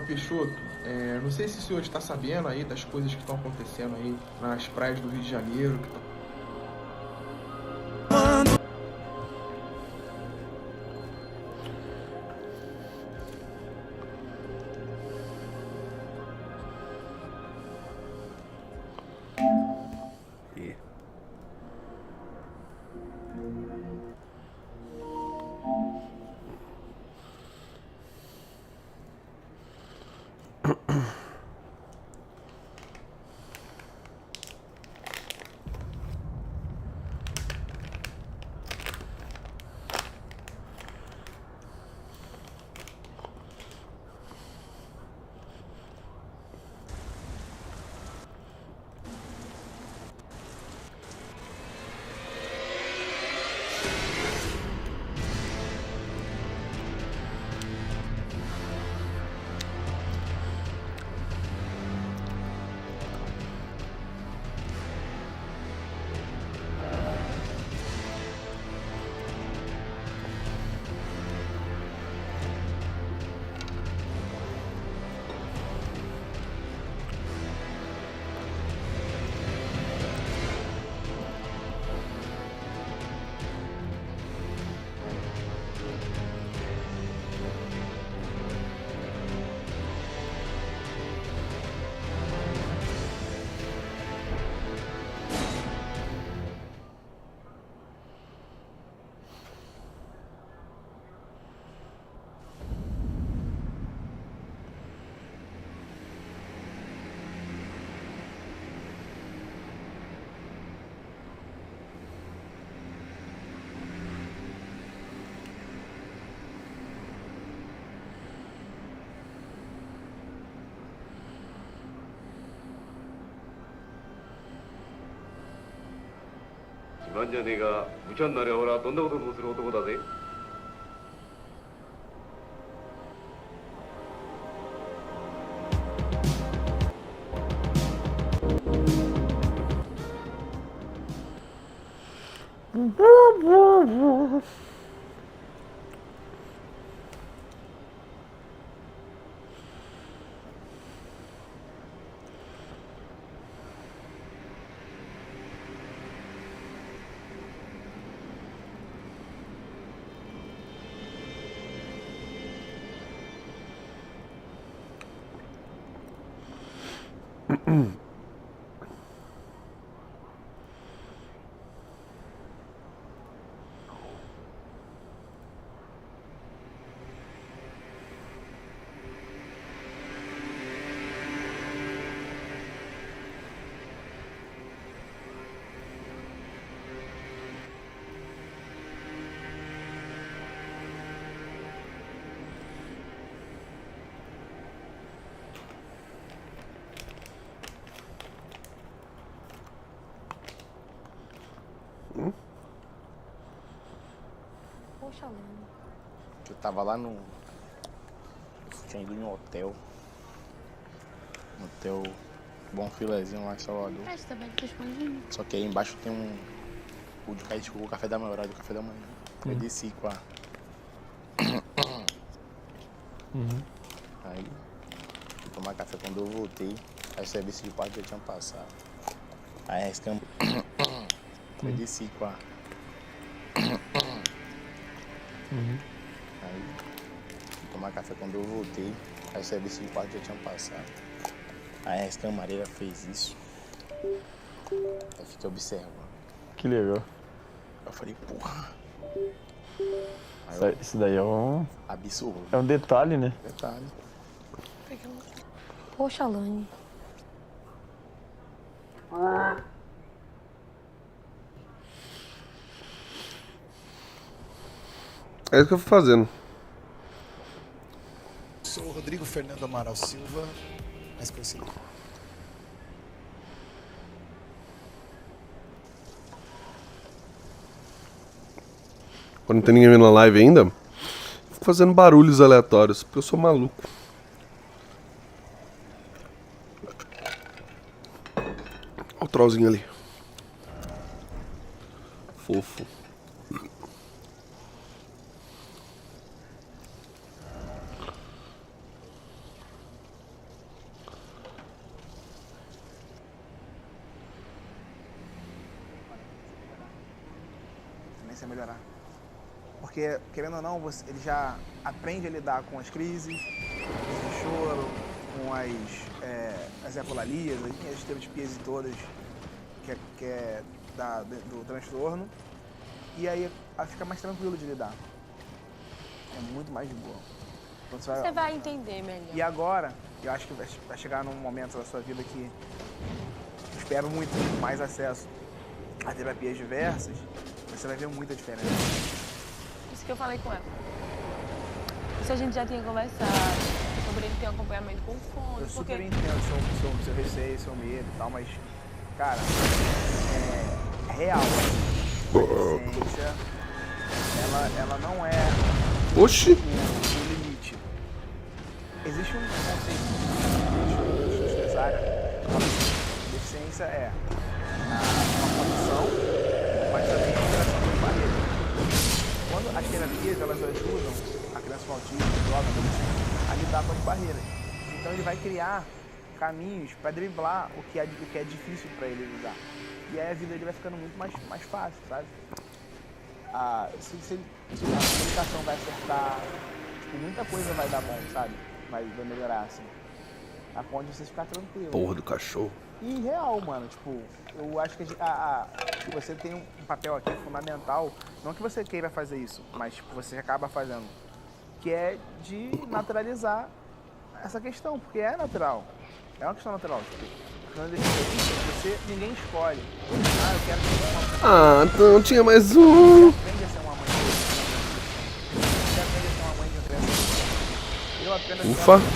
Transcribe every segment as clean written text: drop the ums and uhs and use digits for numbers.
Peixoto, não sei se o senhor está sabendo aí das coisas que estão acontecendo aí nas praias do Rio de Janeiro.なんじゃねえが、無茶になりゃ俺はどんなこともする男だぜ。Poxa, Leno. Eu tava lá no... Eu tinha ido em um hotel. Hotel Bom Filezinho lá em Salvador. Você também tá escondidinho. Só que aí embaixo tem um... O de cá ficou o café da manhã, horário do café da manhã. Eu desci com a... Aí fui tomar café quando eu voltei. Aí o serviço de parte já tinha passado. Aí a escama... Eu desci com a... Aí fui tomar café quando eu voltei. Aí o serviço de parte já tinha passado. Aí a escamareira fez isso. Aí fiquei observando. Que legal. Eu falei, porra, Isso daí é um Absurdo. é um detalhe, né? Detalhe. Poxa, Alane. É isso que eu fui fazendo. Sou o Rodrigo Fernando Amaral Silva, mais conhecido. Quando não tem ninguém vendo na live ainda, fico fazendo barulhos aleatórios, porque eu sou maluco. Olha o trollzinho ali. Fofo. Tendência a melhorar. Porque, querendo ou não, ele já aprende a lidar com as crises de choro, com as epolalias, as estereotipias todas que é do transtorno. E aí fica mais tranquilo de lidar. É muito mais de boa. Então, Você vai entender melhor. E agora, eu acho que vai chegar num momento da sua vida que eu espero muito mais acesso a terapias diversas, você vai ver muita diferença. Isso que eu falei com ela. Isso a gente já tinha conversado sobre ele ter um acompanhamento com fone. Eu super entendo seu receio, seu medo e tal, mas, cara, é real. A deficiência, ela não é Oxi! o limite. Existe um conceito de empresária. Deficiência é uma condição, mas também a interação com barreira. Quando as terapias elas ajudam a criança com autismo, jovem, adolescente, a lidar com as barreiras. Então ele vai criar caminhos para driblar o que é difícil para ele lidar. E aí a vida dele vai ficando muito mais fácil, sabe? Se a comunicação vai acertar, tipo, muita coisa vai dar bom, sabe? Vai melhorar, assim. A ponto de você ficar tranquilo. Porra do cachorro. E real, mano, tipo, eu acho que você tem um papel aqui fundamental, não que você queira fazer isso, mas tipo, você acaba fazendo, que é de naturalizar essa questão, porque é natural, é uma questão natural, tipo, ninguém escolhe. Eu quero ser uma mãe. Não, tinha mais um. Você aprende a ser uma mãe. Você aprende a ser uma mãe de uma criança. Eu aprendo a ser uma mãe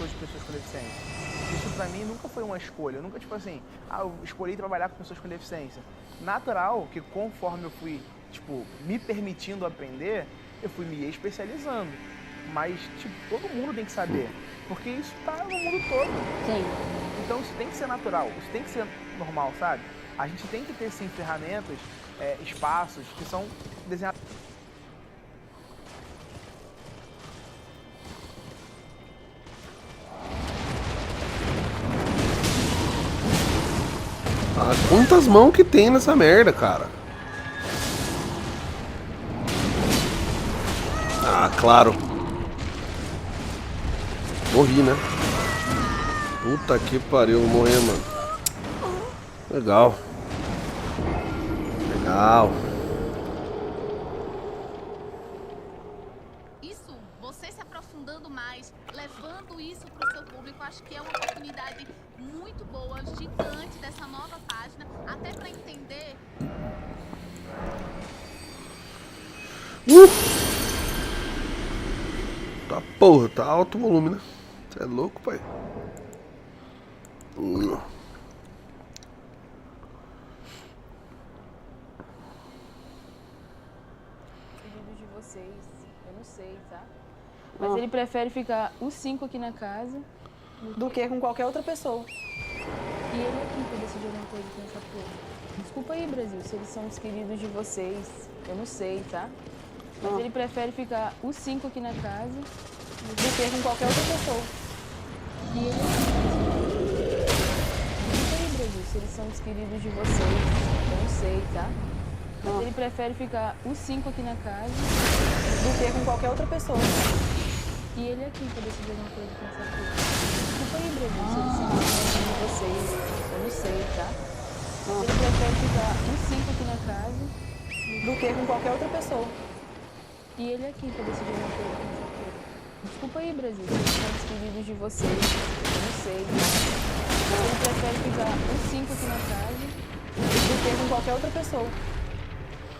de pessoas com deficiência. Isso pra mim nunca foi uma escolha. Eu nunca, tipo assim, eu escolhi trabalhar com pessoas com deficiência. Natural que conforme eu fui, tipo, me permitindo aprender, eu fui me especializando. Mas, tipo, todo mundo tem que saber. Porque isso tá no mundo todo. Sim. Então isso tem que ser natural, isso tem que ser normal, sabe? A gente tem que ter, sim, ferramentas, espaços que são desenhados. Quantas mãos que tem nessa merda, cara? Claro. Morri, né? Puta que pariu, vou morrer, mano. Legal. Isso, você se aprofundando mais, levando isso pro seu público, acho que é uma oportunidade muito boa, gigante dessa nova página, até pra entender. Tá porra, tá alto o volume, né? Você é louco, pai? De vocês, eu não sei, tá? Mas ele prefere ficar os 5 aqui na casa do que com qualquer outra pessoa. E ele aqui pra decidir alguma coisa com essa porra. Desculpa aí, Brasil, se eles são os queridos de vocês, eu não sei, tá? Mas ele prefere ficar os 5 aqui na casa do que com qualquer outra pessoa. E ele aqui. Desculpa aí, Brasil, se eles são os queridos de vocês, eu não sei, tá? Mas ele prefere ficar os 5 aqui na casa do que com qualquer outra pessoa. E ele aqui pra decidir alguma coisa com essa coisa. Desculpa aí, Brasil, se eles são de vocês, eu não sei, tá? Mas ele prefere ficar os 5 aqui na casa do que com qualquer outra pessoa. E ele aqui pra decidir uma coisa com essa coisa. Desculpa aí, Brasil, se eles são despedidos de vocês, eu não sei. Mas ele prefere ficar uns 5 aqui na casa do que com qualquer outra pessoa.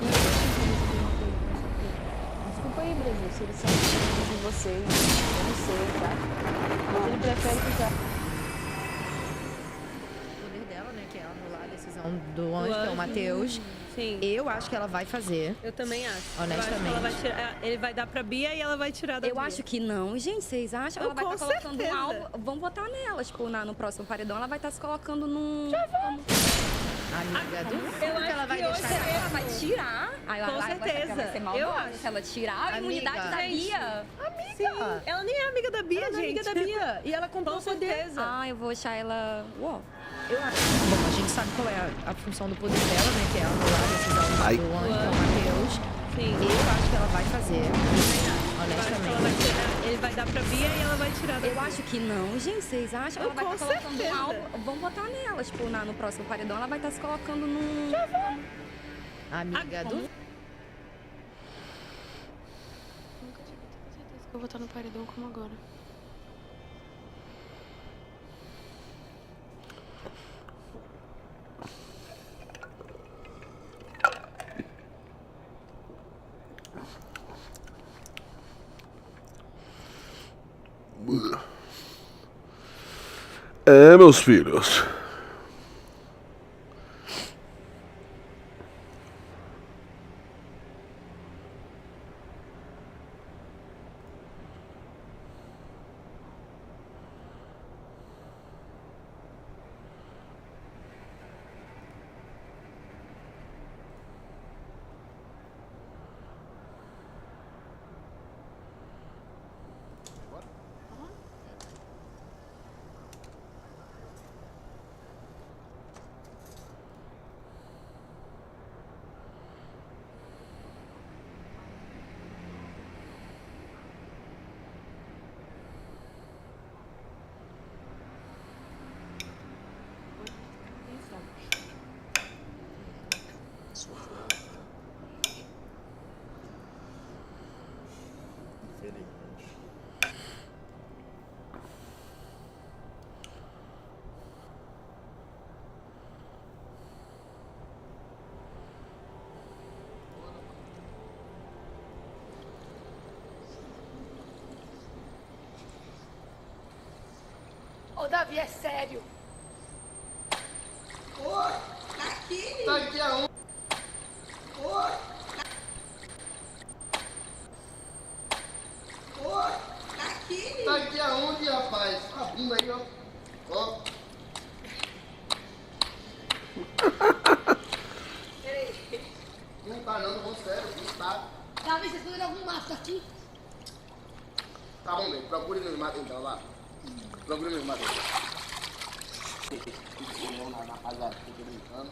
E ele aqui pra decidir uma coisa com essa coisa. Desculpa aí, Brasil, se eles são despedidos de vocês, eu não sei, tá? Mas ele prefere ficar... Dela, né, que é anular a decisão do anjo, que é o Matheus. Sim. Eu acho que ela vai fazer. Eu também acho. Honestamente. Eu acho que ela vai tirar, ele vai dar pra Bia e ela vai tirar da Bia. Eu acho que não. Gente, vocês acham? Ela vai estar colocando um alvo. Vamos votar nela. Tipo, no próximo paredão, ela vai estar se colocando num... Já vamos. Amiga, eu acho que ela vai deixar. Ela vai tirar. Com certeza. Vai ser maldosa se ela tirar a imunidade da Bia. Amiga. Sim. Ela nem é amiga da Bia, ela gente. Ela é amiga da Bia. E ela comprou o poder. Eu vou achar ela... Uou. Eu acho. Bom, a gente sabe qual é a função do poder dela, né? Que é anular a decisão do anjo, que é o Matheus. Sim. Eu acho que ela vai fazer. Honestamente. Ele vai dar pra Bia e ela vai tirar da Bia. Eu acho que não. Gente, vocês acham? Ela vai estar colocando um alvo. Vamos votar nela. Tipo, no próximo paredão, ela vai estar se colocando num... Já vamos. Amiga do... Nunca tive tanta certeza que eu vou estar no paredão como agora. É, meus filhos. Ô, Davi, é sério. Ô, tá aqui. Tá aqui aonde? Ô, tá aqui. Tá aqui aonde, rapaz? Abrindo aí, ó. Ó. Não tá não vou sério, não tá. Davi, vocês fizeram algum mato aqui? Tá bom, bem. Procure nos matos então, lá. Procure nos matos. Na rapaziada, tô brincando.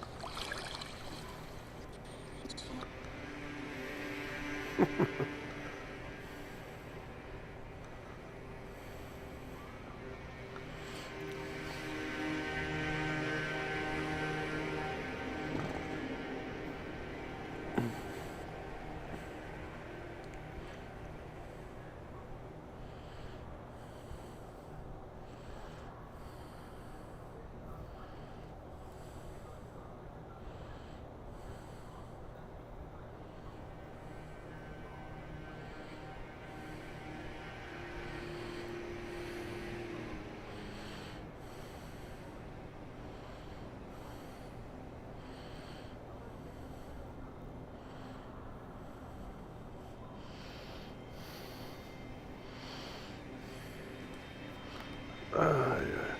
Ai, ai.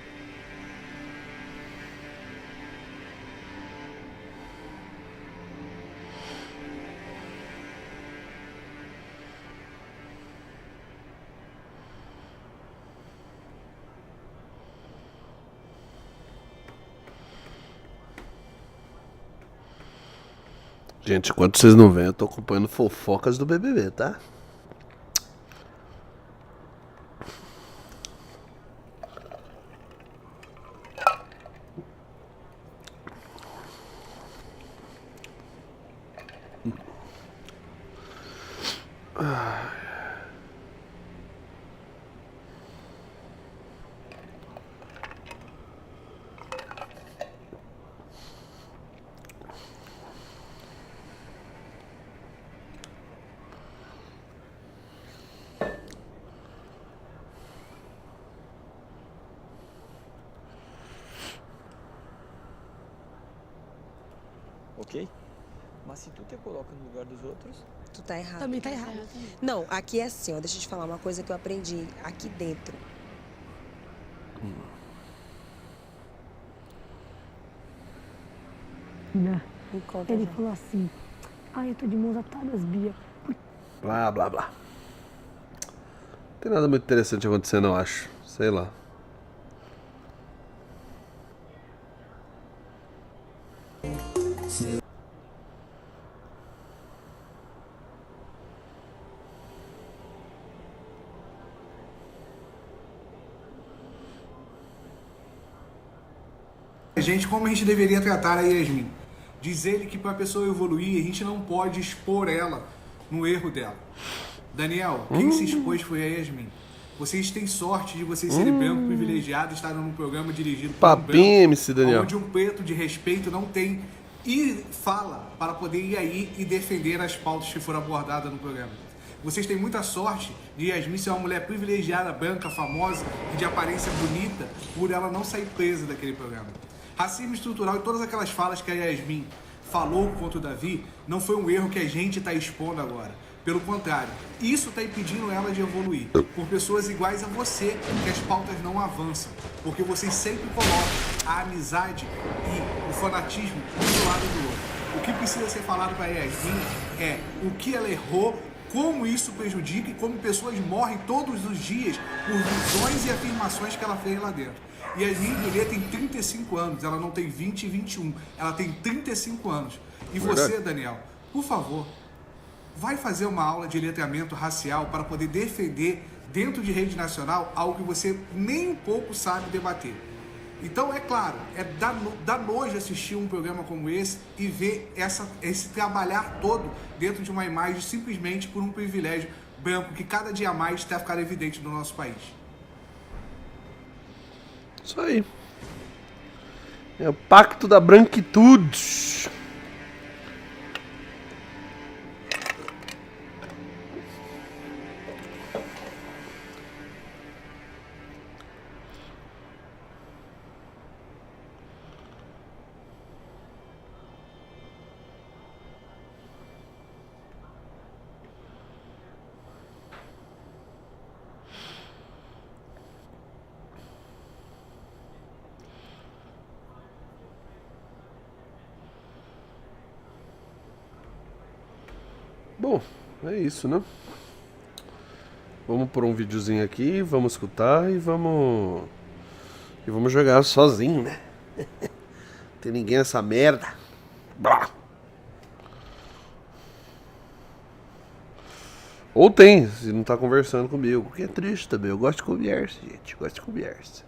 Gente, enquanto vocês não vêm, eu tô acompanhando fofocas do BBB, tá? Ok? Mas se tu te coloca no lugar dos outros... Tu tá errado. Também tá errado. Não, aqui é assim, ó. Deixa eu te falar uma coisa que eu aprendi aqui dentro. Né? Ele falou assim, eu tô de mãos atadas, Bia. Blá, blá, blá. Não tem nada muito interessante acontecendo, eu acho. Sei lá. Gente, como a gente deveria tratar a Yasmin? Diz ele que para a pessoa evoluir, a gente não pode expor ela no erro dela. Daniel, quem se expôs foi a Yasmin. Vocês têm sorte de vocês serem branco privilegiado e estarem num programa dirigido por um branco, MC Daniel. onde um preto de respeito não tem e fala para poder ir aí e defender as pautas que foram abordadas no programa. Vocês têm muita sorte de Yasmin ser uma mulher privilegiada, branca, famosa e de aparência bonita, por ela não sair presa daquele programa. Racismo estrutural e todas aquelas falas que a Yasmin falou contra o Davi não foi um erro que a gente está expondo agora. Pelo contrário, isso está impedindo ela de evoluir. Por pessoas iguais a você, que as pautas não avançam. Porque vocês sempre colocam a amizade e o fanatismo um do lado do outro. O que precisa ser falado para a Yasmin é o que ela errou, como isso prejudica e como pessoas morrem todos os dias por visões e afirmações que ela fez lá dentro. E a Yasmin tem 35 anos, ela não tem 20 e 21, ela tem 35 anos. E você, Daniel, por favor, vai fazer uma aula de letramento racial para poder defender dentro de rede nacional algo que você nem um pouco sabe debater. Então, é claro, dá nojo assistir um programa como esse e ver esse trabalhar todo dentro de uma imagem simplesmente por um privilégio branco que cada dia mais está ficando evidente no nosso país. Isso aí. É o pacto da branquitude. Bom, é isso, né? Vamos pôr um videozinho aqui, vamos escutar e vamos jogar sozinho, né? Não tem ninguém nessa merda. Blá. Ou tem, se não tá conversando comigo, o que é triste também. Eu gosto de conversa, gente. Eu gosto de conversa.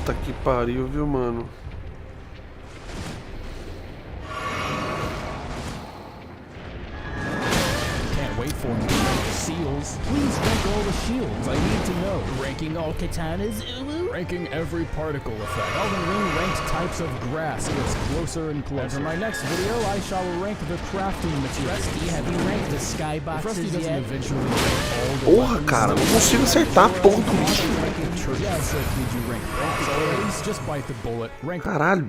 Puta que pariu, viu, mano? Can't wait for me to rank the seals. Please rank all the shields. I need to know. Ranking all katanas. Ranking every particle effect. Elden Ring ranked types of grass. Gets closer and closer. And for my next video, I shall rank the crafting materials. Rusty, have you ranked the skyboxes Rusty doesn't yet? Eventually rank all the Porra, cara, não consigo acertar a porra do bicho. Yeah, I said, did you rank all? So at least just bite the bullet. Rank. Caralho.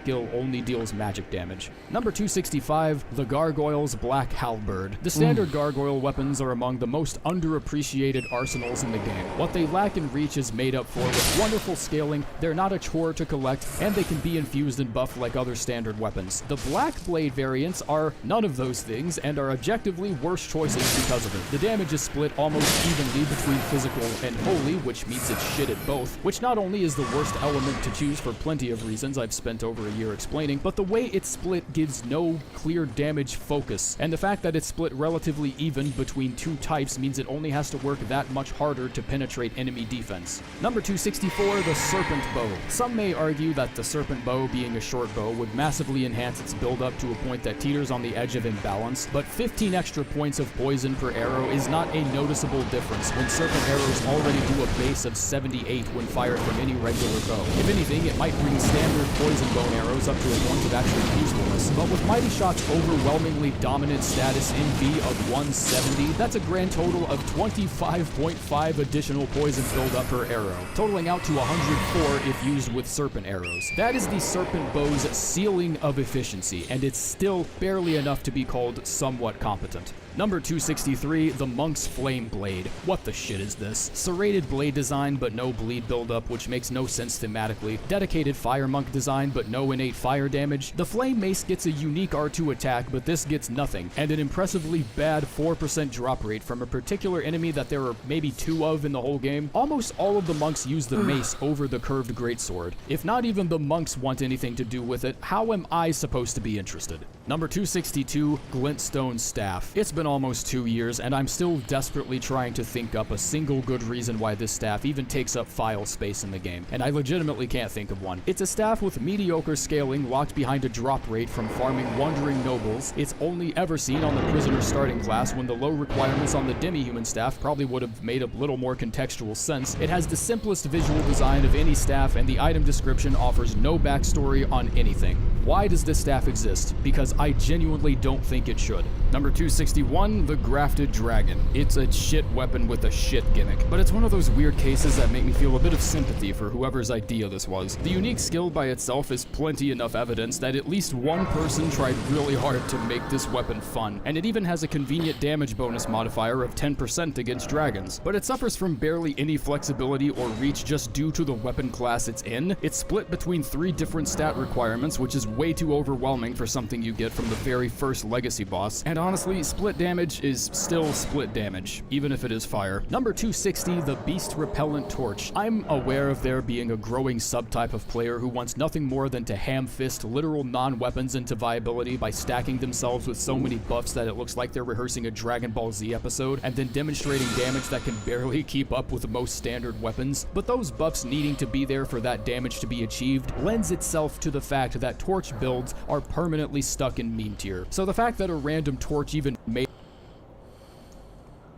Skill only deals magic damage. Number 265, the Gargoyle's Black Halberd. The standard gargoyle weapons are among the most underappreciated arsenals in the game. What they lack in reach is made up for with wonderful scaling, they're not a chore to collect, and they can be infused and buffed like other standard weapons. The Black Blade variants are none of those things and are objectively worse choices because of it. The damage is split almost evenly between physical and holy, which means it's shit at both, which not only is the worst element to choose for plenty of reasons I've spent over a year explaining, but the way it's split gives no clear damage focus, and the fact that it's split relatively even between two types means it only has to work that much harder to penetrate enemy defense. Number 264, the Serpent Bow. Some may argue that the Serpent Bow, being a short bow, would massively enhance its build-up to a point that teeters on the edge of imbalance, but 15 extra points of poison per arrow is not a noticeable difference when Serpent arrows already do a base of 78 when fired from any regular bow. If anything, it might bring standard poison bone arrows up to a point of actual usefulness, but with Mighty Shot's overwhelmingly dominant status NV of 170, that's a grand total of 25.5 additional poison build-up per arrow, totaling out to 104 if used with Serpent arrows. That is the Serpent Bow's ceiling of efficiency, and it's still barely enough to be called somewhat competent. Number 263, the Monk's Flame Blade. What the shit is this? Serrated blade design but no bleed buildup, which makes no sense thematically. Dedicated Fire Monk design but no innate fire damage. The Flame Mace gets a unique R2 attack, but this gets nothing, and an impressively bad 4% drop rate from a particular enemy that there are maybe 2 of in the whole game. Almost all of the monks use the mace over the curved greatsword. If not even the monks want anything to do with it, how am I supposed to be interested? Number 262, Glintstone Staff. It's been almost 2 years, and I'm still desperately trying to think up a single good reason why this staff even takes up file space in the game, and I legitimately can't think of one. It's a staff with mediocre scaling locked behind a drop rate from farming Wandering Nobles. It's only ever seen on the prisoner starting class when the low requirements on the demi-human staff probably would have made a little more contextual sense. It has the simplest visual design of any staff, and the item description offers no backstory on anything. Why does this staff exist? Because I genuinely don't think it should. Number 261, the Grafted Dragon. It's a shit weapon with a shit gimmick, but it's one of those weird cases that make me feel a bit of sympathy for whoever's idea this was. The unique skill by itself is plenty enough evidence that at least one person tried really hard to make this weapon fun, and it even has a convenient damage bonus modifier of 10% against dragons, but it suffers from barely any flexibility or reach just due to the weapon class it's in. It's split between 3 different stat requirements, which is way too overwhelming for something you get from the very first legacy boss, and honestly, split damage is still split damage, even if it is fire. Number 260, the Beast Repellent Torch. I'm aware of there being a growing subtype of player who wants nothing more than to ham-fist literal non-weapons into viability by stacking themselves with so many buffs that it looks like they're rehearsing a Dragon Ball Z episode, and then demonstrating damage that can barely keep up with most standard weapons. But those buffs needing to be there for that damage to be achieved lends itself to the fact that torch builds are permanently stuck in meme tier. So the fact that a random torch even made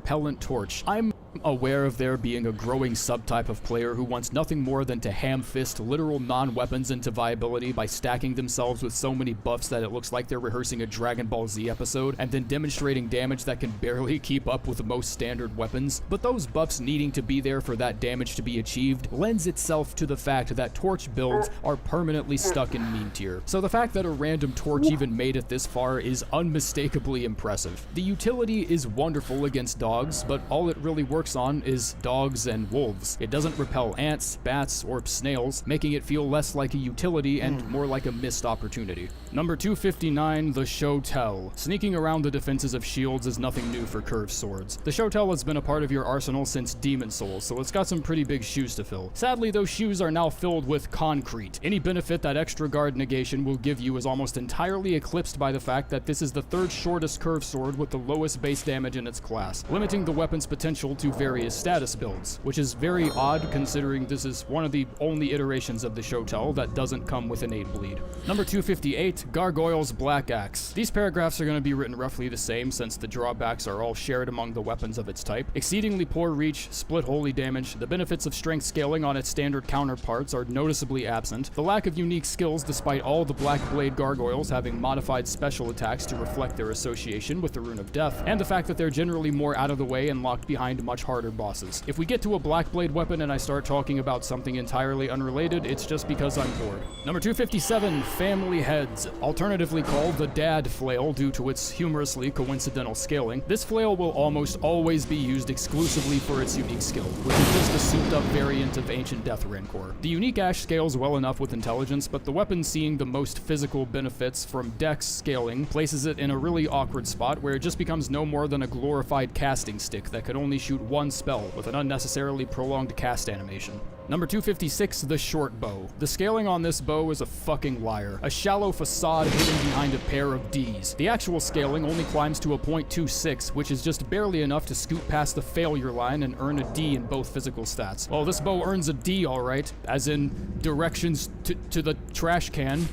Repellent Torch. I'm aware of there being a growing subtype of player who wants nothing more than to ham-fist literal non-weapons into viability by stacking themselves with so many buffs that it looks like they're rehearsing a Dragon Ball Z episode, and then demonstrating damage that can barely keep up with most standard weapons. But those buffs needing to be there for that damage to be achieved lends itself to the fact that torch builds are permanently stuck in meme tier. So the fact that a random torch even made it this far is unmistakably impressive. The utility is wonderful against dogs, but all it really works works on is dogs and wolves. It doesn't repel ants, bats, or snails, making it feel less like a utility and more like a missed opportunity. Number 259, the Shotel. Sneaking around the defenses of shields is nothing new for curved swords. The Shotel has been a part of your arsenal since Demon Souls, so it's got some pretty big shoes to fill. Sadly, those shoes are now filled with concrete. Any benefit that extra guard negation will give you is almost entirely eclipsed by the fact that this is the third shortest curved sword with the lowest base damage in its class, limiting the weapon's potential to various status builds, which is very odd considering this is one of the only iterations of the Shotel that doesn't come with innate bleed. Number 258, Gargoyle's Black Axe. These paragraphs are going to be written roughly the same since the drawbacks are all shared among the weapons of its type. Exceedingly poor reach, split holy damage, the benefits of strength scaling on its standard counterparts are noticeably absent, the lack of unique skills despite all the Black Blade Gargoyles having modified special attacks to reflect their association with the Rune of Death, and the fact that they're generally more out of the way and locked behind much harder bosses. If we get to a Black Blade weapon and I start talking about something entirely unrelated, it's just because I'm bored. Number 257, Family Heads. Alternatively called the Dad Flail due to its humorously coincidental scaling, this flail will almost always be used exclusively for its unique skill, which is just a souped-up variant of Ancient Death Rancor. The unique Ash scales well enough with intelligence, but the weapon seeing the most physical benefits from Dex scaling places it in a really awkward spot where it just becomes no more than a glorified casting stick that could only shoot one spell with an unnecessarily prolonged cast animation. Number 256, the Short Bow. The scaling on this bow is a fucking liar. A shallow facade hidden behind a pair of Ds. The actual scaling only climbs to a 0.26, which is just barely enough to scoot past the failure line and earn a D in both physical stats. Well, this bow earns a D alright, as in directions to the trash can,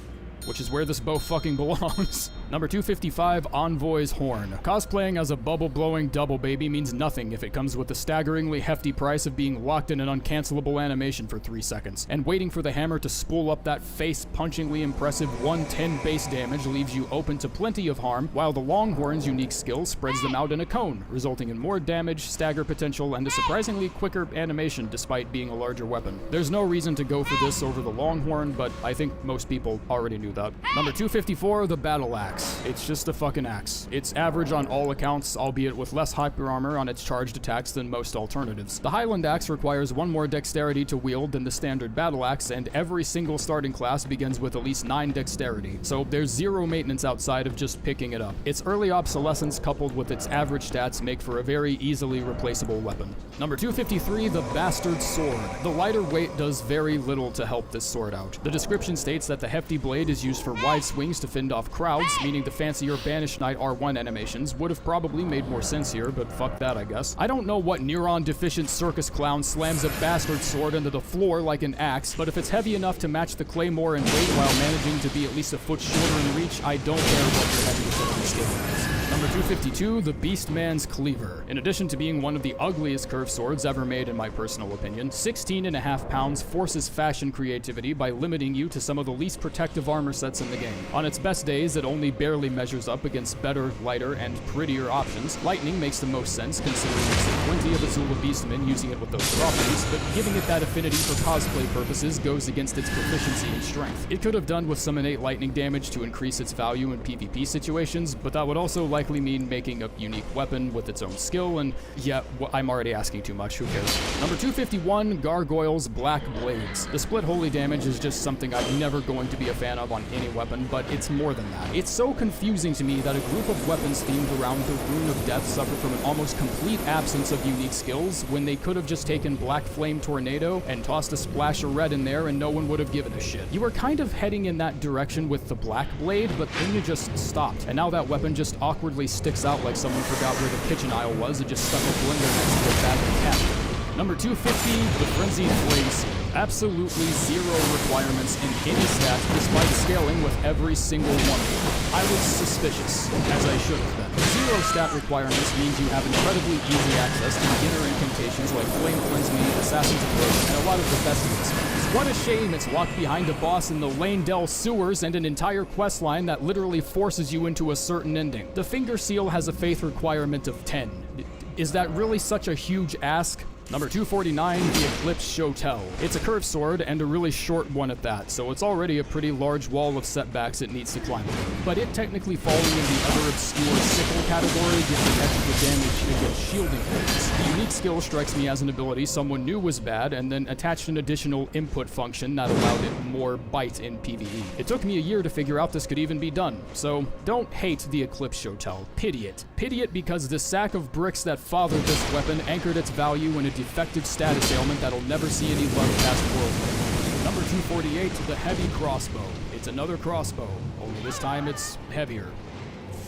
which is where this bow fucking belongs. Number 255, Envoy's Horn. Cosplaying as a bubble-blowing double baby means nothing if it comes with the staggeringly hefty price of being locked in an uncancelable animation for 3 seconds, and waiting for the hammer to spool up that face-punchingly impressive 110 base damage leaves you open to plenty of harm, while the Longhorn's unique skill spreads them out in a cone, resulting in more damage, stagger potential, and a surprisingly quicker animation despite being a larger weapon. There's no reason to go for this over the Longhorn, but I think most people already knew that. Number 254, the Battle Axe. It's just a fucking axe. It's average on all accounts, albeit with less hyper armor on its charged attacks than most alternatives. The Highland Axe requires one more dexterity to wield than the standard Battle Axe, and every single starting class begins with at least 9 dexterity, so there's zero maintenance outside of just picking it up. Its early obsolescence coupled with its average stats make for a very easily replaceable weapon. Number 253, the Bastard Sword. The lighter weight does very little to help this sword out. The description states that the hefty blade is used for wide swings to fend off crowds, meaning the fancier Banished Knight R1 animations would have probably made more sense here, but fuck that, I guess. I don't know what neuron-deficient circus clown slams a bastard sword into the floor like an axe, but if it's heavy enough to match the claymore in weight while managing to be at least a foot shorter in reach, I don't care what your heavy utility skill is. Number 252, the Beastman's Cleaver. In addition to being one of the ugliest curved swords ever made in my personal opinion, 16.5 pounds forces fashion creativity by limiting you to some of the least protective armor sets in the game. On its best days, it only barely measures up against better, lighter, and prettier options. Lightning makes the most sense considering there's plenty of Azula Beastmen using it with those properties, but giving it that affinity for cosplay purposes goes against its proficiency in strength. It could have done with some innate lightning damage to increase its value in PvP situations, but that would also likely mean making a unique weapon with its own skill, and yeah, I'm already asking too much, who cares. Number 251, Gargoyle's Black Blades. The split holy damage is just something I'm never going to be a fan of on any weapon, but it's more than that. It's so confusing to me that a group of weapons themed around the Rune of Death suffer from an almost complete absence of unique skills when they could have just taken Black Flame Tornado and tossed a splash of red in there and no one would have given a shit. You were kind of heading in that direction with the Black Blade, but then you just stopped, and now that weapon just awkwardly sticks out like someone forgot where the kitchen aisle was and just stuck a blender next to a bag of cat. Number 250, the Frenzied Flame Seal. Absolutely zero requirements in any stat, despite scaling with every single one of them. I was suspicious, as I should have been. Zero stat requirements means you have incredibly easy access to beginner incantations like Flame Cleanse Me, Assassin's Approach, and a lot of the best of the spells. What a shame it's locked behind a boss in the Lane Dell sewers and an entire questline that literally forces you into a certain ending. The Finger Seal has a faith requirement of 10. Is that really such a huge ask? Number 249, the Eclipse Shotel. It's a curved sword, and a really short one at that, so it's already a pretty large wall of setbacks it needs to climb over. But it technically falling in the other obscure sickle category gives it extra damage get shielding points. The unique skill strikes me as an ability someone knew was bad and then attached an additional input function that allowed it more bite in PvE. It took me a year to figure out this could even be done, so don't hate the Eclipse Shotel. Pity it. Pity it because the sack of bricks that fathered this weapon anchored its value in a defective status ailment that'll never see any love past World. Number 248, the Heavy Crossbow. It's another crossbow, only this time it's heavier.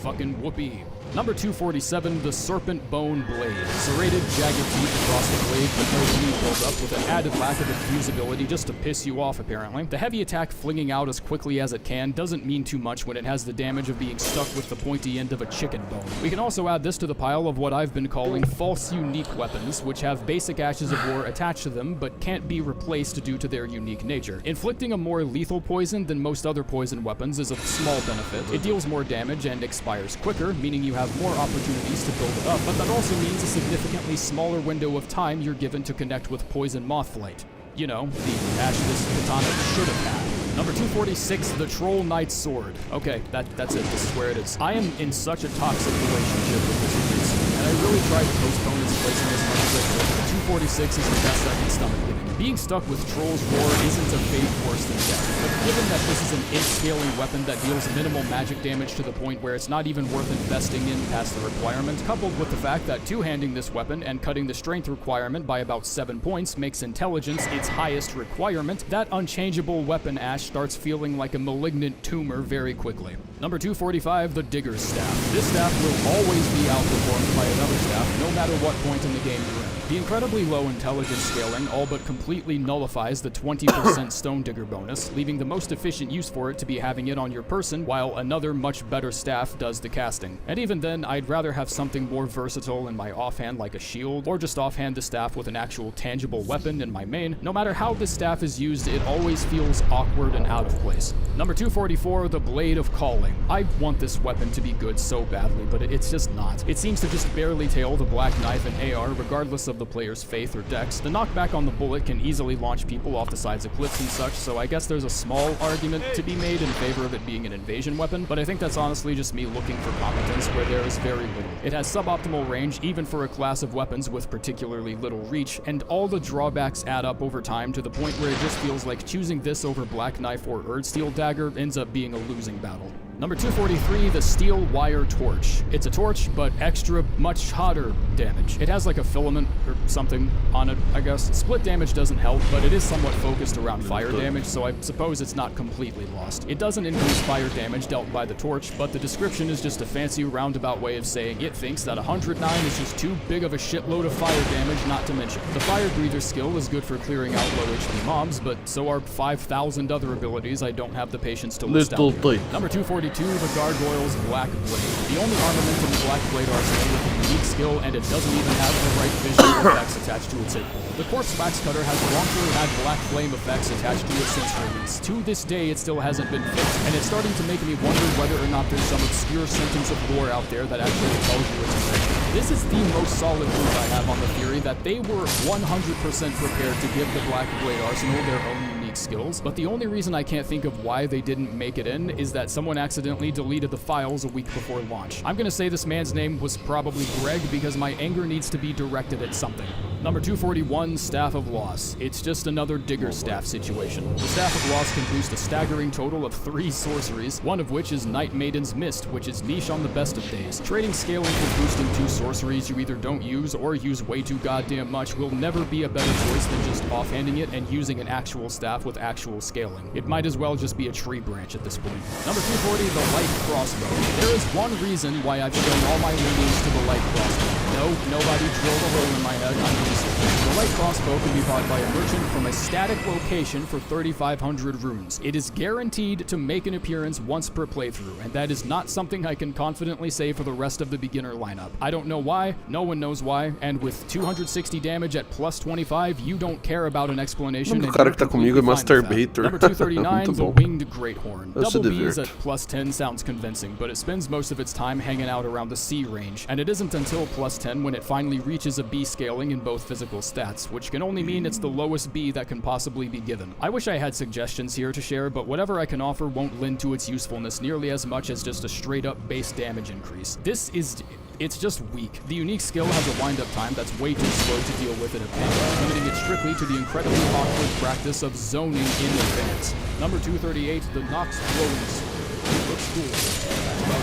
Fucking whoopee. Number 247, the Serpent Bone Blade. Serrated, jagged teeth across the blade, but no bleed buildup, with an added lack of infusibility just to piss you off, apparently. The heavy attack flinging out as quickly as it can doesn't mean too much when it has the damage of being stuck with the pointy end of a chicken bone. We can also add this to the pile of what I've been calling false unique weapons, which have basic Ashes of War attached to them, but can't be replaced due to their unique nature. Inflicting a more lethal poison than most other poison weapons is a small benefit. It deals more damage and expires quicker, meaning you have more opportunities to build it up, but that also means a significantly smaller window of time you're given to connect with Poison Mothflight. You know, the Ash this katana should have had. Number 246, the Troll Knight's Sword. Okay, that's it. This is where it is. I am in such a toxic relationship with this release, and I really tried to postpone its placing as much as I could, but 246 is the best I can stomach giving. Being stuck with Troll's Roar isn't a fate worse than death, but given that this is an int-scaling weapon that deals minimal magic damage to the point where it's not even worth investing in past the requirement, coupled with the fact that two-handing this weapon and cutting the strength requirement by about 7 points makes intelligence its highest requirement, that unchangeable weapon Ash starts feeling like a malignant tumor very quickly. Number 245, the Digger's Staff. This staff will always be outperformed by another staff, no matter what point in the game you're in. The incredibly low intelligence scaling all but completely nullifies the 20% Stone Digger bonus, leaving the most efficient use for it to be having it on your person, while another much better staff does the casting. And even then, I'd rather have something more versatile in my offhand like a shield, or just offhand the staff with an actual tangible weapon in my main. No matter how this staff is used, it always feels awkward and out of place. Number 244, the Blade of Calling. I want this weapon to be good so badly, but it's just not. It seems to just barely tail the Black Knife and AR, regardless of the player's faith or dex. The knockback on the bullet can easily launch people off the sides of cliffs and such, so I guess there's a small argument to be made in favor of it being an invasion weapon, but I think that's honestly just me looking for competence where there is very little. It has suboptimal range even for a class of weapons with particularly little reach, and all the drawbacks add up over time to the point where it just feels like choosing this over Black Knife or Erdsteel Dagger ends up being a losing battle. Number 243, the Steel Wire Torch. It's a torch, but extra, much hotter damage. It has like a filament or something on it, I guess. Split damage doesn't help, but it is somewhat focused around fire damage, so I suppose it's not completely lost. It doesn't increase fire damage dealt by the torch, but the description is just a fancy roundabout way of saying it thinks that 109 is just too big of a shitload of fire damage not to mention. The Fire Breather skill is good for clearing out low HP mobs, but so are 5,000 other abilities I don't have the patience to list out here. Number 242, the Gargoyle's Black Blade. The only armament in the Black Blade arsenal with a unique skill, and it doesn't even have the right visual effects attached to its hit pool. The Corpse Wax Cutter has wrongfully had Black Flame effects attached to it since release. To this day, it still hasn't been fixed, and it's starting to make me wonder whether or not there's some obscure sentence of lore out there that actually tells you it's effective. This is the most solid proof I have on the theory that they were 100% prepared to give the Black Blade arsenal their own unique skills, but the only reason I can't think of why they didn't make it in is that someone accidentally deleted the files a week before launch. I'm gonna say this man's name was probably Greg because my anger needs to be directed at something. Number 241, Staff of Loss. It's just another Digger Staff situation. The Staff of Loss can boost a staggering total of 3 sorceries, one of which is Night Maiden's Mist, which is niche on the best of days. Trading scaling for boosting 2 sorceries you either don't use or use way too goddamn much will never be a better choice than just offhanding it and using an actual staff with actual scaling. It might as well just be a tree branch at this point. Number 240, the Light Crossbow. There is one reason why I've shown all my leanings to the Light Crossbow. No, nobody drilled a hole in my head. I'm being serious. The Light Crossbow can be bought by a merchant from a static location for 3,500 runes. It is guaranteed to make an appearance once per playthrough, and that is not something I can confidently say for the rest of the beginner lineup. I don't know why, no one knows why, and with 260 damage at plus 25, you don't care about an explanation. O cara que tá comigo é Masturbator. Number 239, the Winged Greathorn. Eu se Double B's diverte. at plus 10 sounds convincing, but it spends most of its time hanging out around the C range, and it isn't until plus 10 when it finally reaches a B scaling in both physical stats, which can only mean it's the lowest B that can possibly be given. I wish I had suggestions here to share, but whatever I can offer won't lend to its usefulness nearly as much as just a straight up base damage increase. This is It's just weak. The unique skill has a wind-up time that's way too slow to deal with in a pinch, limiting it strictly to the incredibly awkward practice of zoning in advance. Number 238, the Nox Blowing Sword. Looks cool. That's about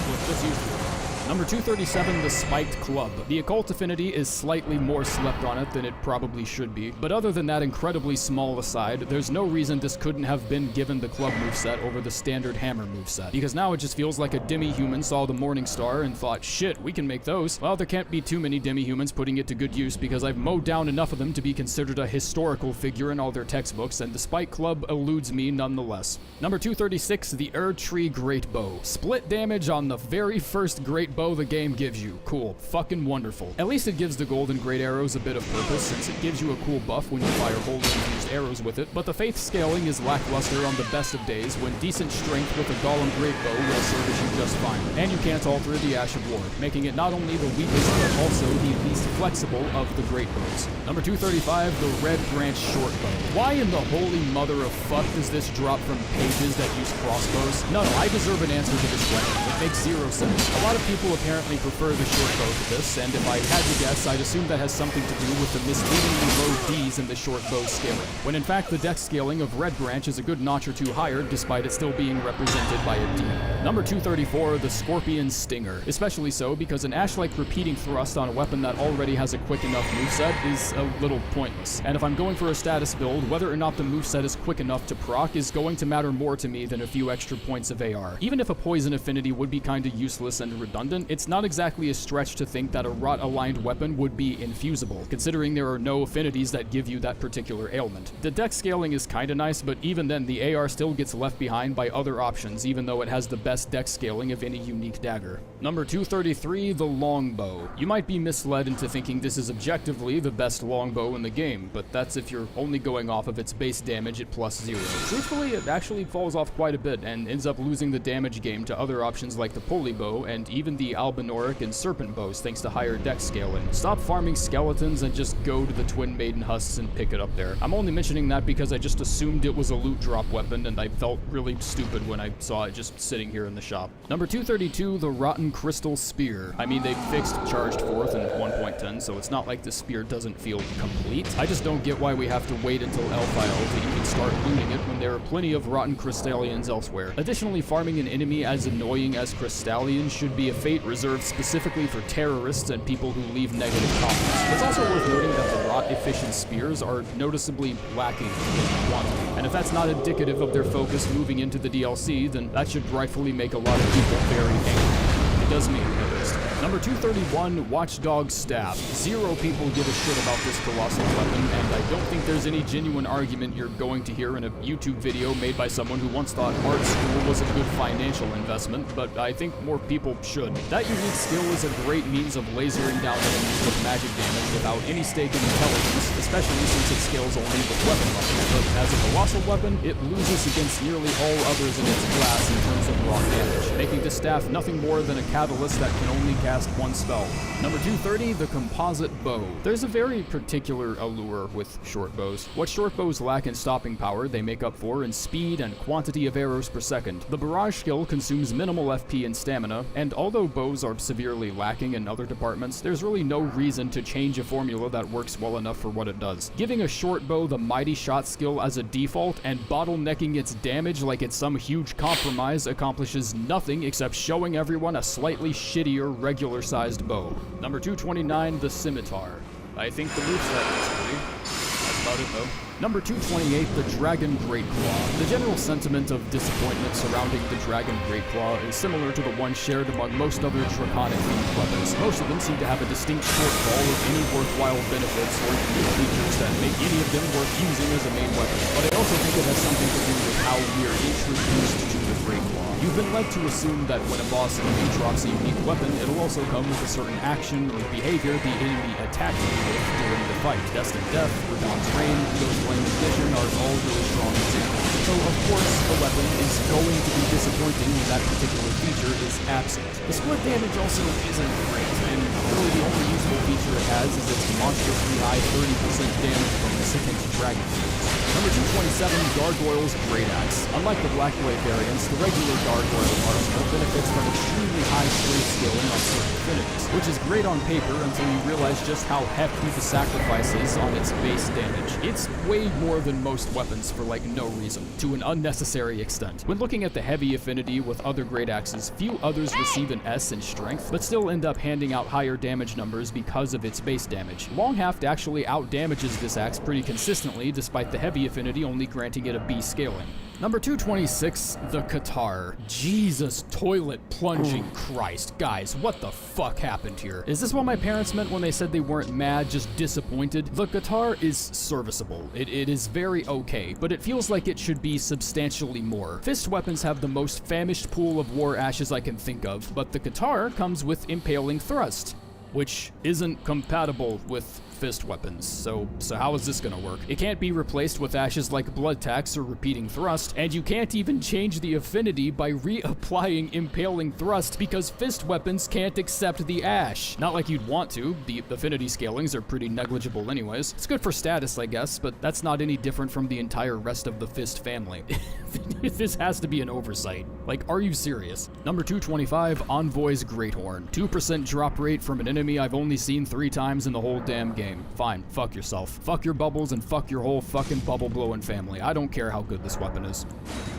what this used to be. Number 237, the Spiked Club. The occult affinity is slightly more slept on it than it probably should be, but other than that incredibly small aside, there's no reason this couldn't have been given the club moveset over the standard hammer moveset, because now it just feels like a demi-human saw the Morning Star and thought, shit, we can make those. Well, there can't be too many demi-humans putting it to good use because I've mowed down enough of them to be considered a historical figure in all their textbooks, and the Spike Club eludes me nonetheless. Number 236, the Erdtree Great Bow. Split damage on the very first Great Bow the game gives you. Cool. Fucking wonderful. At least it gives the golden great arrows a bit of purpose, since it gives you a cool buff when you fire wholly infused arrows with it, but the faith scaling is lackluster on the best of days when decent strength with a golem great bow will service you just fine. And you can't alter the Ash of War, making it not only the weakest but also the least flexible of the great bows. Number 235, the Red Branch Short Bow. Why in the holy mother of fuck does this drop from pages that use crossbows? No, I deserve an answer to this question. It makes zero sense. A lot of people apparently prefer the short bow to this, and if I had to guess, I'd assume that has something to do with the misleadingly low Ds in the short bow scaling, when in fact the dex scaling of Red Branch is a good notch or two higher despite it still being represented by a D. Number 234, the Scorpion Stinger. Especially so because an Ash-like repeating thrust on a weapon that already has a quick enough moveset is a little pointless, and if I'm going for a status build, whether or not the moveset is quick enough to proc is going to matter more to me than a few extra points of AR. Even if a poison affinity would be kinda useless and redundant, it's not exactly a stretch to think that a rot-aligned weapon would be infusible, considering there are no affinities that give you that particular ailment. The dex scaling is kinda nice, but even then the AR still gets left behind by other options, even though it has the best dex scaling of any unique dagger. Number 233, the Longbow. You might be misled into thinking this is objectively the best longbow in the game, but that's if you're only going off of its base damage at +0. Truthfully, it actually falls off quite a bit and ends up losing the damage game to other options like the pulley bow and even the Albinoric and Serpent bows thanks to higher dex scaling. Stop farming skeletons and just go to the Twin Maiden Husks and pick it up there. I'm only mentioning that because I just assumed it was a loot drop weapon and I felt really stupid when I saw it just sitting here in the shop. Number 232, the Rotten Crystal Spear. I mean, they fixed Charged Forth in 1.10, so it's not like the spear doesn't feel complete. I just don't get why we have to wait until Elfile to even start looting it when there are plenty of Rotten Crystallians elsewhere. Additionally, farming an enemy as annoying as Crystallians should be a fate reserved specifically for terrorists and people who leave negative comments. It's also worth noting that the rot-efficient spears are noticeably lacking in quantity, and if that's not indicative of their focus moving into the DLC, then that should rightfully make a lot of people very angry. It does me, at least. Number 231, Watchdog Staff. Zero people give a shit about this colossal weapon, and I don't think there's any genuine argument you're going to hear in a YouTube video made by someone who once thought art school was a good financial investment, but I think more people should. That unique skill is a great means of lasering down enemies with magic damage without any stake in intelligence, especially since it scales only with weapon level. But as a colossal weapon, it loses against nearly all others in its class in terms of raw damage, making the staff nothing more than a catalyst that can only cast one spell. Number 230, the Composite Bow. There's a very particular allure with short bows. What short bows lack in stopping power, they make up for in speed and quantity of arrows per second. The barrage skill consumes minimal FP and stamina, and although bows are severely lacking in other departments, there's really no reason to change a formula that works well enough for what it does. Giving a short bow the Mighty Shot skill as a default and bottlenecking its damage like it's some huge compromise accomplishes nothing except showing everyone a slightly shittier regular-sized bow. Number 229, the Scimitar. I think the moveset is pretty. That's about it, though. Number 228, the Dragon Greatclaw. The general sentiment of disappointment surrounding the Dragon Greatclaw is similar to the one shared among most other Draconic-themed weapons. Most of them seem to have a distinct shortfall of any worthwhile benefits or unique features that make any of them worth using as a main weapon. But I also think it has something to do with how we're introduced to the Greatclaw. You've been led to assume that when a boss enemy drops a unique weapon, it'll also come with a certain action or behavior the enemy attacked you with during the fight. Destined Death, Radawn's Reign, Ghost Flame Ignition are all really strong examples. So of course, a weapon is going to be disappointing when that particular feature is absent. The split damage also isn't great, and really the only useful feature it has is its monstrously high 30% damage bonus against dragon fields. Number 227, Gargoyle's Great Axe. Unlike the Black Blade variants, the regular Gargoyle arsenal benefits from extremely high strength scaling on certain affinities, which is great on paper until you realize just how hefty the sacrifice is on its base damage. It's way more than most weapons for like no reason, to an unnecessary extent. When looking at the heavy affinity with other Great Axes, few others receive an S in strength, but still end up handing out higher damage numbers because of its base damage. Longhaft actually out-damages this axe pretty consistently, despite the heavy affinity only granting it a B scaling. Number 226, the Qatar. Jesus toilet plunging Christ. Guys, what the fuck happened here? Is this what my parents meant when they said they weren't mad, just disappointed? The Qatar is serviceable. It is very okay, but it feels like it should be substantially more. Fist weapons have the most famished pool of war ashes I can think of, but the Qatar comes with impaling thrust, which isn't compatible with fist weapons, so how is this gonna work? It can't be replaced with ashes like blood tax or repeating thrust, and you can't even change the affinity by reapplying impaling thrust because fist weapons can't accept the ash. Not like you'd want to, the affinity scalings are pretty negligible anyways. It's good for status, I guess, but that's not any different from the entire rest of the fist family. This has to be an oversight. Like, are you serious? Number 225, Envoy's Great Horn. 2% drop rate from an enemy I've only seen 3 times in the whole damn game. Fine, fuck yourself. Fuck your bubbles and fuck your whole fucking bubble-blowing family. I don't care how good this weapon is.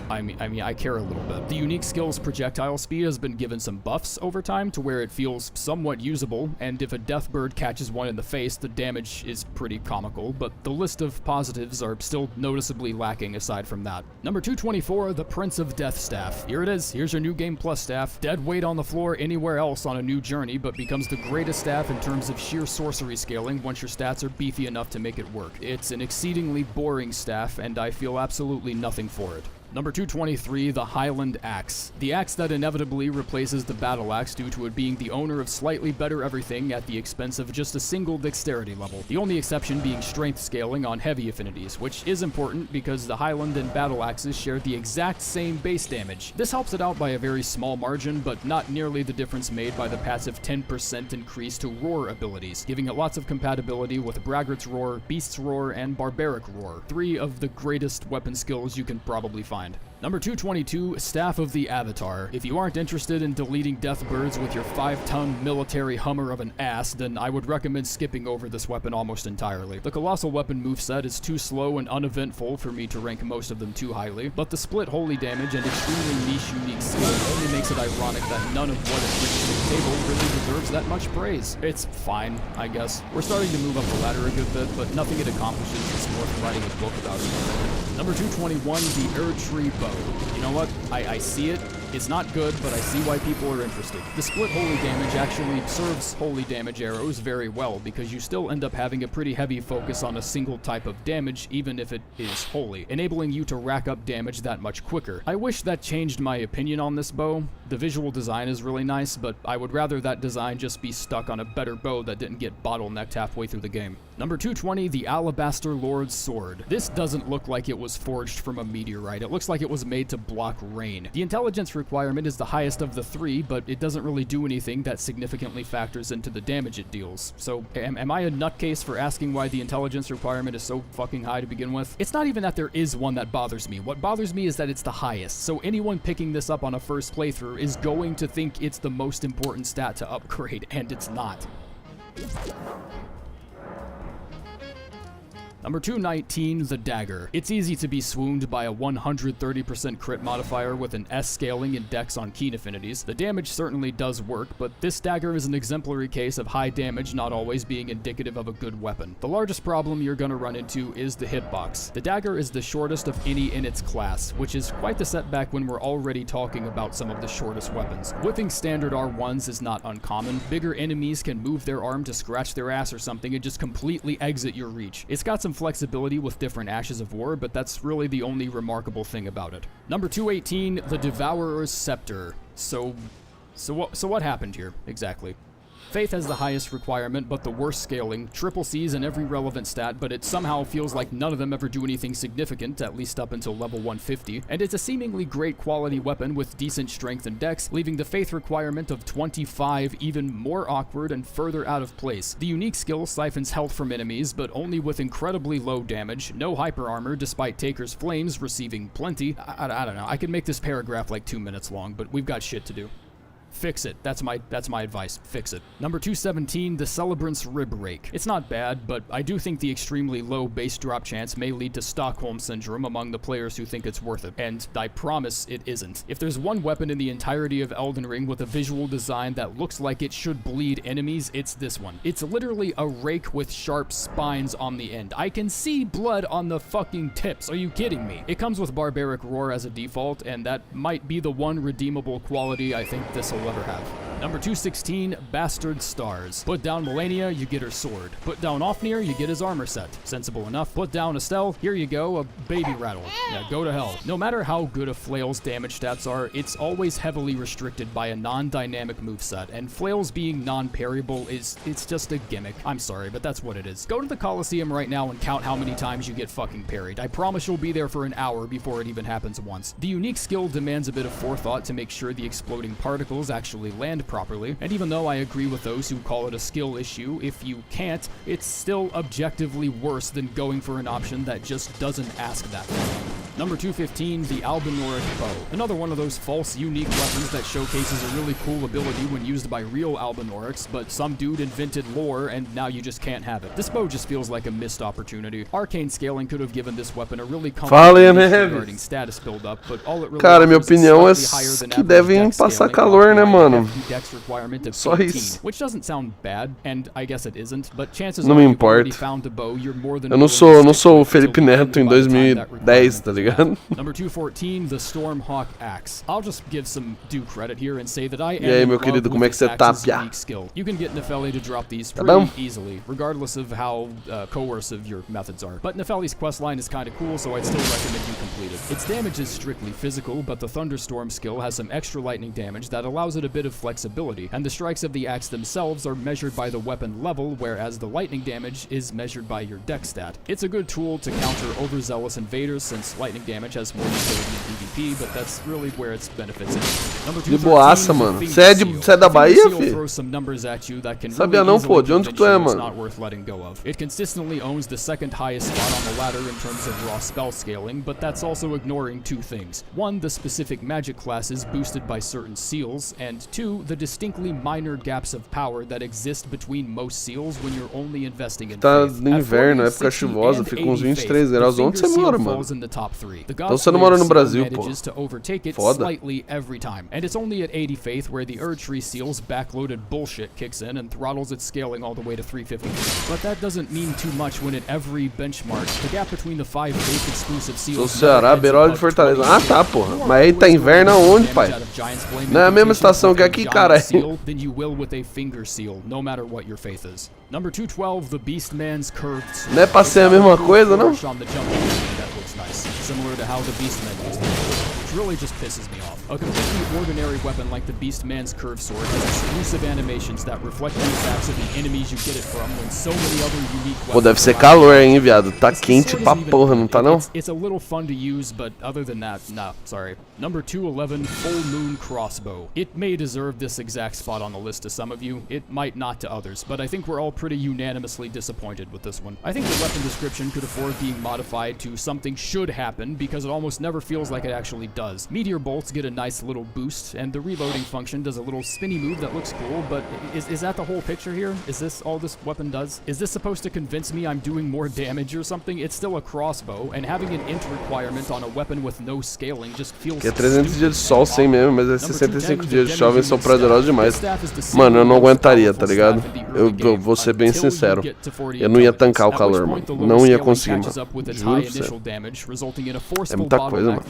I mean, I care a little bit. The unique skill's projectile speed has been given some buffs over time to where it feels somewhat usable, and if a death bird catches one in the face, the damage is pretty comical, but the list of positives are still noticeably lacking aside from that. Number 224, the Prince of Death Staff. Here it is. Here's your new Game Plus staff. Dead weight on the floor anywhere else on a new journey, but becomes the greatest staff in terms of sheer sorcery scaling once your stats are beefy enough to make it work. It's an exceedingly boring staff, and I feel absolutely nothing for it. Number 223, the Highland Axe. The axe that inevitably replaces the battle axe due to it being the owner of slightly better everything at the expense of just a single dexterity level. The only exception being strength scaling on heavy affinities, which is important because the Highland and battle axes share the exact same base damage. This helps it out by a very small margin, but not nearly the difference made by the passive 10% increase to roar abilities, giving it lots of compatibility with Braggart's Roar, Beast's Roar, and Barbaric Roar, 3 of the greatest weapon skills you can probably find. Number 222, Staff of the Avatar. If you aren't interested in deleting death birds with your 5-ton military Hummer of an ass, then I would recommend skipping over this weapon almost entirely. The Colossal Weapon moveset is too slow and uneventful for me to rank most of them too highly, but the split holy damage and extremely niche unique skill only makes it ironic that none of what it brings to the table really deserves that much praise. It's fine, I guess. We're starting to move up the ladder a good bit, but nothing it accomplishes is worth writing a book about it. Number 221, the Erdtree Bow. You know what? I see it. It's not good, but I see why people are interested. The split holy damage actually serves holy damage arrows very well because you still end up having a pretty heavy focus on a single type of damage even if it is holy, enabling you to rack up damage that much quicker. I wish that changed my opinion on this bow. The visual design is really nice, but I would rather that design just be stuck on a better bow that didn't get bottlenecked halfway through the game. Number 220, the Alabaster Lord's Sword. This doesn't look like it was forged from a meteorite. It looks like it was made to block rain. The intelligence requirement is the highest of the 3, but it doesn't really do anything that significantly factors into the damage it deals. So, am I a nutcase for asking why the intelligence requirement is so fucking high to begin with? It's not even that there is one that bothers me. What bothers me is that it's the highest, so anyone picking this up on a first playthrough is going to think it's the most important stat to upgrade, and it's not. Number 219, the Dagger. It's easy to be swooned by a 130% crit modifier with an S scaling and dex on keen affinities. The damage certainly does work, but this dagger is an exemplary case of high damage not always being indicative of a good weapon. The largest problem you're gonna run into is the hitbox. The dagger is the shortest of any in its class, which is quite the setback when we're already talking about some of the shortest weapons. Whipping standard R1s is not uncommon. Bigger enemies can move their arm to scratch their ass or something and just completely exit your reach. It's got some flexibility with different Ashes of War, but that's really the only remarkable thing about it. Number 218, the Devourer's Scepter. So what happened here, exactly? Faith has the highest requirement, but the worst scaling, triple C's in every relevant stat, but it somehow feels like none of them ever do anything significant, at least up until level 150, and it's a seemingly great quality weapon with decent strength and dex, leaving the Faith requirement of 25 even more awkward and further out of place. The unique skill siphons health from enemies, but only with incredibly low damage, no hyper armor despite Taker's Flames receiving plenty. I don't know, I could make this paragraph like 2 minutes long, but we've got shit to do. Fix it. That's my advice. Fix it. Number 217, the Celebrant's Rib Rake. It's not bad, but I do think the extremely low base drop chance may lead to Stockholm Syndrome among the players who think it's worth it, and I promise it isn't. If there's one weapon in the entirety of Elden Ring with a visual design that looks like it should bleed enemies, it's this one. It's literally a rake with sharp spines on the end. I can see blood on the fucking tips. Are you kidding me? It comes with Barbaric Roar as a default, and that might be the one redeemable quality I think this will ever have. Number 216, Bastard Stars. Put down Melania, you get her sword. Put down Ofnir, you get his armor set. Sensible enough. Put down Estelle, here you go, a baby rattle. Yeah, go to hell. No matter how good a Flail's damage stats are, it's always heavily restricted by a non-dynamic moveset, and Flail's being non-parryable it's just a gimmick. I'm sorry, but that's what it is. Go to the Coliseum right now and count how many times you get fucking parried. I promise you'll be there for an hour before it even happens once. The unique skill demands a bit of forethought to make sure the exploding particles actually land properly, and even though I agree with those who call it a skill issue, if you can't, it's still objectively worse than going for an option that just doesn't ask that. Number 215, the Albinoric Bow. Another one of those false, unique weapons that showcases a really cool ability when used by real Albinorics, but some dude invented lore and now you just can't have it. This bow just feels like a missed opportunity. Arcane scaling could have given this weapon a really complicated regarding status build-up, but all it really Cara, minha opinião é que devem passar calor, né, mano? Só isso. Which doesn't sound bad, and I guess it isn't, but chances não are me you've already importa. found a bow you're more than Eu não sou o Felipe Neto em 2010, tá ligado? Number 214, the Stormhawk Axe. I'll just give some due credit here and say that I am E aí, in meu love querido, with como é que this você tá, axe's piá? unique skill. You can get Nefeli to drop these Tá pretty bom? easily, regardless of how coercive your methods are. But Nefeli's questline is kinda cool, so I'd still recommend you complete it. Its damage is strictly physical, but the Thunderstorm skill has some extra lightning damage that allows it a bit of flexibility, and the strikes of the axe themselves are measured by the weapon level, whereas the lightning damage is measured by your dex stat. It's a good tool to counter overzealous invaders, since lightning damage has more utility in PvP, but that's really where its benefits is. Number De boaça, mano. Você é da Bahia, filho? Sabia não, pô. De onde que tu é, mano? It consistently owns the second highest spot on the ladder in terms of raw spell scaling, but that's also ignoring two things. One, the specific magic classes boosted by certain seals, and two, the distinctly minor gaps of power that exist between most seals when you're only investing in Tá faith. no inverno, época chuvosa, fica uns 23 graus. Onde você mora, mano? Então você não mora no Brasil, pô. To overtake it Foda. slightly every time. And it's only at 80 faith where the Erdtree Seal's backloaded bullshit kicks in and throttles its scaling all the way to 350. But that doesn't mean too much when at every benchmark, the gap between the 5 faith exclusive seals... Sou Ceará, Beiró de Fortaleza. Ah, tá, porra. Mas aí tá inverno aonde, pai? Não é a mesma estação que aqui, cara. Then you will with a finger seal, no matter what your faith is. Number 212, the Beastman's Curved Sword. Não é pra ser a mesma coisa, não? That looks nice, similar to how the Beastman used it, which really just pisses me off. A completely ordinary weapon like the Beastman's Curved Sword has exclusive animations that reflect the attacks of the enemies you get it from when so many other unique weapons... Pô, deve ser calor, hein, viado. Tá quente pra porra, não tá não? It's a little fun to use, but other than that, nah, sorry. Number 211, Full Moon Crossbow. It may deserve this exact spot on the list to some of you. It might not to others, but I think we're all pretty unanimously disappointed with this one. I think the weapon description could afford being modified to something should happen because it almost never feels like it actually does. Meteor bolts get a nice little boost, and the reloading function does a little spinny move that looks cool, but is that the whole picture here? Is this all this weapon does? Is this supposed to convince me I'm doing more damage or something? It's still a crossbow, and having an int requirement on a weapon with no scaling just feels... Que é 300 dias de sol sem mesmo, mas é 65 dias de chove são prazerosos demais. Mano, eu não aguentaria, tá ligado? Eu vou ser bem sincero. Eu não ia tancar o calor, mano. Não ia conseguir, mano. Juro pra você. É muita coisa, mano.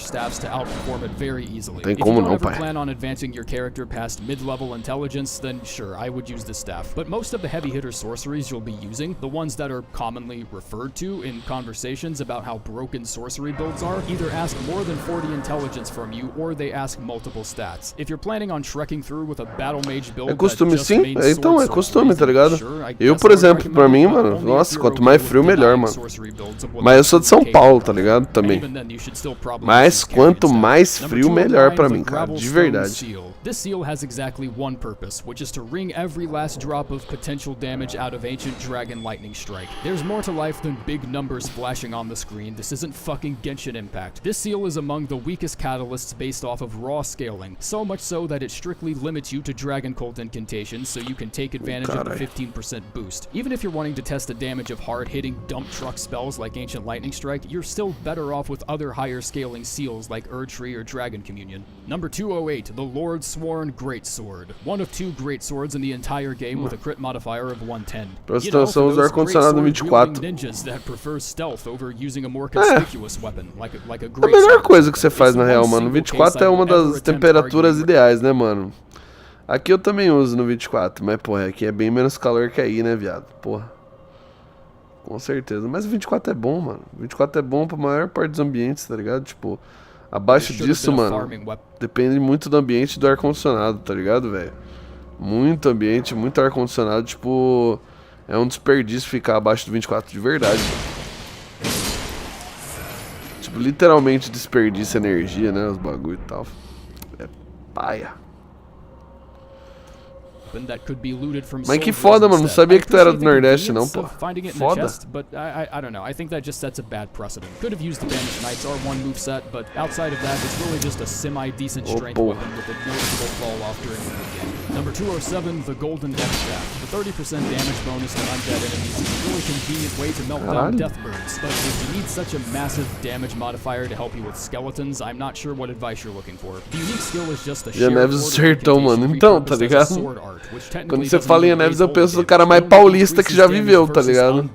staffs to outperform it very easily. Tem If you como don't não, ever pai. plan on advancing your character past mid-level intelligence, then sure, I would use this staff. But most of the heavy hitter sorceries you'll be using, the ones that are commonly referred to in conversations about how broken sorcery builds are, either ask more than 40 intelligence from you, or they ask multiple stats. If you're planning on trekking through with a battle mage build É costume that just sim, mains então sword é costume, tá sorceries, ligado? sure, I Eu, guess por I would exemplo, pra recommend mim, it, but mano, only nossa, if you're quanto okay mais with frio, melhor, denying mano. sorcery builds of what Mas eu sou de São capable Paulo, tá of. ligado? And Também. even then, you should still probably Mas use quanto carry instead. mais Number frio, 209, melhor pra the mim, cara, de Gravelstone verdade. Seal. This seal has exactly one purpose, which is to wring every last drop of potential damage out of Ancient Dragon Lightning Strike. There's more to life than big numbers flashing on the screen. This isn't fucking Genshin Impact. This seal is among the weakest catalysts based off of raw scaling, so much so that it strictly limits you to Dragon Cult incantations so you can take advantage of the 15% boost. Even if you're wanting to test the damage of hard-hitting dump truck spells like Ancient Lightning Strike, you're still better off with other higher scaling seals like Erdtree or Dragon Communion. Number 208, the Lord Sworn Greatsword. One of 2 greatswords in the entire game with a crit modifier of 110. Pra You know, situação, for usar those ar-condicionado no greatsword 24. ninjas that prefer stealth over using a more conspicuous weapon, like a É a great melhor coisa que você faz na real, mano. 24 é uma das temperaturas ideais, né, mano? Aqui eu também uso no 24, mas, porra, aqui é bem menos calor que aí, né, viado? Porra. Com certeza. Mas o 24 é bom, mano. O 24 é bom pra maior parte dos ambientes, tá ligado? Tipo, abaixo disso, mano, depende muito do ambiente e do ar-condicionado, tá ligado, velho? Muito ambiente, muito ar-condicionado, tipo, é um desperdício ficar abaixo do 24 de verdade, mano. Tipo, literalmente desperdiça energia, né, os bagulho e tal. É paia. Mas que foda, mano. Não sabia que tu era do Nordeste, não, pô. Foda. But I don't know. I think that just sets a bad precedent. Could have used the Banished Knight's R1 moveset, but outside of that, it's really just a semi-decent strength weapon with a noticeable fall-off during the mid-game. Number 207, the Golden Epitaph. The 30% damage bonus to undead enemies is a really convenient way to melt down death birds. But if you need such a massive damage modifier to help you with skeletons, I'm not sure what advice you're looking for. The unique skill is just a E a Neves acertou, mano. Então, tá ligado? Quando você fala em Neves, eu penso no cara mais paulista que já viveu, tá ligado?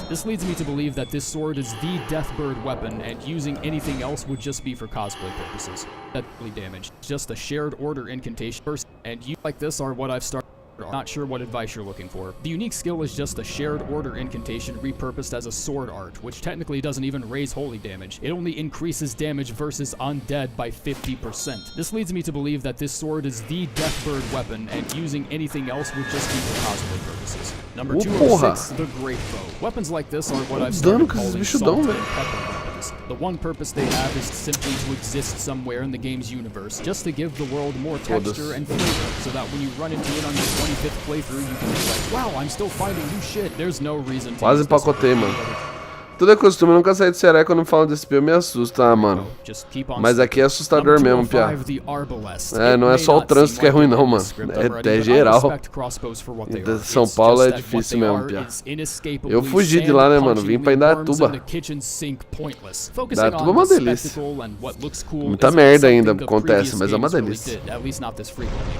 This leads me to believe that this sword is the Deathbird weapon, and using anything else would just be for cosplay purposes. Deadly damage, just a shared order incantation, and you like this are what I've started. Not sure what advice you're looking for. The unique skill is just a shared order incantation repurposed as a sword art, which technically doesn't even raise holy damage. It only increases damage versus undead by 50%. This leads me to believe that this sword is the Deathbird weapon, and using anything else would just be for cosplay purposes. Number 206, the Great Bow. Weapons like this are what I've started calling salt and pepper weapons. The one purpose they have is simply to exist somewhere in the game's universe, just to give the world more texture and flavor, so that when you run into it on your 25th playthrough, you can be like, wow, I'm still finding new shit. There's no reason to Quase empacotei, mano. Tudo é costume, eu nunca saí de Ceará quando me falam desse pio, me assusta, mano. Mas aqui é assustador mesmo, pia. É, não é só o trânsito que é ruim não, mano. É geral. São Paulo é difícil mesmo, pia. Eu fugi de lá, né, mano. Vim pra Indaiatuba. Indaiatuba é uma delícia. Muita merda ainda acontece, mas é uma delícia.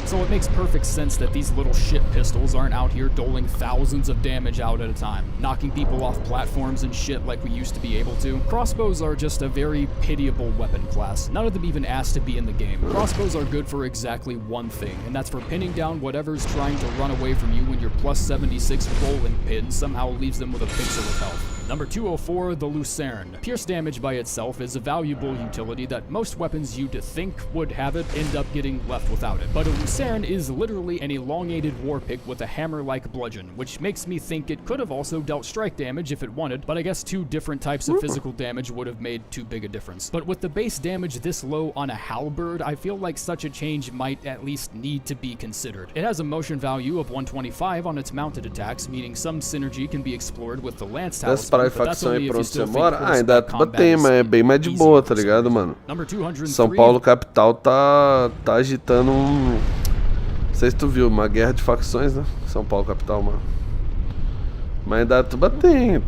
So it makes perfect sense that these little shit pistols aren't out here doling thousands of damage out at a time, knocking people off platforms and shit like we used to be able to. Crossbows are just a very pitiable weapon class. None of them even asked to be in the game. Crossbows are good for exactly one thing, and that's for pinning down whatever's trying to run away from you when your plus 76 rolling pin somehow leaves them with a pixel of health. Number 204, the Lucerne. Pierce damage by itself is a valuable utility that most weapons you'd think would have it end up getting left without it. But a Lucerne is literally an elongated war pick with a hammer-like bludgeon, which makes me think it could have also dealt strike damage if it wanted, but I guess 2 different types of physical damage would have made too big a difference. But with the base damage this low on a halberd, I feel like such a change might at least need to be considered. It has a motion value of 125 on its mounted attacks, meaning some synergy can be explored with the Lance Talisman. Parar em facção aí pra onde você mora? Ah, ainda tem, mas é bem mais de boa, tá ligado, mano? São Paulo capital tá agitando um... Não sei se tu viu, uma guerra de facções, né? São Paulo capital, mano. Mas Indaiatuba tem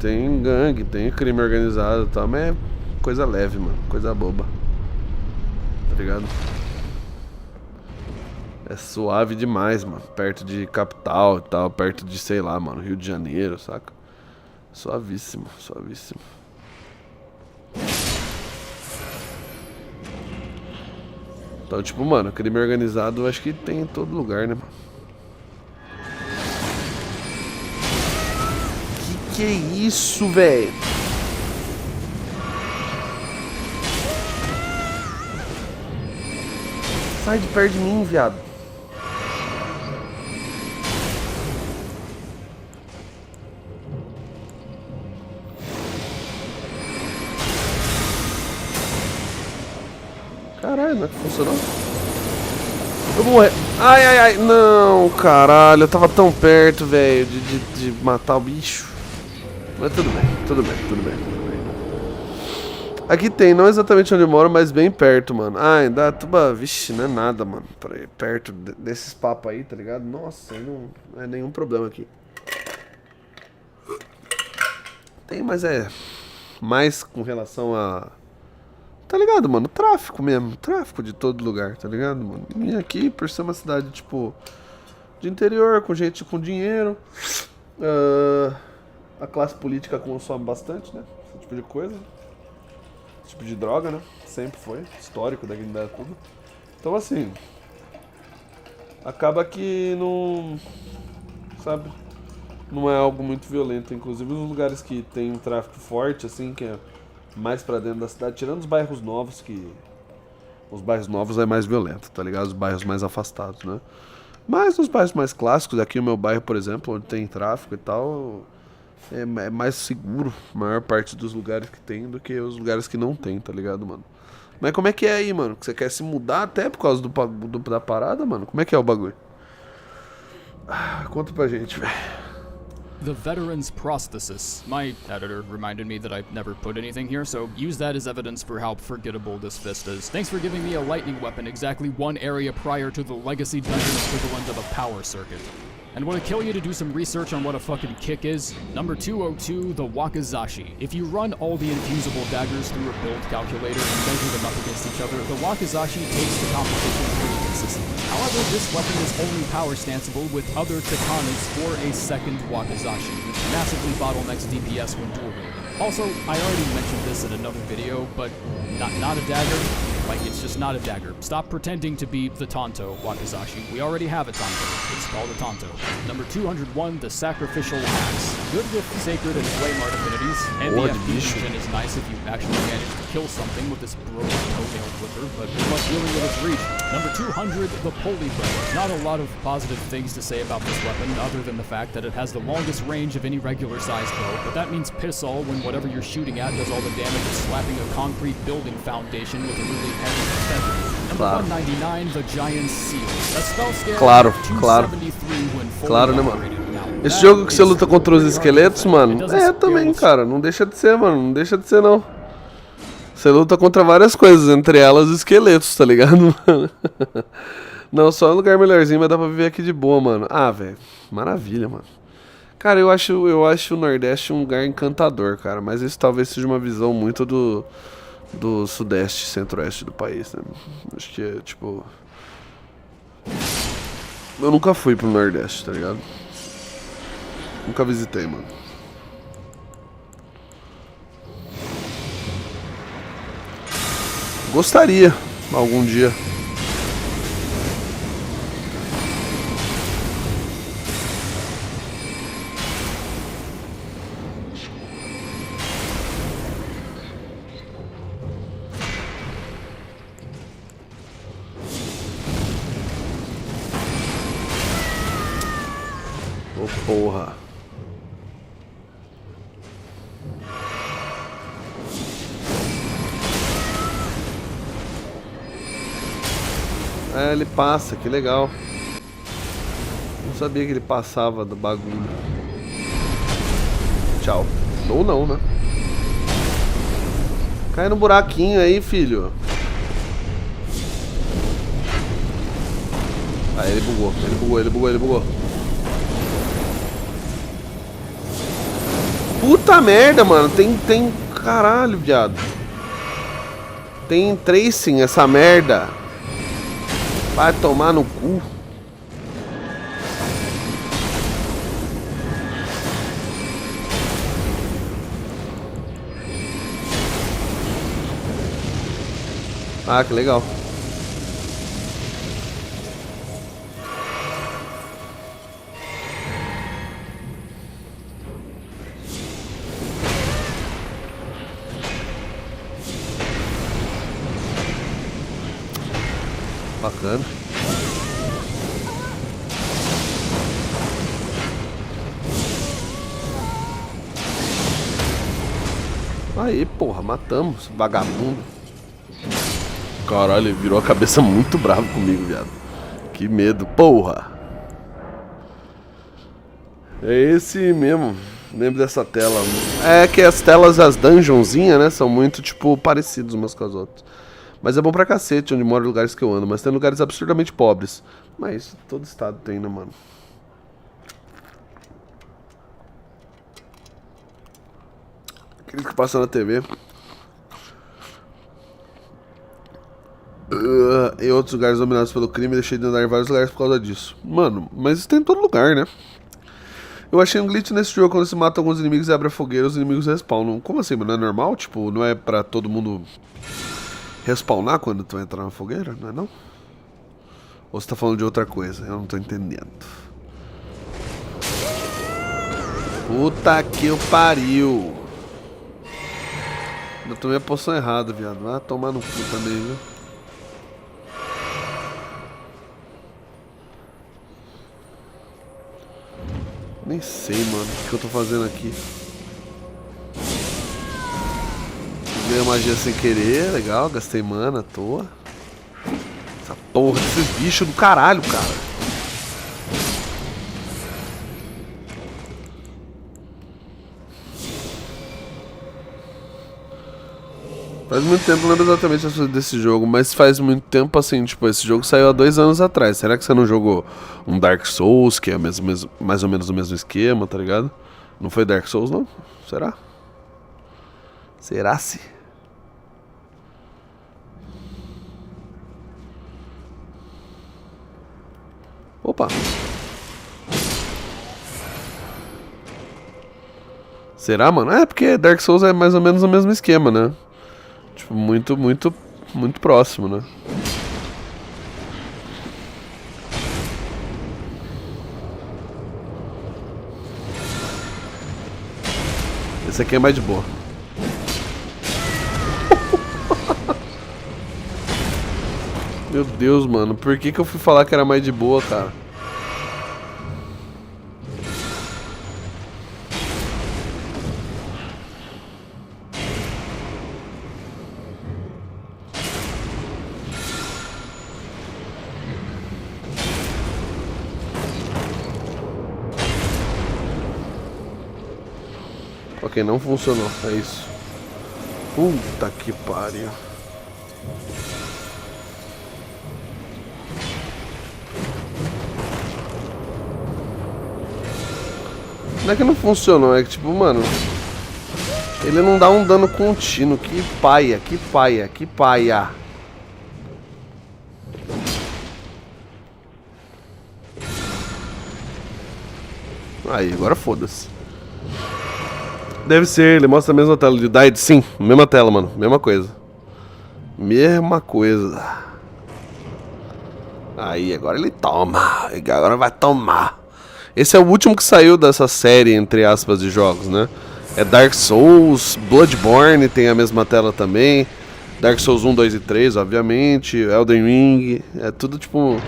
gangue, tem crime organizado e tal, mas é coisa leve, mano, coisa boba. Tá ligado? É suave demais, mano, perto de capital e tal, perto de, sei lá, mano, Rio de Janeiro, saca? Suavíssimo, suavíssimo. Então, tipo, mano, crime organizado eu acho que tem em todo lugar, né, mano? Que é isso, velho? Sai de perto de mim, viado. Caralho, não é que funcionou? Eu vou morrer. Ai, ai, ai. Não, caralho. Eu tava tão perto, velho, de matar o bicho. Mas tudo bem, tudo bem, tudo bem, tudo bem. Aqui tem, não exatamente onde eu moro, mas bem perto, mano. Ah, ainda tuba. Vixe, não é nada, mano. Perto desses papos aí, tá ligado? Nossa, não é nenhum problema aqui. Tem, mas é mais com relação a... Tá ligado, mano? Tráfico mesmo. Tráfico de todo lugar, tá ligado, mano? E aqui, por ser uma cidade, tipo, de interior, com gente com dinheiro, a classe política consome bastante, né? Esse tipo de coisa. Esse tipo de droga, né? Sempre foi. Histórico da Guiné, tudo. Então, assim, acaba que não... Sabe? Não é algo muito violento. Inclusive, os lugares que tem um tráfico forte, assim, que é mais pra dentro da cidade, tirando os bairros novos, que os bairros novos é mais violento, tá ligado? Os bairros mais afastados, né? Mas nos bairros mais clássicos, aqui o meu bairro, por exemplo, onde tem tráfico e tal, é mais seguro, a maior parte dos lugares que tem do que os lugares que não tem, tá ligado, mano? Mas como é que é aí, mano? Você quer se mudar até por causa da parada, mano? Como é que é o bagulho? Conta pra gente, velho. The Veteran's Prosthesis. My editor reminded me that I never put anything here, so use that as evidence for how forgettable this fist is. Thanks for giving me a lightning weapon exactly one area prior to the legacy dungeon equivalent of a power circuit. And would it kill you to do some research on what a fucking kick is? Number 202, the Wakizashi. If you run all the infusible daggers through a build calculator and measure them up against each other, the Wakizashi takes the competition pretty consistently. However, this weapon is only power stanceable with other katanas for a second Wakizashi, which massively bottlenecks DPS when dual wielding. Also, I already mentioned this in another video, but not a dagger. Like, it's just not a dagger. Stop pretending to be the Tonto Wakizashi. We already have a Tonto. It's called a Tonto. Number 201, the Sacrificial Axe. Good with sacred and flame art affinities, and the FP engine is nice if you actually manage to kill something with this broken toenail clipper, but too much dealing with its reach. Number 200, the Poly Bow. Not a lot of positive things to say about this weapon, other than the fact that it has the longest range of any regular-sized bow, but that means piss all when whatever you're shooting at does all the damage of slapping a concrete building foundation with a really heavy extender. Number 199, the Giant Seal. A spell scale Claro, of claro. 273 when fully Claro, né, mano? operated. Now, Esse jogo que você luta contra os esqueletos, mano, também, cara. Não deixa de ser, mano. Não deixa de ser, não. Você luta contra várias coisas, entre elas os esqueletos, tá ligado, mano? Não, só um lugar melhorzinho, mas dá pra viver aqui de boa, mano. Ah, velho, maravilha, mano. Cara, eu acho o Nordeste um lugar encantador, cara. Mas isso talvez seja uma visão muito do Sudeste, Centro-Oeste do país, né? Acho que é, tipo... Eu nunca fui pro Nordeste, tá ligado? Nunca visitei, mano. Gostaria, algum dia. Ô, porra. É, ele passa, que legal. Não sabia que ele passava do bagulho. Tchau. Ou não, né? Cai no buraquinho aí, filho. Aí ele bugou, ele bugou. Puta merda, mano. Tem... Caralho, viado. Tem tracing essa merda. Vai tomar no cu. Ah, que legal. Bacana. Aí, porra, matamos esse vagabundo. Caralho, ele virou a cabeça muito bravo comigo, viado. Que medo, porra. É esse mesmo. Lembro dessa tela. É que as telas, as dungeonzinhas, né, são muito, tipo, parecidas umas com as outras. Mas é bom pra cacete onde mora lugares que eu ando. Mas tem lugares absurdamente pobres. Mas todo estado tem, né, mano? Aqueles que passam na TV. Em outros lugares dominados pelo crime, deixei de andar em vários lugares por causa disso. Mano, mas isso tem em todo lugar, né? Eu achei um glitch nesse jogo quando se mata alguns inimigos e abre a fogueira, os inimigos respawnam. Como assim, mano? Não é normal? Tipo, não é pra todo mundo respawnar quando tu entrar na fogueira? Não é não? Ou você tá falando de outra coisa? Eu não tô entendendo. Puta que o pariu. Eu tomei a poção errada, viado. Vai tomar no cu também, viu? Nem sei, mano, o que eu tô fazendo aqui. Ganhei magia sem querer, legal, gastei mana à toa. Essa porra desses bichos do caralho, cara. Faz muito tempo, não lembro exatamente desse jogo, mas faz muito tempo assim, tipo, esse jogo saiu há 2 anos atrás. Será que você não jogou um Dark Souls, que é mais ou menos o mesmo esquema, tá ligado? Não foi Dark Souls, não? Será? Será-se? Opa! Será, mano? É, porque Dark Souls é mais ou menos o mesmo esquema, né? Tipo, muito próximo, né? Esse aqui é mais de boa. Meu Deus, mano. Por que eu fui falar que era mais de boa, cara? Ok, não funcionou, é isso. Puta que pariu. Não é que não funcionou, é que tipo, mano, ele não dá um dano contínuo. Que paia, que paia, que paia. Aí, agora foda-se. Deve ser, ele mostra a mesma tela de Died, sim, mesma tela, mano, mesma coisa. Mesma coisa. Aí, agora ele toma, agora vai tomar. Esse é o último que saiu dessa série, entre aspas, de jogos, né? É Dark Souls, Bloodborne tem a mesma tela também. Dark Souls 1, 2 e 3, obviamente, Elden Ring, é tudo tipo,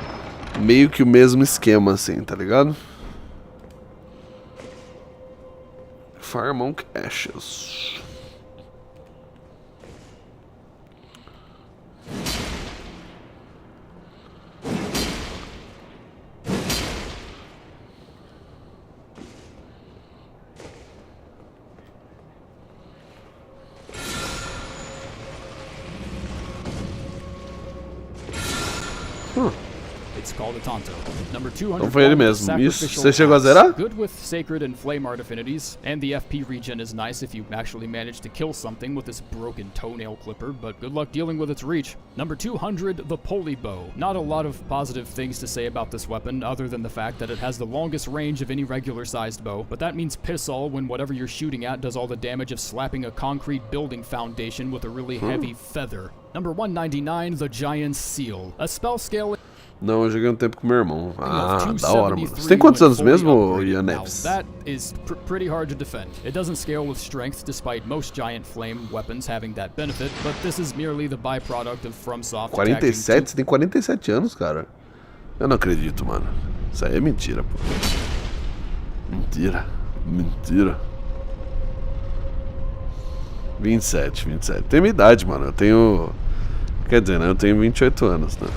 meio que o mesmo esquema, assim, tá ligado? Firemonk Ashes. It's called a Tonto. Number 200. Então foi ele mesmo. Isso, você chegou a zerar? Good with sacred and flame art affinities, and the FP regen is nice if you actually manage to kill something with this broken toenail clipper, but good luck dealing with its reach. Number 200, the Poly Bow. Not a lot of positive things to say about this weapon, other than the fact that it has the longest range of any regular-sized bow, but that means piss all when whatever you're shooting at does all the damage of slapping a concrete building foundation with a really heavy feather. Number 199, the Giant's Seal. A spell scale... Não, eu joguei um tempo com meu irmão. Ah, da hora, mano. Você tem quantos anos mesmo, Ian Neves? That is pretty hard to defend. It doesn't scale with strength despite most giant flame weapons having that benefit, but this is merely the byproduct of FromSoft. 47? Você tem 47 anos, cara? Eu não acredito, mano. Isso aí é mentira, pô. Mentira. Mentira. 27. Tem minha idade, mano. Eu tenho... Quer dizer, né? Eu tenho 28 anos, né?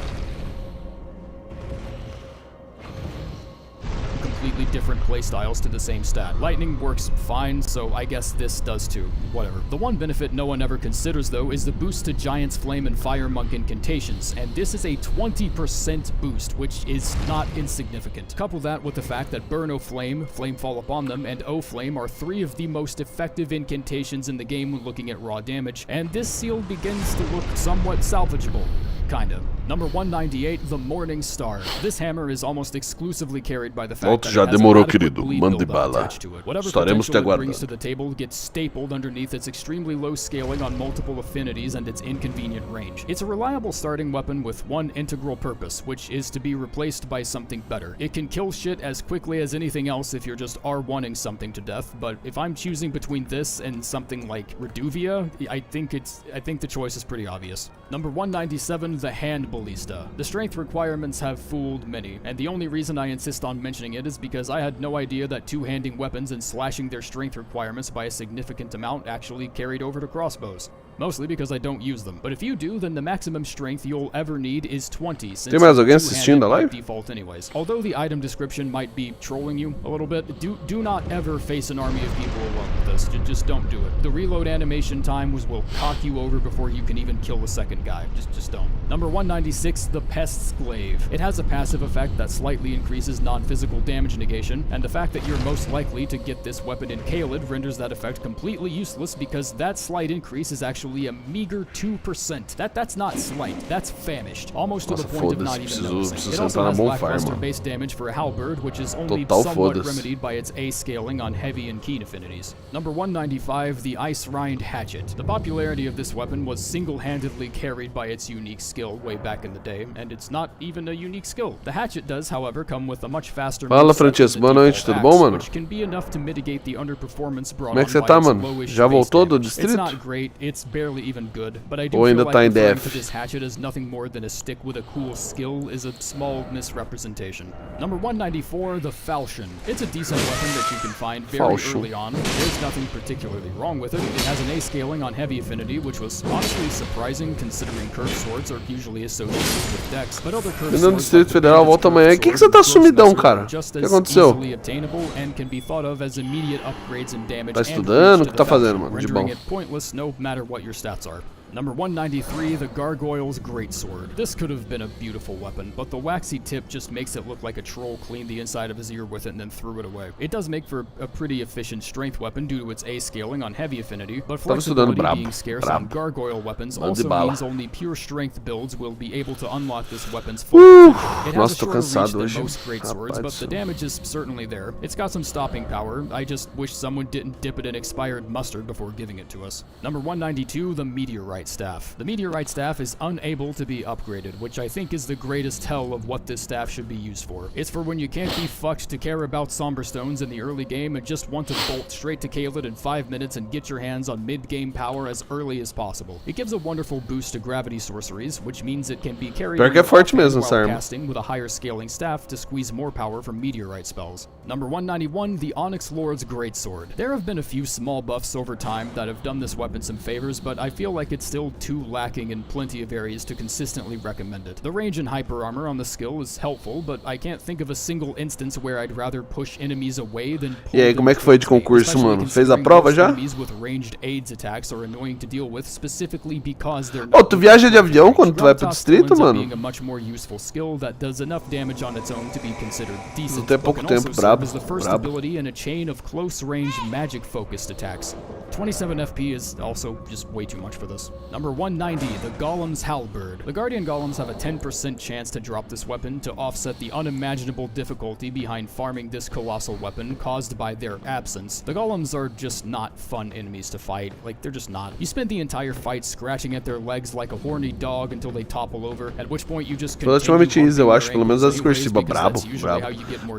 Completely different playstyles to the same stat. Lightning works fine, so I guess this does too. Whatever. The one benefit no one ever considers, though, is the boost to Giant's Flame and Fire Monk incantations, and this is a 20% boost, which is not insignificant. Couple that with the fact that Burn O Flame, Flame Fall Upon Them, and O Flame are three of the most effective incantations in the game when looking at raw damage, and this seal begins to look somewhat salvageable. Kinda. Number 198, the Morning Star. This hammer is almost exclusively carried by the fact that já it has demorou, a adequate querido. bleed Mande buildup bala. attached to it. Whatever Estaremos te potential it brings aguardando. to the table gets stapled underneath its extremely low scaling on multiple affinities and its inconvenient range. It's a reliable starting weapon with one integral purpose, which is to be replaced by something better. It can kill shit as quickly as anything else if you're just R1ing something to death, but if I'm choosing between this and something like Reduvia, I think the choice is pretty obvious. Number 197, the Hand Ballista. The strength requirements have fooled many, and the only reason I insist on mentioning it is because I had no idea that two-handing weapons and slashing their strength requirements by a significant amount actually carried over to crossbows. Mostly because I don't use them. But if you do, then the maximum strength you'll ever need is 20, since Tem mais alguém assistindo a by live? default anyways. Although the item description might be trolling you a little bit, do not ever face an army of people alone with this. Just don't do it. The reload animation time will cock you over before you can even kill the second guy. Just don't. Number 196, the Pest's Glaive. It has a passive effect that slightly increases non-physical damage negation, and the fact that you're most likely to get this weapon in Kaled renders that effect completely useless because that slight increase is actually a meager 2%. That's not slight, that's famished. Almost to the point of not even noticing. It also has lackluster base damage for a halberd, which is only somewhat remedied by its A scaling on heavy and keen affinities. Number 195, the Ice Rind Hatchet. The popularity of this weapon was single-handedly carried by its unique skill way back in the day, and it's not even a unique skill. The hatchet does, however, come with a much faster Fala, Francesco. Boa noite, tudo bom, mano? Which can be enough to mitigate the underperformance brought Como é que on você by tá, its mano? lowish Já base voltou do damage. distrito? It's not great, it's barely even good, but I do Ou feel ainda like tá em referring dev? to this hatchet as nothing more than a stick with a cool skill is a small misrepresentation. Number 194, the Falchion. It's a decent weapon that you can find very Falchion. early on. There's nothing particularly wrong with it. It has an A scaling on heavy affinity, which was honestly surprising considering curved swords are usually associated with dex, but other curved Vindo do swords Distrito like the Federal, Bandit's volta amanhã. curved O que sword você tá and sumidão, Grossmesser cara? are just O que as aconteceu? easily obtainable and can be thought of as immediate upgrades in damage Tá and estudando? reach O to que tá the fazendo, Falchion, mano? De rendering bom. it pointless no matter what your stats are. Number 193, the Gargoyle's Greatsword. This could have been a beautiful weapon, but the waxy tip just makes it look like a troll cleaned the inside of his ear with it and then threw it away. It does make for a pretty efficient strength weapon due to its A scaling on heavy affinity, but Tava estudando flexibility brabo. being scarce Brabo. on gargoyle weapons Mande also bala. means only pure strength builds will be able to unlock this weapon's full potential. It has Nossa, a tô shorter cansado reach than hoje. most greatswords, Rapaz but do the céu. damage is certainly there. It's got some stopping power. I just wish someone didn't dip it in expired mustard before giving it to us. Number 192, the Meteorite Staff. The Meteorite Staff is unable to be upgraded, which I think is the greatest tell of what this staff should be used for. It's for when you can't be fucked to care about Somber Stones in the early game and just want to bolt straight to Kaled in 5 minutes and get your hands on mid-game power as early as possible. It gives a wonderful boost to gravity sorceries, which means it can be carried Pior que é forte while mesmo essa arma. casting with a higher scaling staff to squeeze more power from meteorite spells. Number 191, the Onyx Lord's Greatsword. There have been a few small buffs over time that have done this weapon some favors, but I feel like it's still too lacking in plenty of areas to consistently recommend it. The range and hyper armor on the skill is helpful, but I can't think of a single instance where I'd rather push enemies away than pull E aí, them como é que foi de towards me, concurso, especially mano? Fez a considering prova most já? enemies with ranged aids attacks are annoying to deal with specifically because they're Ô, tu viaja de avião quando tu vai pro Drop toss distrito, ends up mano? being a much more useful skill that does enough damage on its own to be considered decent, Até but pouco can tempo, also brabo. Staff is the first ability in a chain of close-range magic-focused attacks. 27 FP is also just way too much for this. Number 190, the Golem's Halberd. The Guardian Golems have a 10% chance to drop this weapon to offset the unimaginable difficulty behind farming this colossal weapon caused by their absence. The Golems are just not fun enemies to fight. Like, they're just not. You spend the entire fight scratching at their legs like a horny dog until they topple over, at which point you just Relativamente easy, eu acho, pelo menos as cursiva, brabo.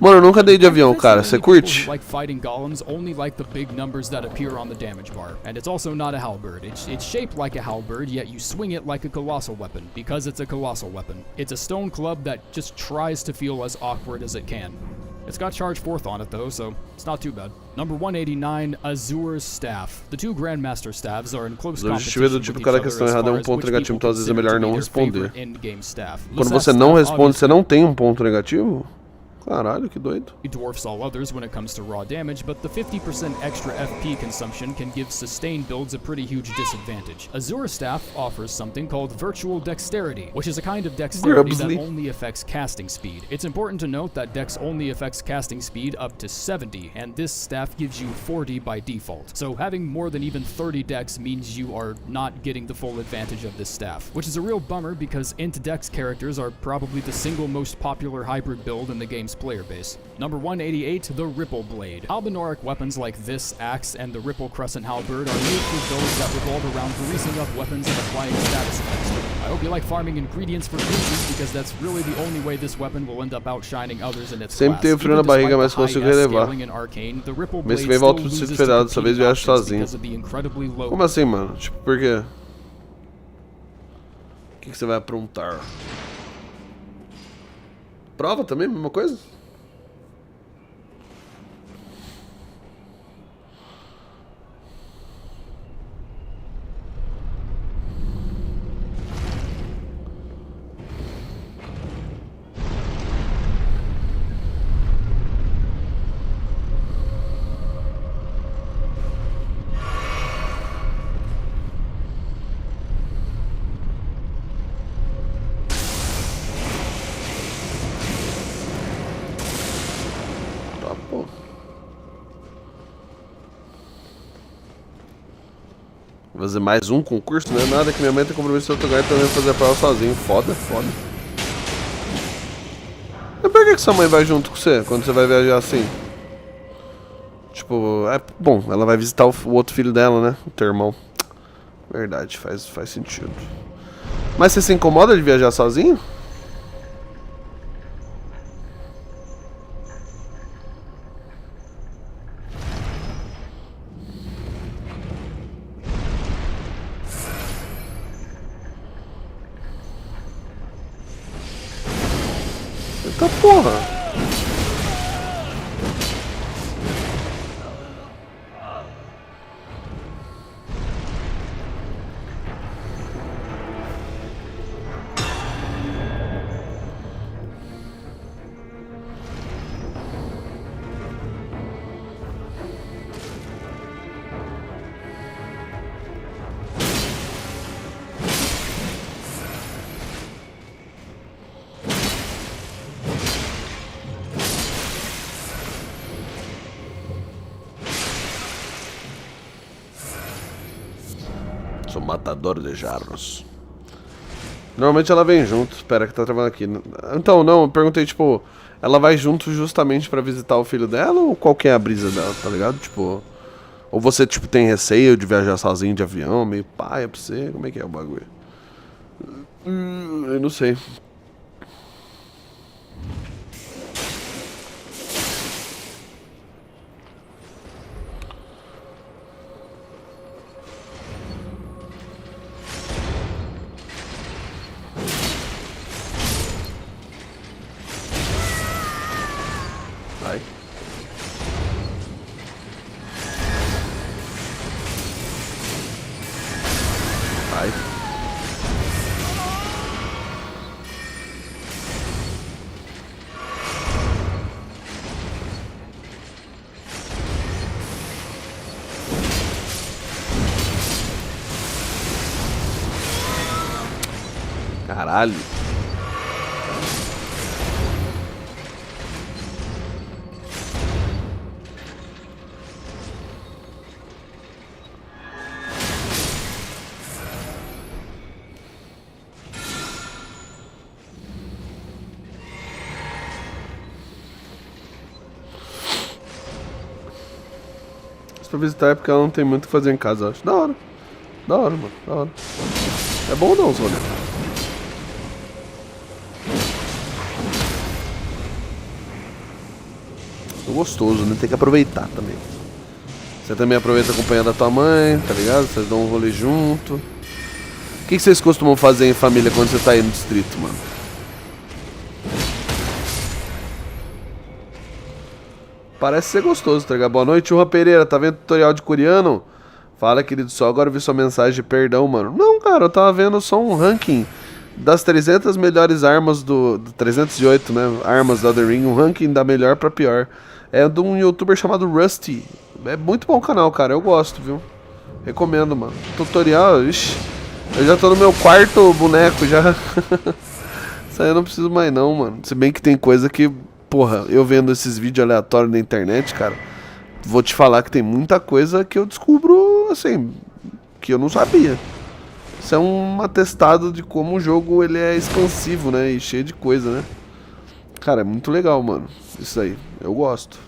Mano, eu nunca dei de avião, cara. Você curte? Like fighting golems only like the big numbers that appear on the damage bar. And it's also not a halberd. It's shaped like a halberd, yet you swing it like a colossal weapon, because it's a colossal weapon. It's a stone club that just tries to feel as awkward as it can. It's got charge 4th on it though, so it's not too bad. Number 189, Azur's Staff. The two Grandmaster Staffs are in close competition with each other as far as which people consider to be their favorite endgame staff. Quando você não responde, você não tem ponto negativo? Caralho, que doido. It dwarfs all others when it comes to raw damage, but the 50% extra FP consumption can give sustained builds a pretty huge disadvantage. Azur's Staff offers something called Virtual Dexterity, which is a kind of dexterity that only affects casting speed. It's important to note that Dex only affects casting speed up to 70, and this staff gives you 40 by default. So having more than even 30 Dex means you are not getting the full advantage of this staff, which is a real bummer because Int Dex characters are probably the single most popular hybrid build in the game's player base. Number 188, the Ripple Blade. Albinoric weapons like this axe and the Ripple Crescent Halberd are made for builds that revolve around greasing up weapons and applying status effects. I hope you like farming ingredients for greases because that's really the only way this weapon will end up outshining others in its Sempre tenho frio na barriga, mas consigo relevar. Mês que vem volto pro Distrito Federal, dessa vez viajo sozinho. Como assim, mano? Tipo, por quê? O que você vai aprontar? Prova também, mesma coisa? Fazer mais um concurso, não é nada que minha mãe tem compromisso em outro lugar e também fazer a prova sozinho. Foda, foda. E por que sua mãe vai junto com você quando você vai viajar assim? Tipo, bom, ela vai visitar o outro filho dela, né? O teu irmão. Verdade, faz sentido. Mas você se incomoda de viajar sozinho? Eita porra! Sou matador de jarros. Normalmente ela vem junto. Espera que tá travando aqui. Então, não, eu perguntei, tipo, ela vai junto justamente pra visitar o filho dela ou qual que é a brisa dela, tá ligado? Tipo, ou você, tipo, tem receio de viajar sozinho de avião, meio paia pra você? Como é que é o bagulho? Eu não sei. Ai. Ai. Caralho. pra visitar é porque ela não tem muito o que fazer em casa, eu acho. Da hora. Da hora, mano. Da hora. É bom não, Zônia. É gostoso, né? Tem que aproveitar também. Você também aproveita acompanhando a tua mãe, tá ligado? Vocês dão um rolê junto. O que vocês costumam fazer em família quando você tá aí no distrito, mano? Parece ser gostoso, tá ligado? Boa noite, Churra Pereira. Tá vendo tutorial de coreano? Fala, querido, só agora eu vi sua mensagem de perdão, mano. Não, cara, eu tava vendo só um ranking das 300 melhores armas do 308, né? Armas do Elden Ring, um ranking da melhor pra pior. É de um youtuber chamado Rusty. É muito bom o canal, cara, eu gosto, viu? Recomendo, mano. Tutorial, ixi. Eu já tô no meu quarto boneco, já. Isso aí eu não preciso mais não, mano. Se bem que tem coisa que, porra, eu vendo esses vídeos aleatórios na internet, cara, vou te falar que tem muita coisa que eu descubro, assim, que eu não sabia. Isso é um atestado de como o jogo ele é expansivo, né? E cheio de coisa, né? Cara, é muito legal, mano. Isso aí, eu gosto.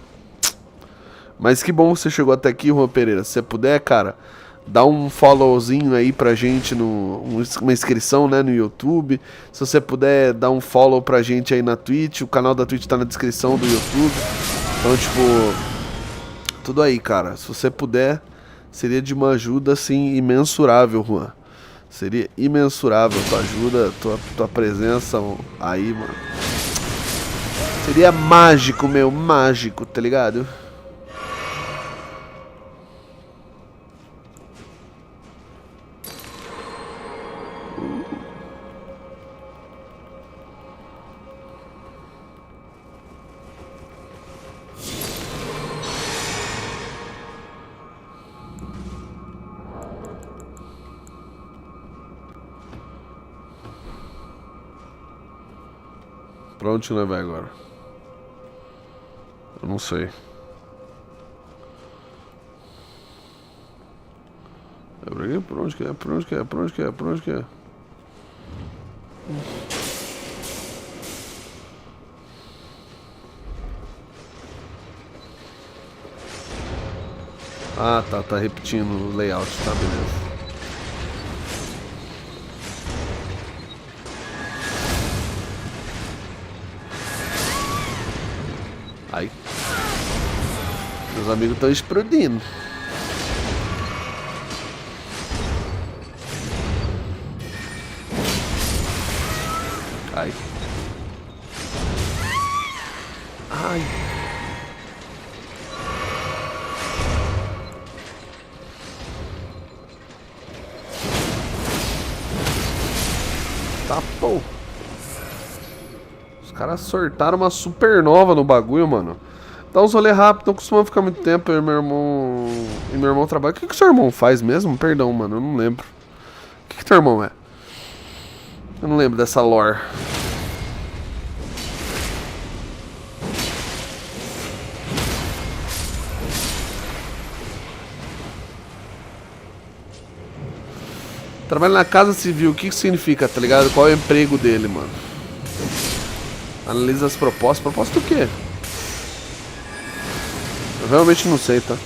Mas que bom que você chegou até aqui, Juan Pereira. Se você puder, cara, dá um followzinho aí pra gente, uma inscrição, né, no YouTube. Se você puder dar um follow pra gente aí na Twitch, o canal da Twitch tá na descrição do YouTube. Então, tipo, tudo aí, cara. Se você puder, seria de uma ajuda, assim, imensurável, Juan. Seria imensurável tua ajuda, tua presença aí, mano. Seria mágico, meu, mágico, tá ligado? Pra onde que nós vai agora? Eu não sei. É por aqui? Por onde que é? Por onde que é? Por onde que é? Por onde que é? Ah, tá repetindo o layout, tá, beleza. Ai. Meus amigos estão explodindo. Ai. Ai. Tá, pô. Os caras sortaram uma supernova no bagulho, mano. Dá uns rolê rápido, não costuma ficar muito tempo. Eu e meu irmão trabalha. O que o seu irmão faz mesmo? Perdão, mano, eu não lembro. O que teu irmão é? Eu não lembro dessa lore. Trabalha na Casa Civil, o que significa, tá ligado? Qual é o emprego dele, mano? Analisa as propostas. Proposta do quê? Eu realmente não sei, tá?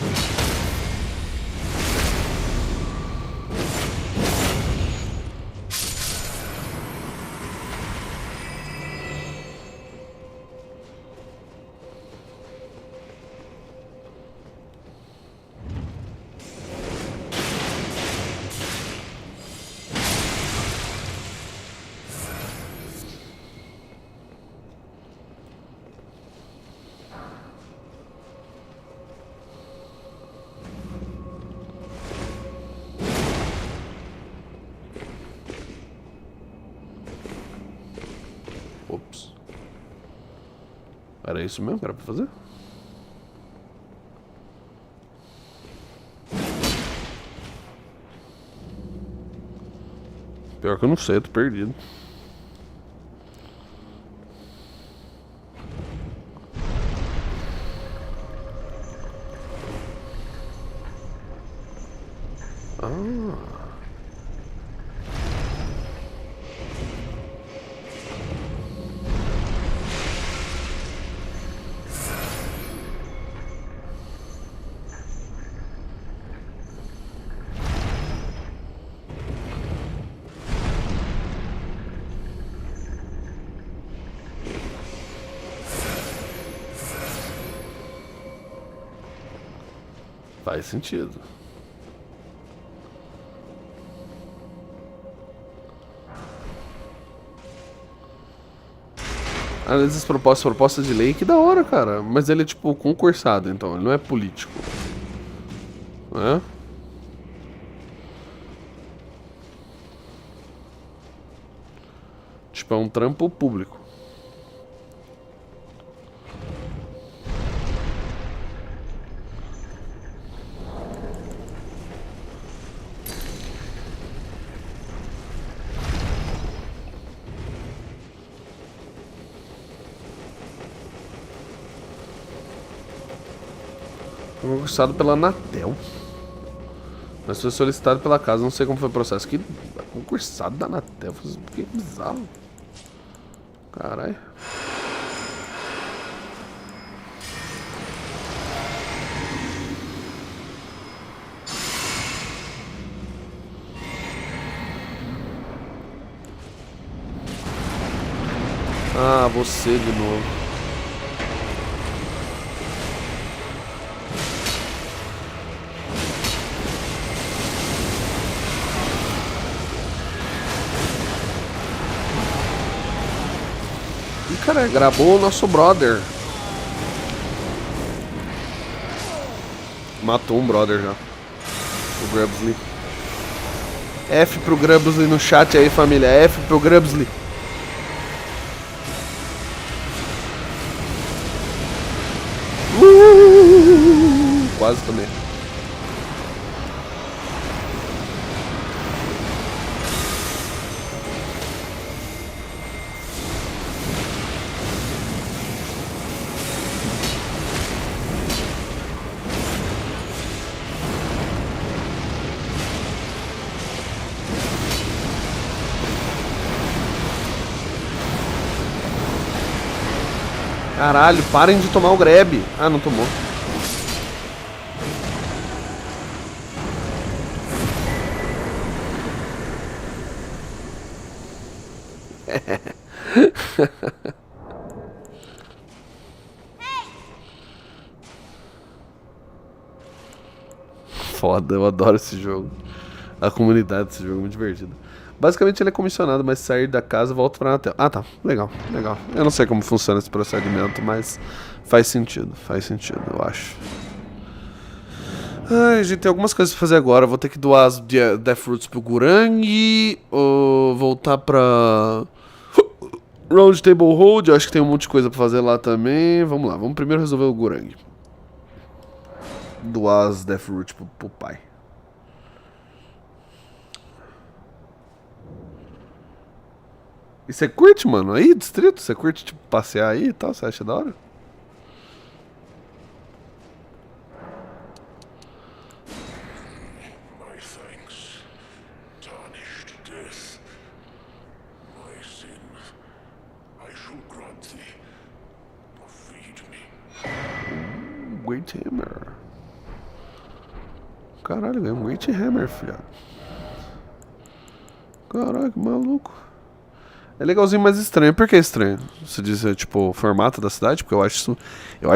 Ops. Era isso mesmo que era pra fazer? Pior que eu não sei, eu tô perdido. Faz sentido. Às propostas de lei, que da hora, cara. Mas ele é tipo concursado, então. Ele não é político. Né? Tipo, é um trampo público. Concursado pela Anatel. Mas foi solicitado pela casa, não sei como foi o processo. Que concursado da Anatel, que bizarro. Caralho. Ah, você de novo. Cara, gravou o nosso brother. Matou um brother já. O Grubsley. F pro Grubsley no chat aí, família. F pro Grubsley. Quase também. Caralho, parem de tomar o grab. Ah, não tomou. Foda, eu adoro esse jogo. A comunidade desse jogo é muito divertida. Basicamente ele é comissionado, mas sair da casa volta pra Anatel. Ah, tá. Legal, legal. Eu não sei como funciona esse procedimento, mas faz sentido, eu acho. Ai, gente, tem algumas coisas pra fazer agora. Vou ter que doar as Death Fruits pro Gurang e voltar pra Round Table Hold. Eu acho que tem um monte de coisa pra fazer lá também. Vamos lá, vamos primeiro resolver o Gurang. Doar as Death Fruits pro pai. E você curte, mano? Aí, distrito? Você curte, tipo, passear aí e tal? Você acha da hora? Great Hammer. Caralho, ganhei um Great Hammer, filho. Caralho, que maluco. É legalzinho, mas estranho. Por que estranho? Você diz, tipo, o formato da cidade? Porque eu acho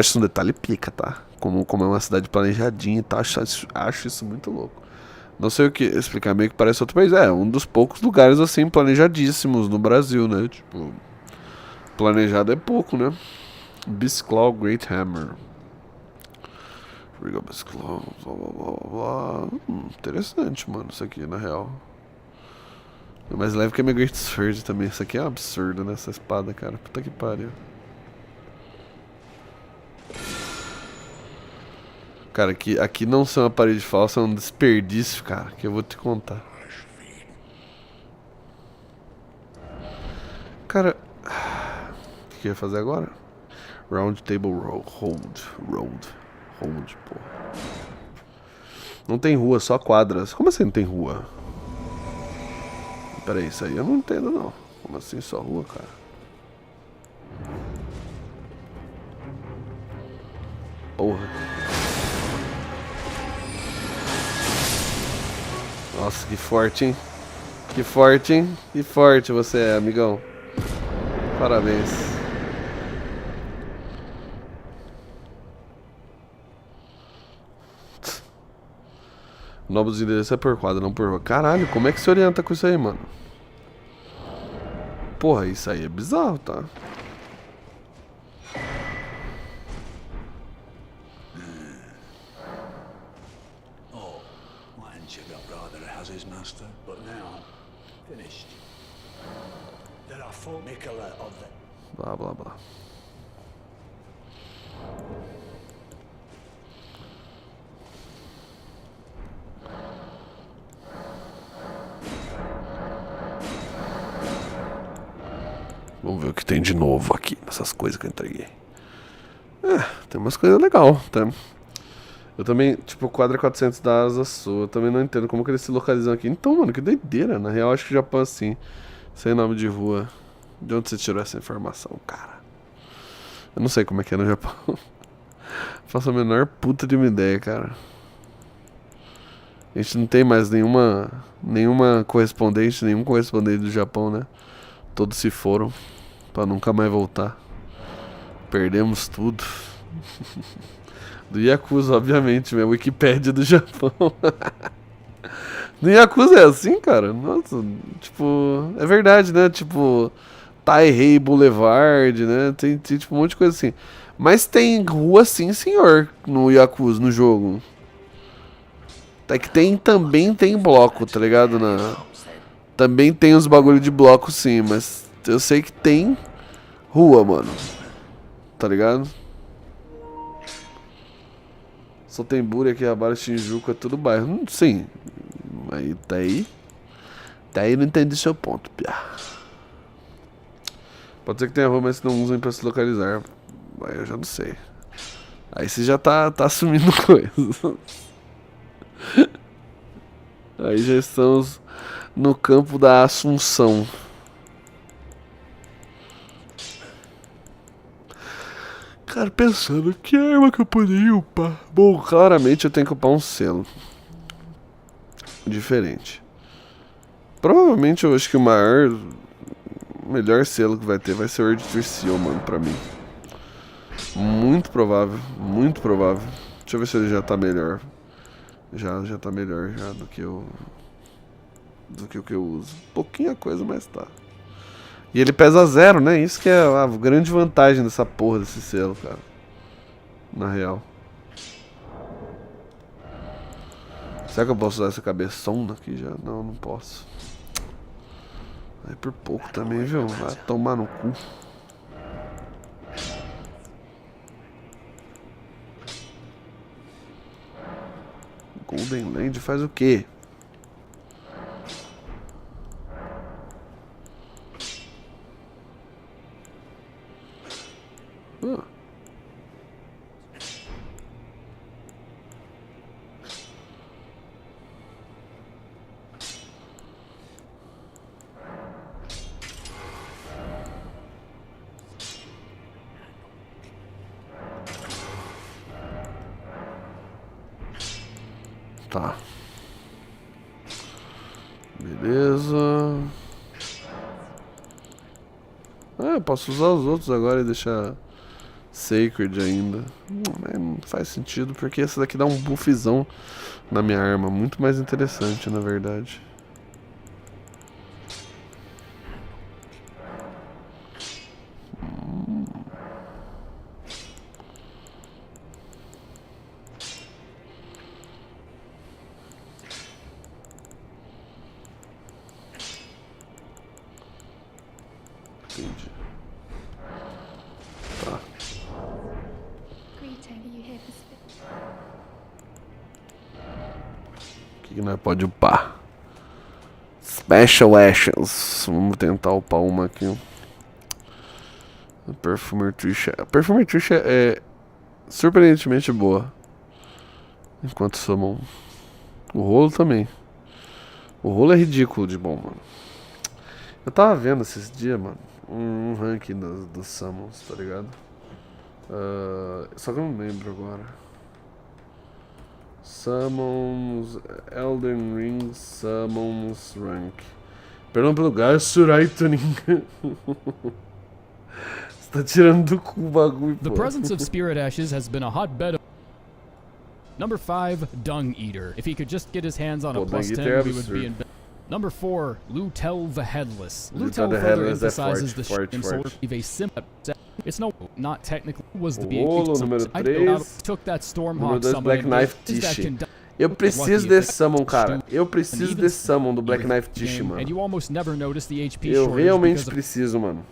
isso um detalhe pica, tá? Como é uma cidade planejadinha e tal, acho isso muito louco. Não sei o que explicar, meio que parece outro país. É, um dos poucos lugares, assim, planejadíssimos no Brasil, né? Tipo, planejado é pouco, né? Beastclaw Great Hammer. Beastclaw, blá blá blá blá. Interessante, mano, isso aqui, na real. É mais leve que a minha Great Sword também. Isso aqui é um absurdo, né? Essa espada, cara. Puta que pariu. Cara, aqui não são uma parede falsa, é um desperdício, cara. Que eu vou te contar. Cara... O que eu ia fazer agora? Round Table Hold, pô. Não tem rua, só quadras. Como assim não tem rua? Pera aí, isso aí eu não entendo não. Como assim só rua, cara? Porra. Nossa, que forte, hein? Que forte, hein? Que forte você é, amigão. Parabéns. O nome dos endereços é por quadra, não por rua. Caralho, como é que se orienta com isso aí, mano? Porra, isso aí é bizarro, tá? Oh, my sugar brother has his master, but now finished. There are four Nicola of the Blá, blá, blá. Vamos ver o que tem de novo aqui nessas coisas que eu entreguei. Tem umas coisas legais, tá? Eu também, tipo, o quadro 400 da Asa Sul, eu também não entendo como que eles se localizam aqui. Então, mano, que doideira. Na real, acho que o Japão é assim, sem nome de rua. De onde você tirou essa informação, cara? Eu não sei como é que é no Japão. Faço a menor puta de uma ideia, cara. A gente não tem mais nenhuma correspondente, nenhum correspondente do Japão, né? Todos se foram pra nunca mais voltar. Perdemos tudo. Do Yakuza, obviamente, minha Wikipédia do Japão. No Yakuza é assim, cara? Nossa, tipo, é verdade, né? Tipo, Taihei Boulevard, né? Tem tipo um monte de coisa assim. Mas tem rua sim, senhor, no Yakuza, no jogo. É que também tem bloco, tá ligado? Também tem os bagulho de bloco sim, mas eu sei que tem rua, mano. Tá ligado? Só tem Buri aqui, Abara, Shinjuku, é tudo bairro. Sim. Aí daí não entendi seu ponto, piá. Pode ser que tenha rua, mas não usem pra se localizar. Aí eu já não sei. Aí você já tá assumindo coisas. Aí já estamos no campo da assunção. Cara, pensando, que arma que eu poderia upar? Bom, claramente eu tenho que upar um selo diferente. Provavelmente eu acho que o melhor selo que vai ter vai ser o Earth Seal, mano, pra mim. Muito provável, muito provável. Deixa eu ver se ele já tá melhor. Já tá melhor já do que o que eu uso. Pouquinha coisa, mas tá. E ele pesa 0, né? Isso que é a grande vantagem dessa porra desse selo, cara. Na real. Será que eu posso usar essa cabeçona aqui já? Não, não posso. Aí por pouco também, viu? Vai tomar no cu. Golden Land faz o quê? Tá. Beleza. Eu posso usar os outros agora e deixar Sacred ainda. Não faz sentido, porque esse daqui dá um buffzão na minha arma. Muito mais interessante, na verdade. Entendi. Tá. O que nós pode upar? Special Actions. Vamos tentar upar uma aqui. Perfumer Trisha. A Perfumer Trisha é surpreendentemente boa. Enquanto Summon. O rolo também. O rolo é ridículo de bom, mano. Eu tava vendo esses dias, mano, um ranking dos Summons, tá ligado? Só que eu não lembro agora. Summons, Elden Ring, Summons Rank. Perdão pelo lugar, Suraitonin. Você tá tirando do cu o bagulho, The pô. presence of spirit ashes has been a hotbed of Number 5, Dung Eater. If he could just get his hands on a Pô, plus Dung 10, Eater é we would be in absurdo. Number 4, Lutel the Headless. Lutel Lutel the further Headless é emphasizes forte, the forte, shame soul forte. of a simple. It's not technically was the Rolo, número 3. took that Número Stormhawk 2, summon Black and Knife is that Tish. can Eu preciso lucky desse if summon, they cara. Eu preciso even desse summon do Black even Knife Tish, game, mano. and you almost never notice the HP Eu shortage realmente because of preciso, mano.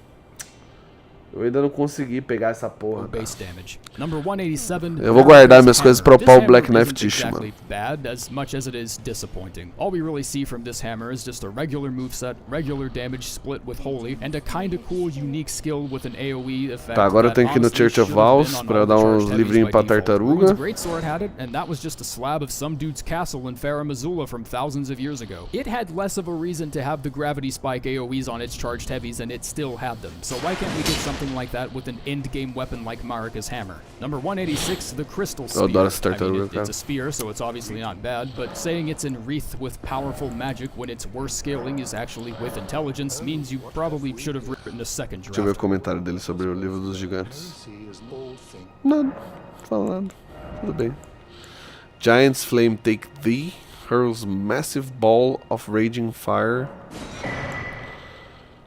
Eu ainda não consegui pegar essa porra, cara. base damage. Number 187. Eu vou guardar minhas Hammer. coisas pra This upar o hammer Black Knife isn't Tish, exactly mano. bad as much as it is disappointing. All we really see from this hammer is just a regular moveset, regular damage split with holy, and a kinda cool unique skill with an AoE effect. Tá, agora eu that tenho que ir no honestly Church of should have Vows been on pra all dar the uns charged livrinhos heavies pra by default. tartaruga. Rune's greatsword had it, and that was just a slab of some dude's castle in Farah Missoula from thousands of years ago. It had less of a reason to have the gravity spike AoEs on its charged heavies, and it still had them. So why can't we get something like that with an end-game weapon like Marika's hammer? Number 186, the Crystal Spear. Eu adoro essa tartaruga, it's cara. a spear, so it's obviously not bad, but saying it's in wreath with powerful magic when its worst scaling is actually with intelligence means you probably should have written a second Deixa eu ver o draft. comentário dele sobre o livro dos gigantes. Nada, fala nada. Tudo bem. Giant's Flame Take Thee hurls massive ball of raging fire.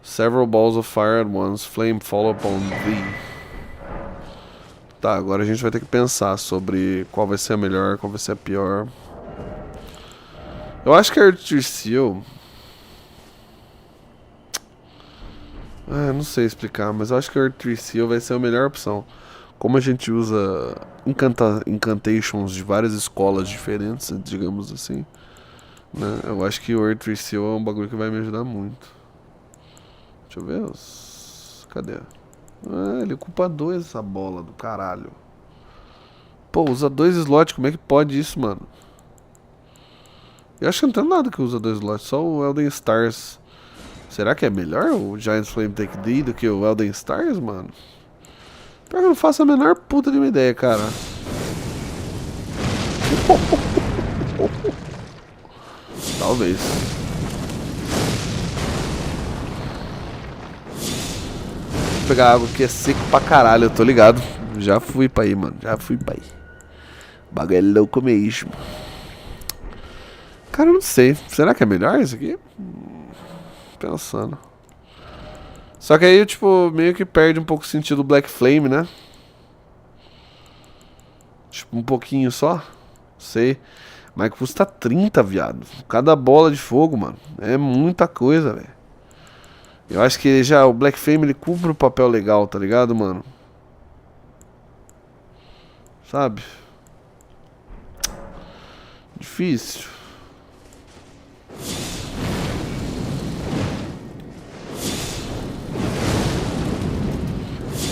Several balls of fire at once. Flame fall upon thee. Tá, agora a gente vai ter que pensar sobre qual vai ser a melhor, qual vai ser a pior. Eu acho que a Earth Seal... não sei explicar, mas eu acho que a Earth Seal vai ser a melhor opção. Como a gente usa incantations de várias escolas diferentes, digamos assim, né? Eu acho que o Earth Seal é um bagulho que vai me ajudar muito. Deixa eu ver cadê? Ele ocupa 2 essa bola do caralho. Pô, usa 2 slots, como é que pode isso, mano? Eu acho que não tem nada que usa 2 slots, só o Elden Stars. Será que é melhor o Giant's Flame Take D do que o Elden Stars, mano? Pior que eu não faço a menor puta de uma ideia, cara. Talvez. Vou pegar água que é seco pra caralho, eu tô ligado. Já fui pra aí, mano. Já fui pra aí. O bagulho é louco mesmo. Cara, eu não sei. Será que é melhor isso aqui? Pensando. Só que aí, tipo, meio que perde um pouco o sentido do Black Flame, né? Tipo, um pouquinho só. Sei. Mas custa 30, viado. Cada bola de fogo, mano. É muita coisa, velho. Eu acho que já o Black Flame ele cumpre um papel legal, tá ligado, mano? Sabe? Difícil.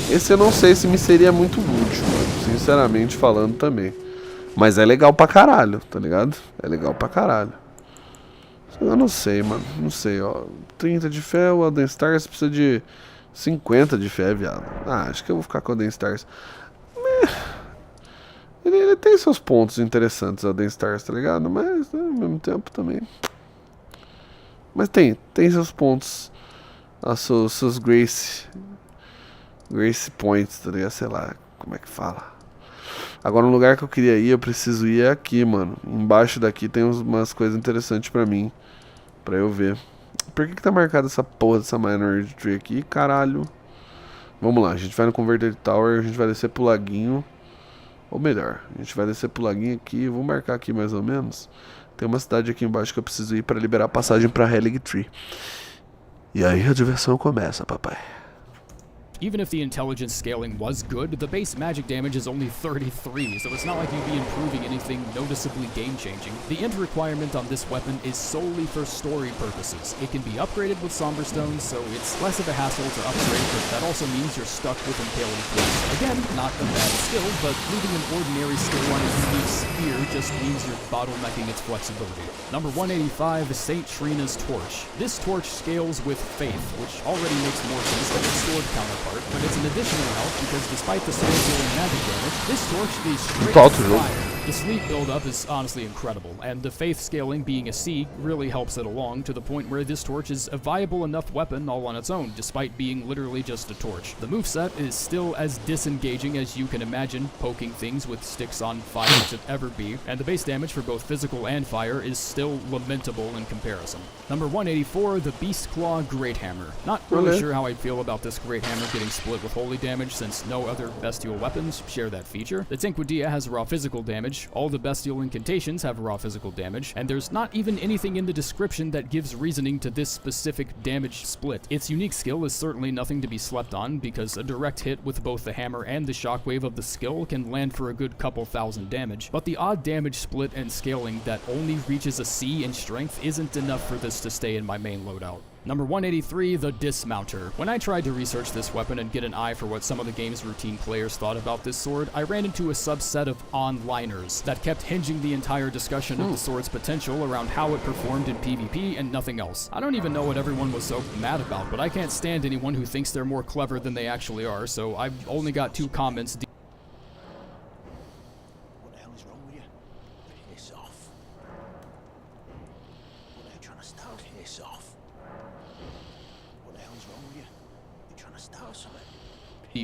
Esse eu não sei se me seria muito útil, mano. Sinceramente falando também. Mas é legal pra caralho, tá ligado? É legal pra caralho. Eu não sei, mano. Não sei, ó. 30 de fé, o Elden Stars precisa de 50 de fé, viado. Acho que eu vou ficar com o Elden Stars. Ele tem seus pontos interessantes, o Elden Stars, tá ligado? Mas, né, ao mesmo tempo também. Mas tem seus pontos. Os seus Grace Points, tá ligado? Sei lá como é que fala. Agora, um lugar que eu queria ir, eu preciso ir é aqui, mano. Embaixo daqui tem umas coisas interessantes pra mim. Pra eu ver. Por que tá marcada essa porra dessa Minority Tree aqui? Caralho. Vamos lá, a gente vai no Converted Tower, a gente vai descer pro laguinho. Ou melhor, a gente vai descer pro laguinho aqui. Vou marcar aqui mais ou menos. Tem uma cidade aqui embaixo que eu preciso ir pra liberar a passagem pra Hellig Tree. E aí a diversão começa, papai. Even if the intelligence scaling was good, the base magic damage is only 33, so it's not like you'd be improving anything noticeably game-changing. The int requirement on this weapon is solely for story purposes. It can be upgraded with Somber Stones, so it's less of a hassle to upgrade, but that also means you're stuck with Impaling Fleece. Again, not a bad skill, but leaving an ordinary skill on a unique spear just means you're bottlenecking its flexibility. Number 185 is St. Trina's Torch. This torch scales with Faith, which already makes more sense than its sword counterpart. But it's an additional help because despite the sword dealing magic damage, this torch is straight fire. The sleep buildup is honestly incredible, and the faith scaling being a C really helps it along to the point where this torch is a viable enough weapon all on its own, despite being literally just a torch. The moveset is still as disengaging as you can imagine poking things with sticks on fire to ever be, and the base damage for both physical and fire is still lamentable in comparison. Number 184, the Beast Claw Great Hammer. Not really sure how I'd feel about this Great Hammer getting split with holy damage, since no other bestial weapons share that feature. The Tinquedia has raw physical damage, all the bestial incantations have raw physical damage, and there's not even anything in the description that gives reasoning to this specific damage split. Its unique skill is certainly nothing to be slept on, because a direct hit with both the hammer and the shockwave of the skill can land for a good couple thousand damage, but the odd damage split and scaling that only reaches a C in strength isn't enough for this to stay in my main loadout. Number 183, the Dismounter. When I tried to research this weapon and get an eye for what some of the game's routine players thought about this sword, I ran into a subset of onliners that kept hinging the entire discussion of the sword's potential around how it performed in PvP and nothing else. I don't even know what everyone was so mad about, but I can't stand anyone who thinks they're more clever than they actually are, so I've only got 2 comments. What the hell is wrong with you? Piss off. What are you trying to start? Piss off. What the hell is wrong with you? You trying to start something?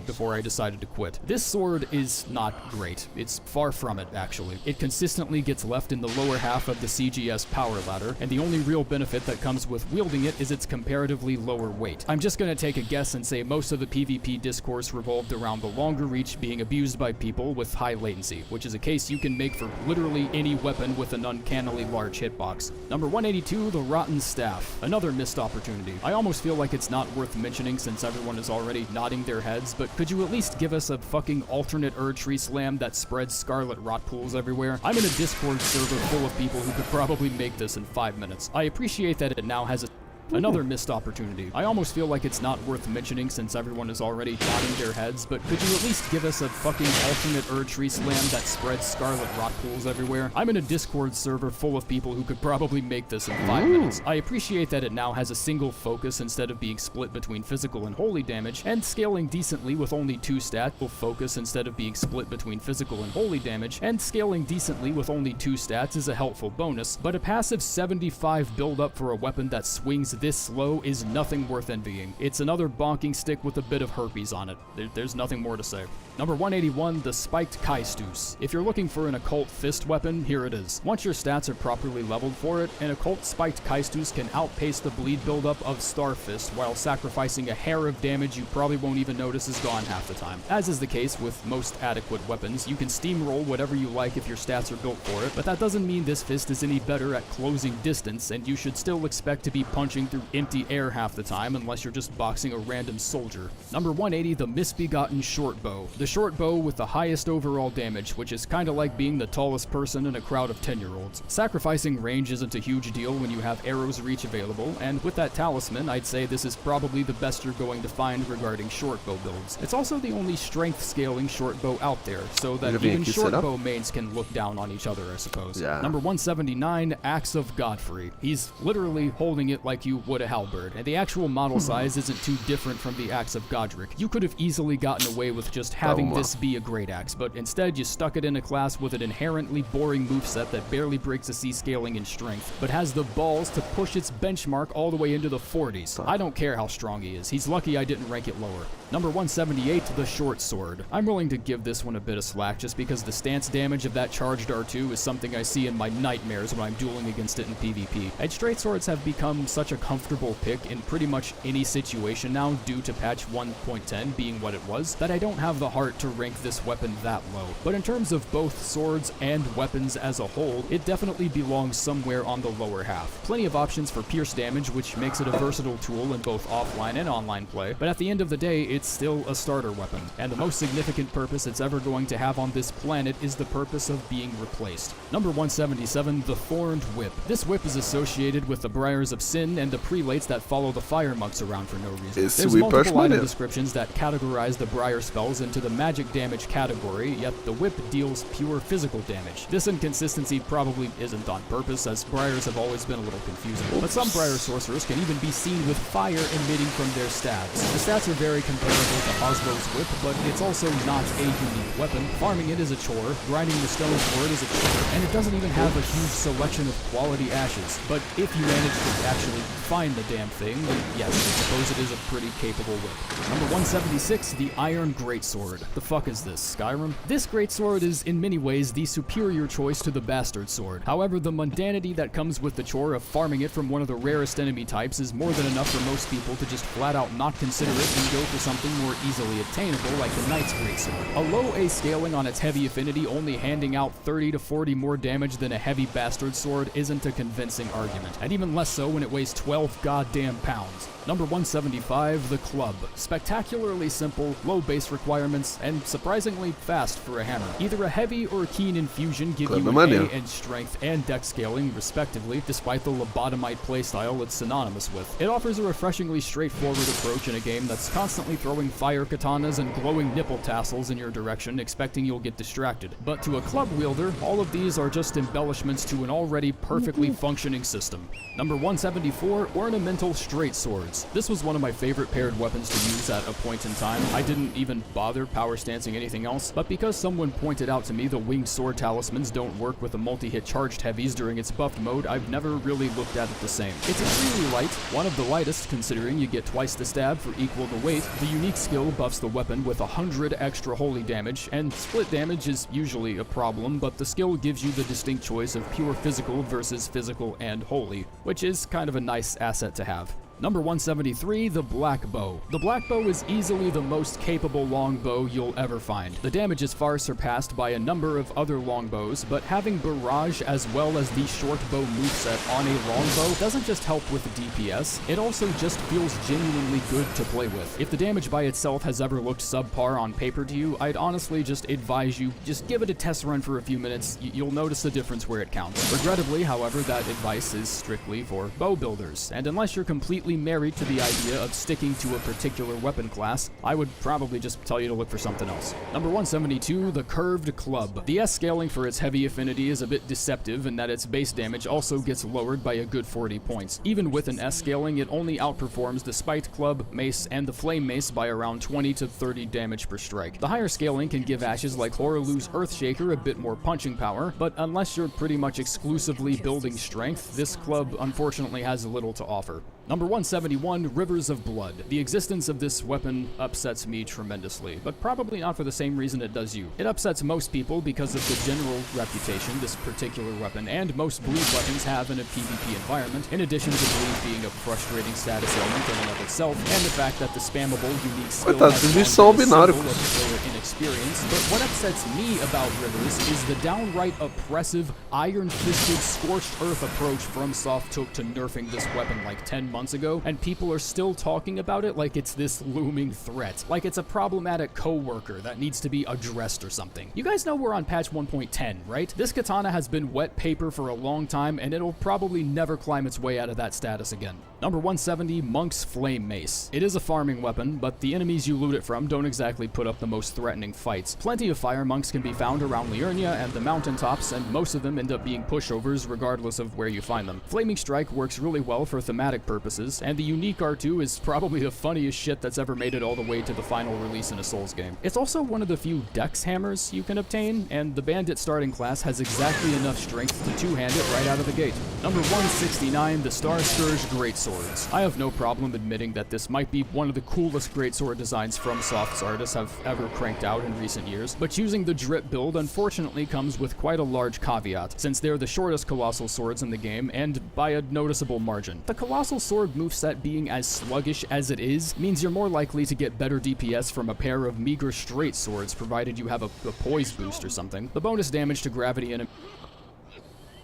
Before I decided to quit. This sword is not great. It's far from it, actually. It consistently gets left in the lower half of the CGS power ladder, and the only real benefit that comes with wielding it is its comparatively lower weight. I'm just gonna take a guess and say most of the PvP discourse revolved around the longer reach being abused by people with high latency, which is a case you can make for literally any weapon with an uncannily large hitbox. Number 182, the Rotten Staff. Another missed opportunity. I almost feel like it's not worth mentioning since everyone is already nodding their heads, but could you at least give us a fucking alternate tree slam that spreads scarlet rot pools everywhere? I'm in a Discord server full of people who could probably make this in 5 minutes. I appreciate that it now has a Another missed opportunity. I almost feel like it's not worth mentioning since everyone is already nodding their heads, but could you at least give us a fucking alternate tree slam that spreads scarlet rot pools everywhere? I'm in a Discord server full of people who could probably make this in 5 minutes. I appreciate that it now has a single focus instead of being split between physical and holy damage, and scaling decently with only 2 stats will focus instead of being split between physical and holy damage, and scaling decently with only 2 stats is a helpful bonus, but a passive 75 build up for a weapon that swings this slow is nothing worth envying. It's another bonking stick with a bit of herpes on it. There's nothing more to say. Number 181, the Spiked Kaistus. If you're looking for an occult fist weapon, here it is. Once your stats are properly leveled for it, an occult Spiked Kaistus can outpace the bleed buildup of Star Fist while sacrificing a hair of damage you probably won't even notice is gone half the time. As is the case with most adequate weapons, you can steamroll whatever you like if your stats are built for it, but that doesn't mean this fist is any better at closing distance, and you should still expect to be punching through empty air half the time unless you're just boxing a random soldier. Number 180, the Misbegotten Short Bow. The short bow with the highest overall damage, which is kinda like being the tallest person in a crowd of 10-year-olds. Sacrificing range isn't a huge deal when you have arrow's reach available, and with that talisman, I'd say this is probably the best you're going to find regarding short bow builds. It's also the only strength scaling short bow out there, so that even short bow mains can look down on each other, I suppose. Yeah. Number 179, Axe of Godfrey. He's literally holding it like you would a halberd, and the actual model size isn't too different from the Axe of Godric. You could have easily gotten away with just having this be a great axe, but instead you stuck it in a class with an inherently boring moveset that barely breaks a C scaling in strength, but has the balls to push its benchmark all the way into the 40s. I don't care how strong he is. He's lucky I didn't rank it lower. Number 178, the Short Sword. I'm willing to give this one a bit of slack just because the stance damage of that charged R2 is something I see in my nightmares when I'm dueling against it in PvP. Edge straight swords have become such a comfortable pick in pretty much any situation now due to patch 1.10 being what it was, that I don't have the heart to rank this weapon that low. But in terms of both swords and weapons as a whole, it definitely belongs somewhere on the lower half. Plenty of options for pierce damage, which makes it a versatile tool in both offline and online play, but at the end of the day, it's still a starter weapon, and the most significant purpose it's ever going to have on this planet is the purpose of being replaced. Number 177, the Thorned Whip. This whip is associated with the Briars of Sin and the prelates that follow the fire monks around for no reason. Esse There's whip eu acho multiple item maneiro. descriptions that categorize the Briar spells into the magic damage category, yet the whip deals pure physical damage. This inconsistency probably isn't on purpose, as Briars have always been a little confusing, but some Briar sorcerers can even be seen with fire emitting from their stabs. The stats are very comparable to Oslo's whip, but it's also not a unique weapon. Farming it is a chore, grinding the stone for it is a chore, and it doesn't even have a huge selection of quality ashes. But if you manage to actually find the damn thing, then yes, I suppose it is a pretty capable whip. Number 176, the Iron Greatsword. The fuck is this, Skyrim? This greatsword is in many ways the superior choice to the Bastard Sword. However, the mundanity that comes with the chore of farming it from one of the rarest enemy types is more than enough for most people to just flat out not consider it and go for something more easily obtainable like the Knight's Greatsword. A low A scaling on its heavy affinity only handing out 30 to 40 more damage than a heavy Bastard Sword isn't a convincing argument, and even less so when it weighs 12 goddamn pounds. Number 175, the Club. Spectacularly simple, low base requirements, and surprisingly fast for a hammer. Either a heavy or a keen infusion give you an A in strength and dex scaling, respectively, despite the lobotomite playstyle it's synonymous with. It offers a refreshingly straightforward approach in a game that's constantly throwing fire katanas and glowing nipple tassels in your direction, expecting you'll get distracted. But to a club wielder, all of these are just embellishments to an already perfectly functioning system. Number 174, Ornamental Straight Swords. This was one of my favorite paired weapons to use at a point in time. I didn't even bother power stancing anything else, but because someone pointed out to me the winged sword talismans don't work with the multi-hit charged heavies during its buffed mode, I've never really looked at it the same. It's extremely light, one of the lightest considering you get twice the stab for equal the weight. The unique skill buffs the weapon with 100 extra holy damage, and split damage is usually a problem, but the skill gives you the distinct choice of pure physical versus physical and holy, which is kind of a nice asset to have. Number 173, the Black Bow. The Black Bow is easily the most capable longbow you'll ever find. The damage is far surpassed by a number of other longbows, but having Barrage as well as the short bow moveset on a longbow doesn't just help with the DPS, it also just feels genuinely good to play with. If the damage by itself has ever looked subpar on paper to you, I'd honestly just advise you just give it a test run for a few minutes, you'll notice the difference where it counts. Regrettably, however, that advice is strictly for bow builders, and unless you're completely married to the idea of sticking to a particular weapon class, I would probably just tell you to look for something else. Number 172, the Curved Club. The S scaling for its heavy affinity is a bit deceptive in that its base damage also gets lowered by a good 40 points. Even with an S scaling, it only outperforms the Spite Club, Mace, and the Flame Mace by around 20 to 30 damage per strike. The higher scaling can give ashes like Horalu's Earthshaker a bit more punching power, but unless you're pretty much exclusively building strength, this club unfortunately has little to offer. Number 171, Rivers of Blood. The existence of this weapon upsets me tremendously, but probably not for the same reason it does you. It upsets most people because of the general reputation this particular weapon and most bleed weapons have in a PvP environment, in addition to bleed being a frustrating status element in and of itself, and the fact that the spammable unique skill has long been a symbol of player inexperience. But what upsets me about Rivers is the downright oppressive, iron-fisted, scorched earth approach FromSoft took to nerfing this weapon like 10 months ago, and people are still talking about it like it's this looming threat, like it's a problematic co-worker that needs to be addressed or something. You guys know we're on patch 1.10, right? This katana has been wet paper for a long time, and it'll probably never climb its way out of that status again. Number 170, Monk's Flame Mace. It is a farming weapon, but the enemies you loot it from don't exactly put up the most threatening fights. Plenty of fire monks can be found around Liurnia and the mountaintops, and most of them end up being pushovers regardless of where you find them. Flaming Strike works really well for thematic purposes, and the unique R2 is probably the funniest shit that's ever made it all the way to the final release in a Souls game. It's also one of the few Dex hammers you can obtain, and the Bandit starting class has exactly enough strength to two-hand it right out of the gate. Number 169, the Star Scourge Greatswords. I have no problem admitting that this might be one of the coolest greatsword designs FromSoft's artists have ever cranked out in recent years, but choosing the drip build unfortunately comes with quite a large caveat, since they're the shortest colossal swords in the game, and by a noticeable margin. The colossal sword moveset being as sluggish as it is means you're more likely to get better DPS from a pair of meager straight swords, provided you have a poise boost or something. The bonus damage to gravity and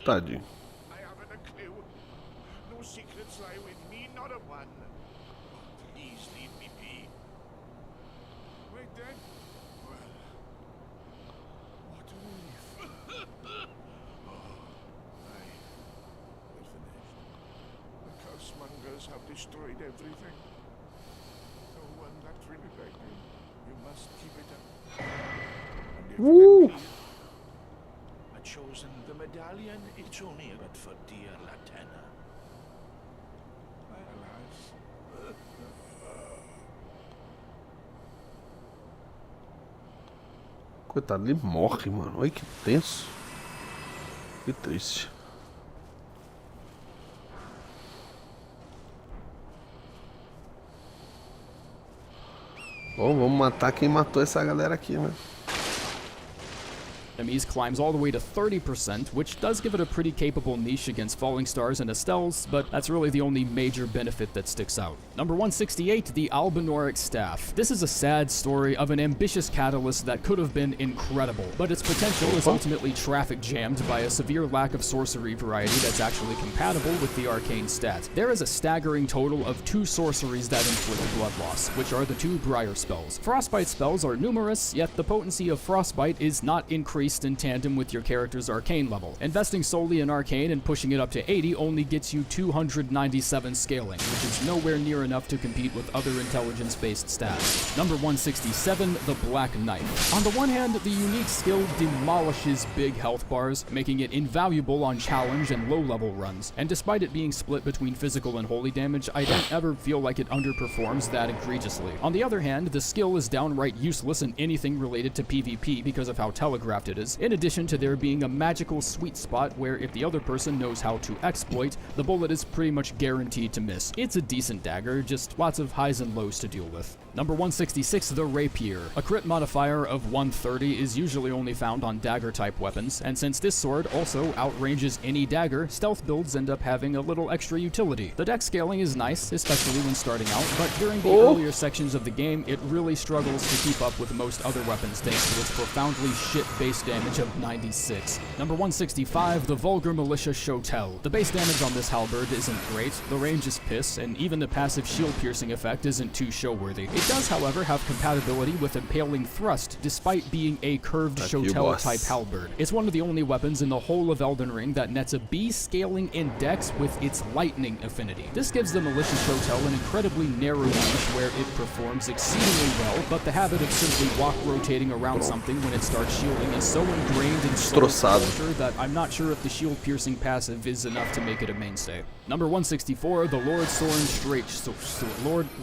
Tadinho. No secrets lie with me, not a one. Please leave me be. Wait then. Well, what a relief. Oh, we're finished. The curse mongers Simplas have destroyed everything. No one left really like you. You must keep it up. And if Woo! a chosen the medallion, it's only good for dear Latena. Alas. Coitado, ele morre, mano. Olha que tenso. Que triste. Bom, vamos matar quem matou essa galera aqui, né? Enemies climbs all the way to 30%, which does give it a pretty capable niche against falling stars and Estelles, but that's really the only major benefit that sticks out. Number 168, the Albinoric Staff. This is a sad story of an ambitious catalyst that could have been incredible, but its potential is ultimately traffic jammed by a severe lack of sorcery variety that's actually compatible with the arcane stat. There is a staggering total of 2 sorceries that inflict blood loss, which are the 2 Briar spells. Frostbite spells are numerous, yet the potency of Frostbite is not increased in tandem with your character's arcane level. Investing solely in arcane and pushing it up to 80 only gets you 297 scaling, which is nowhere near enough to compete with other intelligence-based stats. Number 167, the Black Knife. On the one hand, the unique skill demolishes big health bars, making it invaluable on challenge and low-level runs, and despite it being split between physical and holy damage, I don't ever feel like it underperforms that egregiously. On the other hand, the skill is downright useless in anything related to PvP because of how telegraphed it is, in addition to there being a magical sweet spot where if the other person knows how to exploit, the bullet is pretty much guaranteed to miss. It's a decent dagger, just lots of highs and lows to deal with. Number 166, the Rapier. A crit modifier of 130 is usually only found on dagger-type weapons, and since this sword also outranges any dagger, stealth builds end up having a little extra utility. The dex scaling is nice, especially when starting out, but during the earlier sections of the game, it really struggles to keep up with most other weapons thanks to its profoundly shit base damage of 96. Number 165, the Vulgar Militia Shotel. The base damage on this halberd isn't great, the range is piss, and even the passive shield piercing effect isn't too show-worthy. It does, however, have compatibility with Impaling Thrust, despite being a curved Shotel-type halberd. It's one of the only weapons in the whole of Elden Ring that nets a B scaling in dex with its lightning affinity. This gives the Militia Shotel an incredibly narrow niche where it performs exceedingly well, but the habit of simply walk rotating around something when it starts shielding is so ingrained in soul culture that I'm not sure if the shield piercing passive is enough to make it a mainstay. Number 164, the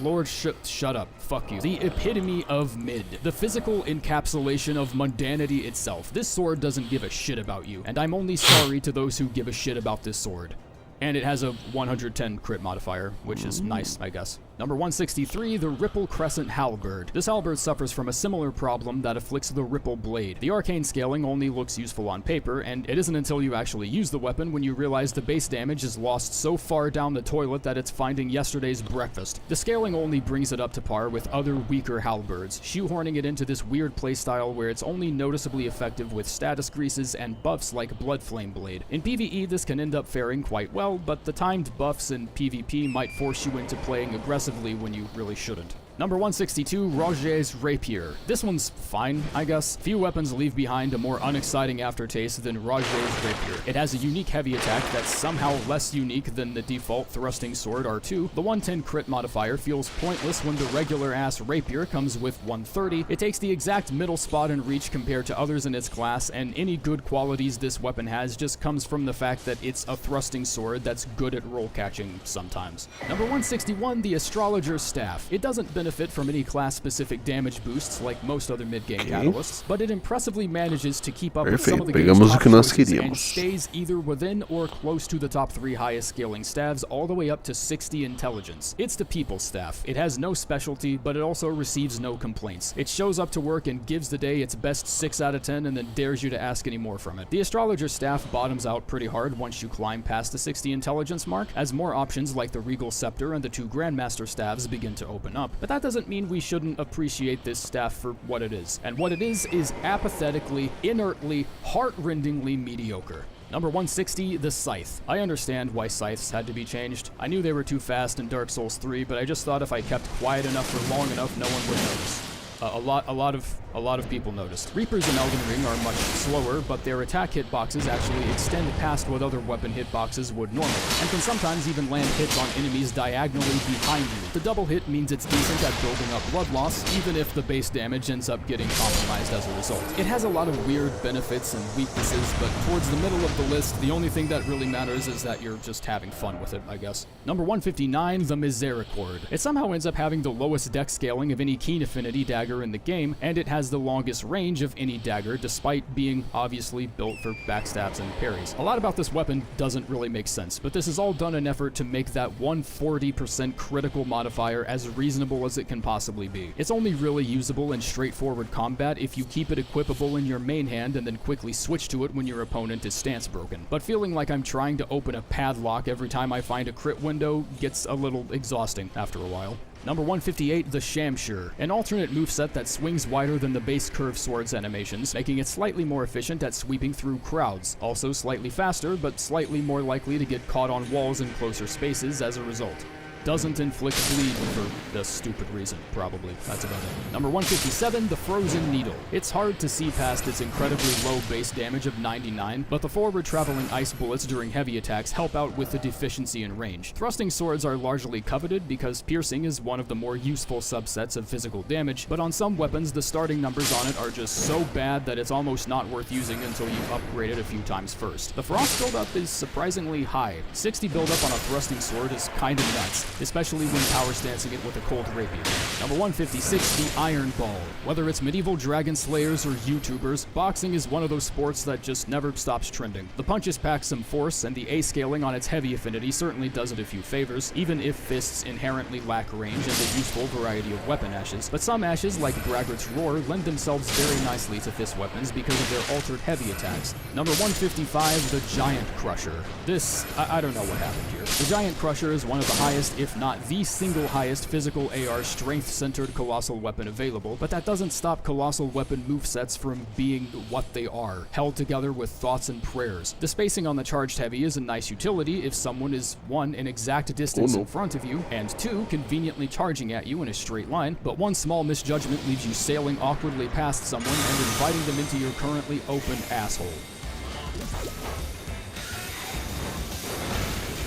Lord shut up. Fuck you. The epitome of mid. The physical encapsulation of mundanity itself. This sword doesn't give a shit about you, and I'm only sorry to those who give a shit about this sword. And it has a 110 crit modifier, which is nice, I guess. Number 163, the Ripple Crescent Halberd. This halberd suffers from a similar problem that afflicts the Ripple Blade. The arcane scaling only looks useful on paper, and it isn't until you actually use the weapon when you realize the base damage is lost so far down the toilet that it's finding yesterday's breakfast. The scaling only brings it up to par with other weaker halberds, shoehorning it into this weird playstyle where it's only noticeably effective with status greases and buffs like Bloodflame Blade. In PvE, this can end up faring quite well, but the timed buffs in PvP might force you into playing aggressively when you really shouldn't. Number 162, Roger's Rapier. This one's fine, I guess. Few weapons leave behind a more unexciting aftertaste than Roger's Rapier. It has a unique heavy attack that's somehow less unique than the default thrusting sword R2. The 110 crit modifier feels pointless when the regular-ass Rapier comes with 130. It takes the exact middle spot in reach compared to others in its class, and any good qualities this weapon has just comes from the fact that it's a thrusting sword that's good at roll catching sometimes. Number 161, the Astrologer's Staff. It doesn't benefit from any class-specific damage boosts like most other mid-game catalysts, but it impressively manages to keep up with some of the game's top choices and stays either within or close to the top 3 highest scaling staves all the way up to 60 intelligence. It's the People's Staff. It has no specialty, but it also receives no complaints. It shows up to work and gives the day its best 6 out of 10 and then dares you to ask any more from it. The Astrologer's Staff bottoms out pretty hard once you climb past the 60 intelligence mark, as more options like the Regal Scepter and the 2 Grandmaster staves begin to open up. But that doesn't mean we shouldn't appreciate this staff for what it is. And what it is apathetically, inertly, heart-rendingly mediocre. Number 160, the Scythe. I understand why scythes had to be changed. I knew they were too fast in Dark Souls 3, but I just thought if I kept quiet enough for long enough, no one would notice. A lot of people noticed. Reapers in Elden Ring are much slower, but their attack hitboxes actually extend past what other weapon hitboxes would normally, and can sometimes even land hits on enemies diagonally behind you. The double hit means it's decent at building up blood loss, even if the base damage ends up getting compromised as a result. It has a lot of weird benefits and weaknesses, but towards the middle of the list, the only thing that really matters is that you're just having fun with it, I guess. Number 159, the Misericord. It somehow ends up having the lowest dex scaling of any keen affinity dagger in the game, and it has the longest range of any dagger, despite being obviously built for backstabs and parries. A lot about this weapon doesn't really make sense, but this is all done in effort to make that 140% critical modifier as reasonable as it can possibly be. It's only really usable in straightforward combat if you keep it equipable in your main hand and then quickly switch to it when your opponent is stance broken. But feeling like I'm trying to open a padlock every time I find a crit window gets a little exhausting after a while. Number 158, the Shamshur, an alternate moveset that swings wider than the base curved sword's animations, making it slightly more efficient at sweeping through crowds. Also slightly faster, but slightly more likely to get caught on walls in closer spaces as a result. Doesn't inflict bleed for a stupid reason, probably. That's about it. Number 157, the Frozen Needle. It's hard to see past its incredibly low base damage of 99, but the forward traveling ice bullets during heavy attacks help out with the deficiency in range. Thrusting swords are largely coveted because piercing is one of the more useful subsets of physical damage, but on some weapons the starting numbers on it are just so bad that it's almost not worth using until you upgrade it a few times first. The frost buildup is surprisingly high. 60 buildup on a thrusting sword is kinda nuts, especially when power stancing it with a cold rapier. Number 156, the Iron Ball. Whether it's medieval dragon slayers or YouTubers, boxing is one of those sports that just never stops trending. The punches pack some force, and the A scaling on its heavy affinity certainly does it a few favors, even if fists inherently lack range and a useful variety of weapon ashes. But some ashes, like Braggart's Roar, lend themselves very nicely to fist weapons because of their altered heavy attacks. Number 155, the Giant Crusher. This, I don't know what happened here. The Giant Crusher is one of the highest, if not the single highest physical AR strength-centered colossal weapon available, but that doesn't stop colossal weapon movesets from being what they are, held together with thoughts and prayers. The spacing on the charged heavy is a nice utility if someone is 1, an exact distance in front of you, and 2, conveniently charging at you in a straight line, but one small misjudgment leaves you sailing awkwardly past someone and inviting them into your currently open asshole.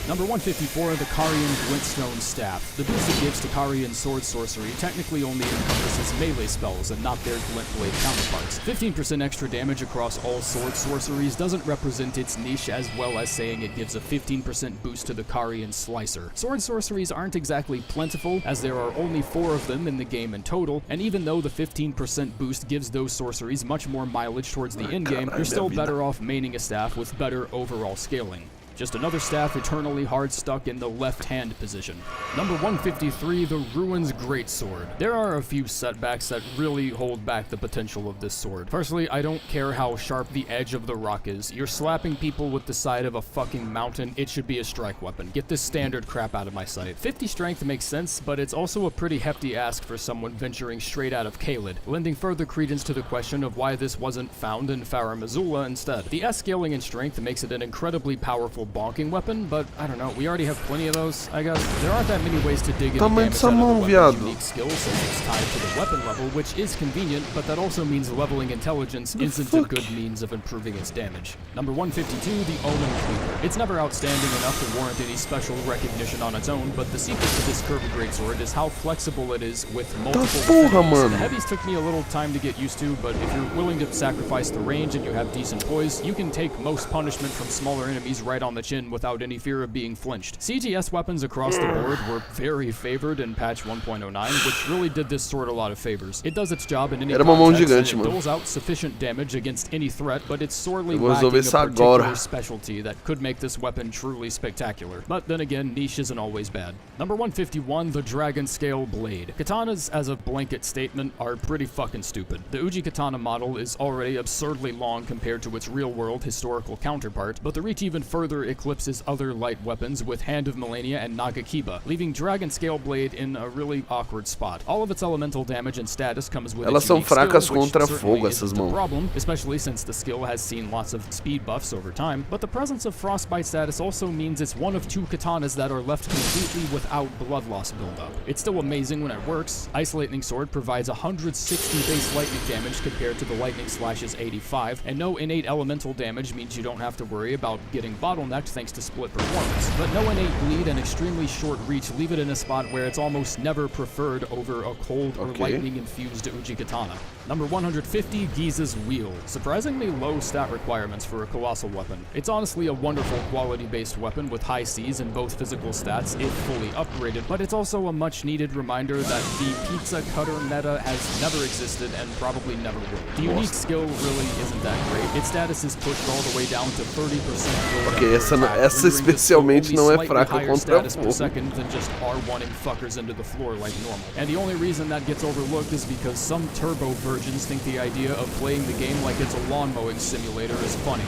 Number 154, the Carian Glintstone Staff. The boost it gives to Carian sword sorcery technically only encompasses melee spells and not their glint blade counterparts. 15% extra damage across all sword sorceries doesn't represent its niche as well as saying it gives a 15% boost to the Carian Slicer. Sword sorceries aren't exactly plentiful, as there are only 4 of them in the game in total, and even though the 15% boost gives those sorceries much more mileage towards the endgame, you're still better off maining a staff with better overall scaling. Just another staff eternally hard stuck in the left-hand position. Number 153, the Ruins Greatsword. There are a few setbacks that really hold back the potential of this sword. Firstly, I don't care how sharp the edge of the rock is. You're slapping people with the side of a fucking mountain, it should be a strike weapon. Get this standard crap out of my sight. 50 strength makes sense, but it's also a pretty hefty ask for someone venturing straight out of Caelid, lending further credence to the question of why this wasn't found in Farum Azula instead. The S-scaling in strength makes it an incredibly powerful bonking weapon, but I don't know, we already have plenty of those, I guess. There aren't that many ways to dig into damage out of the weapon's unique skill since it's tied to the weapon level, which is convenient, but that also means leveling intelligence isn't a good means of improving its damage. Number 152, the Omen Cleaver. It's never outstanding enough to warrant any special recognition on its own, but the secret to this curved greatsword is how flexible it is with multiple affinities. The heavies took me a little time to get used to, but if you're willing to sacrifice the range and you have decent poise, you can take most punishment from smaller enemies right on the chin without any fear of being flinched. CGS weapons across the board were very favored in patch 1.09, which really did this sword a lot of favors. It does its job in any context, and it doles out sufficient damage against any threat, but it's sorely lacking a particular specialty that could make this weapon truly spectacular. But then again, niche isn't always bad. Number 151, the Dragon Scale Blade. Katanas, as a blanket statement, are pretty fucking stupid. The Uji Katana model is already absurdly long compared to its real-world historical counterpart, but the reach even further further eclipses other light weapons with Hand of Melania and Nagakiba, leaving Dragon Scale Blade in a really awkward spot. All of its elemental damage and status comes with Elas its são unique skill, fracas which contra certainly fogo, essas isn't a mãos. problem, especially since the skill has seen lots of speed buffs over time, but the presence of Frostbite status also means it's one of 2 katanas that are left completely without blood loss buildup. It's still amazing when it works. Ice Lightning Sword provides 160 base lightning damage compared to the Lightning Slash's 85, and no innate elemental damage means you don't have to worry about getting bottlenecked thanks to split performance. But no innate bleed and extremely short reach leave it in a spot where it's almost never preferred over a cold or lightning-infused Uji Katana. Number 150, Giza's Wheel. Surprisingly low stat requirements for a colossal weapon. It's honestly a wonderful quality-based weapon with high Cs in both physical stats if fully upgraded, but it's also a much-needed reminder that the pizza cutter meta has never existed and probably never will. The unique skill really isn't that great. Its status is pushed all the way down to 30%. Ok, essa especialmente não é fraca contra fogo. Second than just R1ing fuckers into the floor like normal. And the only reason that gets overlooked is because some turbo virgins think the idea of playing the game like it's a lawn mowing simulator is funny.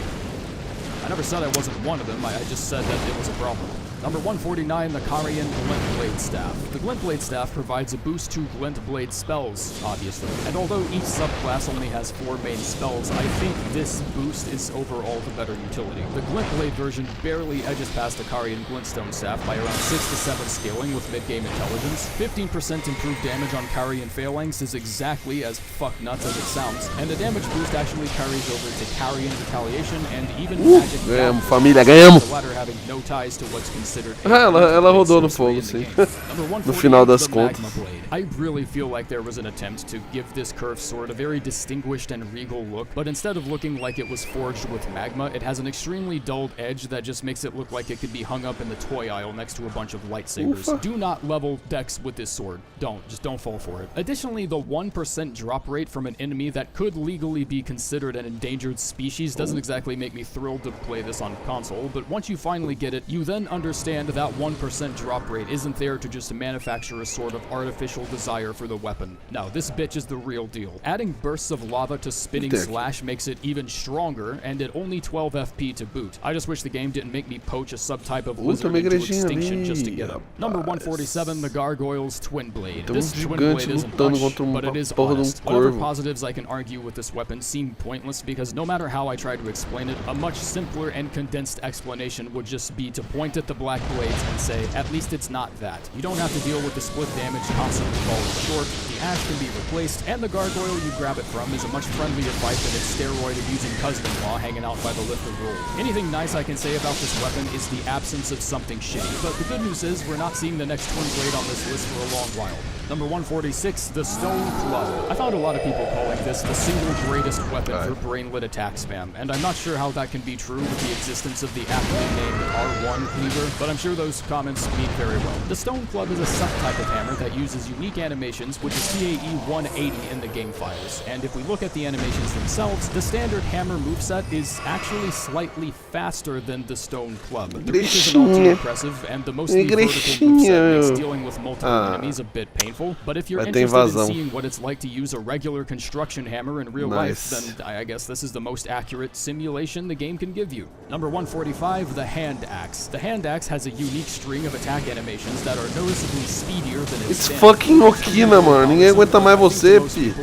I never said I wasn't one of them, I just said that it was a problem. Number 149, the Karian Glint Blade Staff. The Glint Blade Staff provides a boost to Glint Blade spells, obviously. And although each subclass only has 4 main spells, I think this boost is overall the better utility. The Glint Blade version barely edges past the Karian Glintstone Staff by around 6 to 7 scaling with mid-game intelligence. 15% improved damage on Karian Phalanx is exactly as fuck nuts as it sounds, and the damage boost actually carries over to Karian Retaliation and even Magic Ganhamos, família, ganhamos! The latter having no ties to what's considered ela rodou no fogo, sim. No final das contas. I really feel like there was an attempt to give this curved sword a very distinguished and regal look, but instead of looking like it was forged with magma, it has an extremely dulled edge that just makes it look like it could be hung up in the toy aisle next to a bunch of lightsabers. Ufa. Do not level decks with this sword. Just don't fall for it. Additionally, the 1% drop rate from an enemy that could legally be considered an endangered species doesn't exactly make me thrilled to play this on console, but once you finally get it, you then understand that 1% drop rate isn't there to just manufacture a sort of artificial desire for the weapon. No, this bitch is the real deal. Adding bursts of lava to Spinning Slash makes it even stronger, and at only 12 FP to boot. I just wish the game didn't make me poach a subtype of lizard into extinction just to get it. Number 147, the Gargoyle's Twin Blade. This Twin Blade isn't much, but it is honest. Whatever positives I can argue with this weapon seem pointless because no matter how I try to explain it, a much simpler and condensed explanation would just be to point at the black blades and say, at least it's not that. You don't have to deal with the split damage constantly falling short, the ash can be replaced, and the gargoyle you grab it from is a much friendlier fight than its steroid-abusing cousin-in-law hanging out by the lift and roll. Anything nice I can say about this weapon is the absence of something shitty, but the good news is we're not seeing the next twin blade on this list for a long while. Number 146, the Stone Club. I found a lot of people calling this the single greatest weapon for brainlit attack spam, and I'm not sure how that can be true with the existence of the aptly named R1 cleaver, but I'm sure those comments mean very well. The Stone Club is a subtype of hammer that uses unique animations with the CAE 180 in the game files, and if we look at the animations themselves, the standard hammer moveset is actually slightly faster than the Stone Club. The reach isn't all too impressive, and the mostly vertical moveset makes dealing with multiple enemies a bit painful. But if you're interested in seeing what it's like to use a regular construction hammer in real life, then I guess this is the most accurate simulation the game can give you. Number 145, the Hand Axe. The Hand Axe has a unique string of attack animations that are noticeably speedier than its fucking Okina, mano. Ninguém aguenta mais você, fi.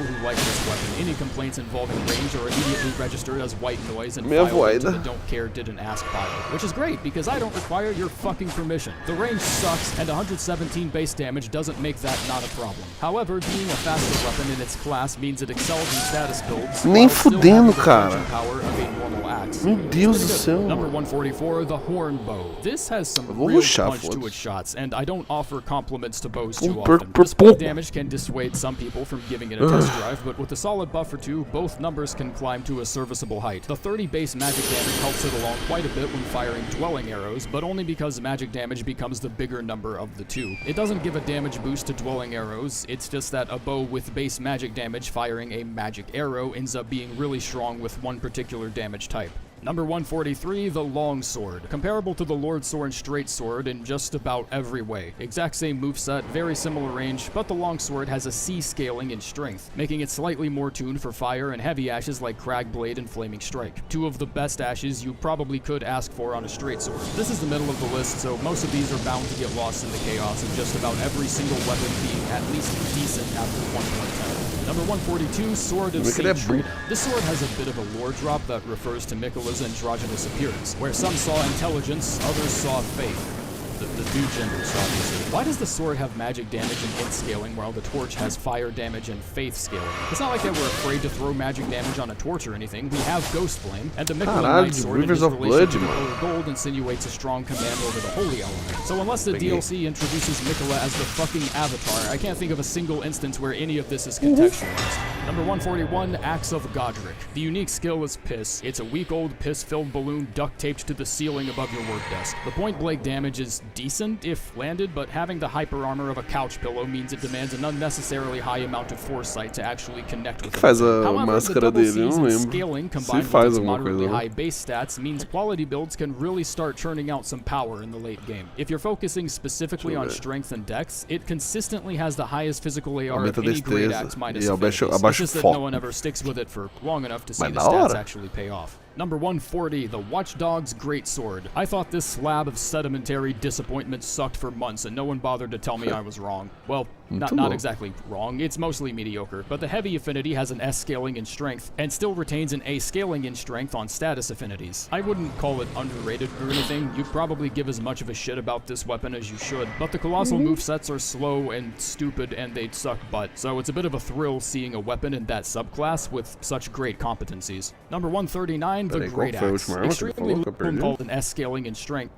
Any complaints involving range are immediately registered as white noise and filed into the don't care didn't ask pile, which is great because I don't require your fucking permission. The range sucks, and 117 base damage doesn't make that not a problem. However, being a faster weapon in its class means it excels in status builds. Nem fudendo, cara. Power of a normal axe. Meu Deus do céu. Number 144, the Horn Bow. This has some real punch to its shots, and I don't offer compliments to bows too often. The split damage can dissuade some people from giving it a test drive, but with a solid buff or two, both numbers can climb to a serviceable height. The 30 base magic damage helps it along quite a bit when firing dwelling arrows, but only because magic damage becomes the bigger number of the two. It doesn't give a damage boost to dwelling arrows, it's just that a bow with base magic damage firing a magic arrow ends up being really strong with one particular damage type. Number 143, the Longsword. Comparable to the Lord Sword Straight Sword in just about every way. Exact same moveset, very similar range, but the Longsword has a C scaling in strength, making it slightly more tuned for fire and heavy ashes like Crag Blade and Flaming Strike. Two of the best ashes you probably could ask for on a straight sword. This is the middle of the list, so most of these are bound to get lost in the chaos of just about every single weapon being at least decent after 1.10. Number 142, Sword of Saint. This sword has a bit of a lore drop that refers to Miquella's androgynous appearance, where some saw intelligence, others saw faith. The two genders, obviously. Why does the sword have magic damage and int scaling while the torch has fire damage and faith scaling? It's not like they were afraid to throw magic damage on a torch or anything. We have Ghost Flame, and the Miquella Knight sword in his relation to the color gold insinuates a strong command over the holy element. So unless the DLC introduces Miquella as the fucking avatar, I can't think of a single instance where any of this is contextualized. Number 141, Axe of Godric. The unique skill is Piss. It's a week-old piss-filled balloon duct-taped to the ceiling above your work desk. The point-blank damage is decent if landed, but having the hyper armor of a couch pillow means it demands an unnecessarily high amount of foresight to actually connect with it. Faz a However, máscara the dele, eu não lembro. scaling Se combined faz with its alguma moderately coisa, high base stats means quality builds can really start churning out some power in the late game. If you're focusing specifically on strength and dex, it consistently has the highest physical AR of any great axe minus affinities. It's just that no one ever sticks with it for long enough to see the stats actually pay off. Number 140, the Watchdog's Greatsword. I thought this slab of sedimentary disappointment sucked for months and no one bothered to tell me I was wrong. Well, not exactly wrong, it's mostly mediocre, but the heavy affinity has an S scaling in strength and still retains an A scaling in strength on status affinities. I wouldn't call it underrated or anything, you'd probably give as much of a shit about this weapon as you should, but the colossal movesets are slow and stupid and they'd suck butt, so it's a bit of a thrill seeing a weapon in that subclass with such great competencies. Number 139, the Great Axe. Extremely low called an S scaling in strength.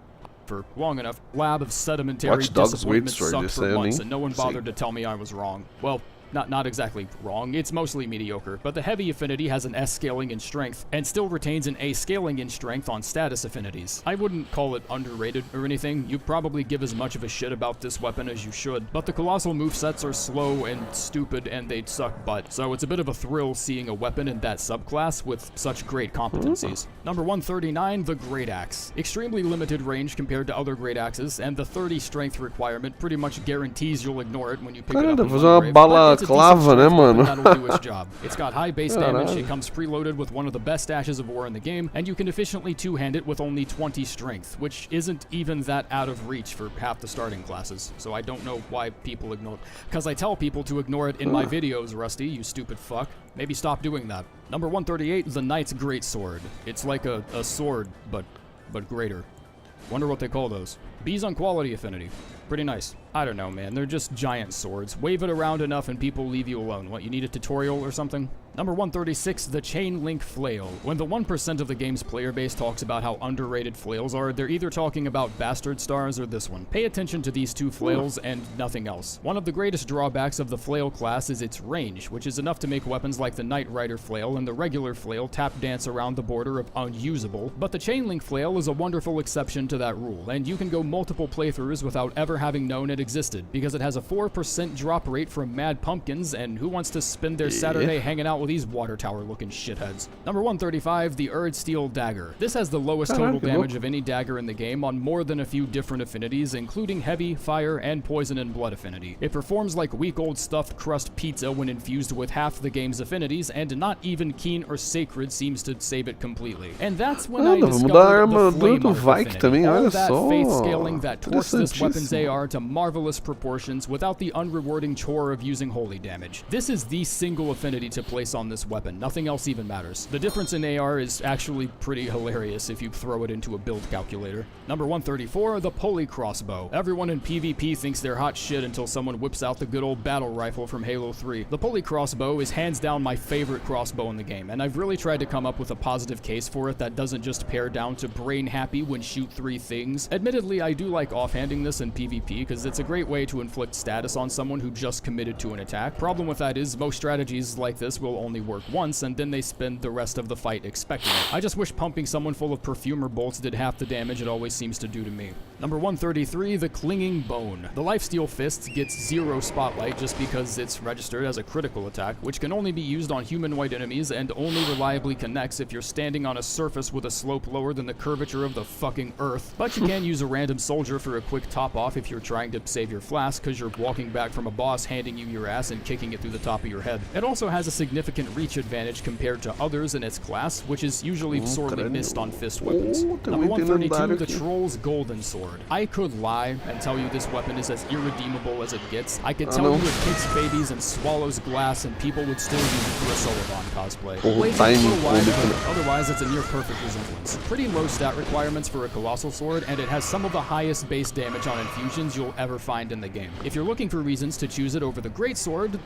For long enough, lab of sedimentary disappointment sucked for months and no one bothered to tell me I was wrong. Well, not exactly wrong, it's mostly mediocre, but the heavy affinity has an S scaling in strength and still retains an A scaling in strength on status affinities. I wouldn't call it underrated or anything, you'd probably give as much of a shit about this weapon as you should, but the colossal movesets are slow and stupid and they'd suck butt, so it's a bit of a thrill seeing a weapon in that subclass with such great competencies. Number 139, the Great Axe. Extremely limited range compared to other Great Axes, and the 30 strength requirement pretty much guarantees you'll ignore it when you pick it up in one grave. Clava, né, mano? That'll do its job. It's got high base damage, it comes preloaded with one of the best dashes of war in the game, and you can efficiently two-hand it with only 20 strength, which isn't even that out of reach for half the starting classes, so I don't know why people ignore it. Because I tell people to ignore it in my videos, Rusty, you stupid fuck. Maybe stop doing that. Number 138, the Knight's Greatsword. It's like a sword, but greater. Wonder what they call those. B's on quality affinity. Pretty nice. I don't know, man. They're just giant swords. Wave it around enough and people leave you alone. What, you need a tutorial or something? Number 136, the Chain Link Flail. When the 1% of the game's player base talks about how underrated flails are, they're either talking about Bastard Stars or this one. Pay attention to these two flails and nothing else. One of the greatest drawbacks of the flail class is its range, which is enough to make weapons like the Knight Rider flail and the regular flail tap dance around the border of unusable, but the Chain Link Flail is a wonderful exception to that rule, and you can go multiple playthroughs without ever having known it existed, because it has a 4% drop rate from Mad Pumpkins, and who wants to spend their Saturday hanging out with these water tower looking shitheads? Number 135, the Erd Steel Dagger. This has the lowest total damage of any dagger in the game on more than a few different affinities, including heavy, fire, and poison and blood affinity. It performs like week-old stuffed crust pizza when infused with half the game's affinities, and not even Keen or Sacred seems to save it completely. And that's when I discovered the Flame Arc affinity. All that faith scaling that torques this weapon's AR to marvelous proportions without the unrewarding chore of using holy damage. This is the single affinity to place on this weapon. Nothing else even matters. The difference in AR is actually pretty hilarious if you throw it into a build calculator. Number 134, the Pulley Crossbow. Everyone in PvP thinks they're hot shit until someone whips out the good old battle rifle from Halo 3. The Pulley Crossbow is hands down my favorite crossbow in the game, and I've really tried to come up with a positive case for it that doesn't just pare down to brain happy when shoot 3 things. Admittedly, I do like offhanding this in PvP because it's a great way to inflict status on someone who just committed to an attack. Problem with that is most strategies like this will only work once, and then they spend the rest of the fight expecting it. I just wish pumping someone full of perfumer bolts did half the damage it always seems to do to me. Number 133, the Clinging Bone. The Lifesteal Fist gets 0 spotlight just because it's registered as a critical attack, which can only be used on humanoid enemies and only reliably connects if you're standing on a surface with a slope lower than the curvature of the fucking earth. But you can use a random soldier for a quick top off if you're trying to save your flask because you're walking back from a boss handing you your ass and kicking it through the top of your head. It also has a significant reach advantage compared to others in its class, which is usually sorely missed on fist weapons. Number 132, the Troll's Golden Sword. I could lie and tell you this weapon is as irredeemable as it gets. I could tell you it kicks babies and swallows glass and people would still use it for a Sullivan cosplay. Way too little wide, but otherwise it's a near perfect resemblance. Pretty low stat requirements for a Colossal Sword, and it has some of the highest base damage on infusions you'll ever find in the game. If you're looking for reasons to choose it over the Great Sword,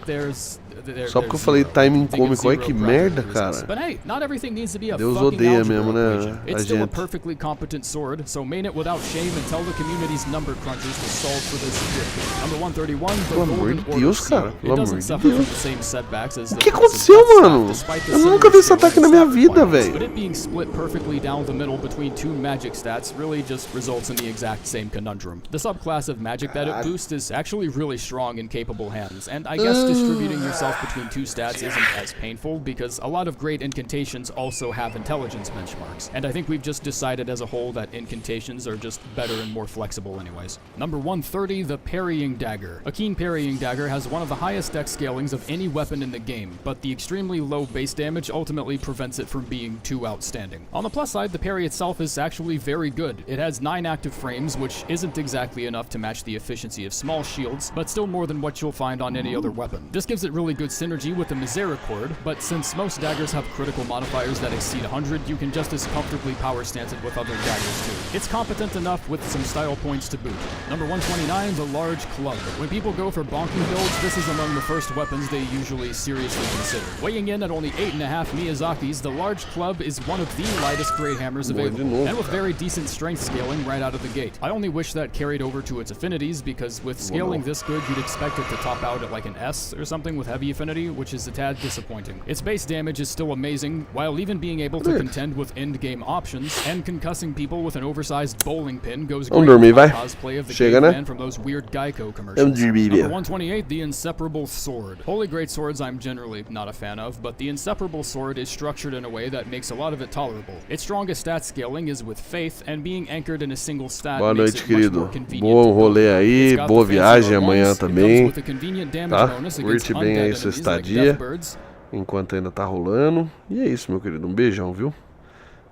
Só porque eu falei timing cômico, olha que merda, cara. But hey, not everything needs to be a Deus fucking odeia algebra mesmo, né, equation. a It's still a gente. perfectly competent sword, so main it without shame and tell the community's number crunchers to solve for this shit. Number 131, the Pelo amor Golden de Order Deus, Seal. cara. It Pelo amor doesn't de suffer from Deus. the same setbacks as O the que Prince's aconteceu, Death Staff, mano? despite the Eu similar nunca vi esse scaling ataque na minha stat vida, requirements. But velho. it being split perfectly down the middle between two magic stats really just results in the exact same conundrum. The subclass of magic that it boosts is actually really strong in capable hands, and I guess distributing yourself between two stats isn't as painful because a lot of great incantations also have intelligence benchmarks, and I think we've just decided as a whole that incantations are just better and more flexible anyways. Number 130, the Parrying Dagger. A keen parrying dagger has one of the highest dex scalings of any weapon in the game, but the extremely low base damage ultimately prevents it from being too outstanding. On the plus side, the parry itself is actually very good. It has 9 active frames, which isn't exactly enough to match the efficiency of small shields, but still more than what you'll find on any other weapon. This gives it really good synergy with the Misericord, but since most daggers have critical modifiers that exceed 100, you can just as comfortably power stance it with other daggers too. It's competent enough with some style points to boot. Number 129, the Large Club. When people go for bonking builds, this is among the first weapons they usually seriously consider. Weighing in at only 8.5 Miyazakis, the Large Club is one of the lightest great hammers available, and with very decent strength scaling right out of the gate. I only wish that carried over to its affinities, because with scaling this good, you'd expect it to top out at like an S or something with heavy affinity, which is a tad disappointing. Its base damage is still amazing, while even being able to contend with end-game options, and concussing people with an oversized bowling pin goes great dormir, with vai. cosplay of the Chega, caveman né? from those weird Geico commercials. Vamos dormir. Number 128, the Inseparable Sword. Holy Great Swords I'm generally not a fan of, but the Inseparable Sword is structured in a way that makes a lot of it tolerable. Its strongest stat scaling is with Faith, and being anchored in a single stat Boa makes noite, it much more querido. convenient Bom to build. rolê aí, It's got boa the fancy viagem R1s, amanhã it também, comes with a convenient damage tá? bonus against Curte bem undead aí sua enemies like estadia, Deathbirds. enquanto ainda tá rolando. E é isso, meu querido. Um beijão, viu?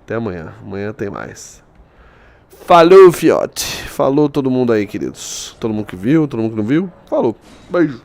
Até amanhã. Amanhã tem mais. Falou, fiote. Falou todo mundo aí, queridos. Todo mundo que viu, todo mundo que não viu. Falou. Beijo.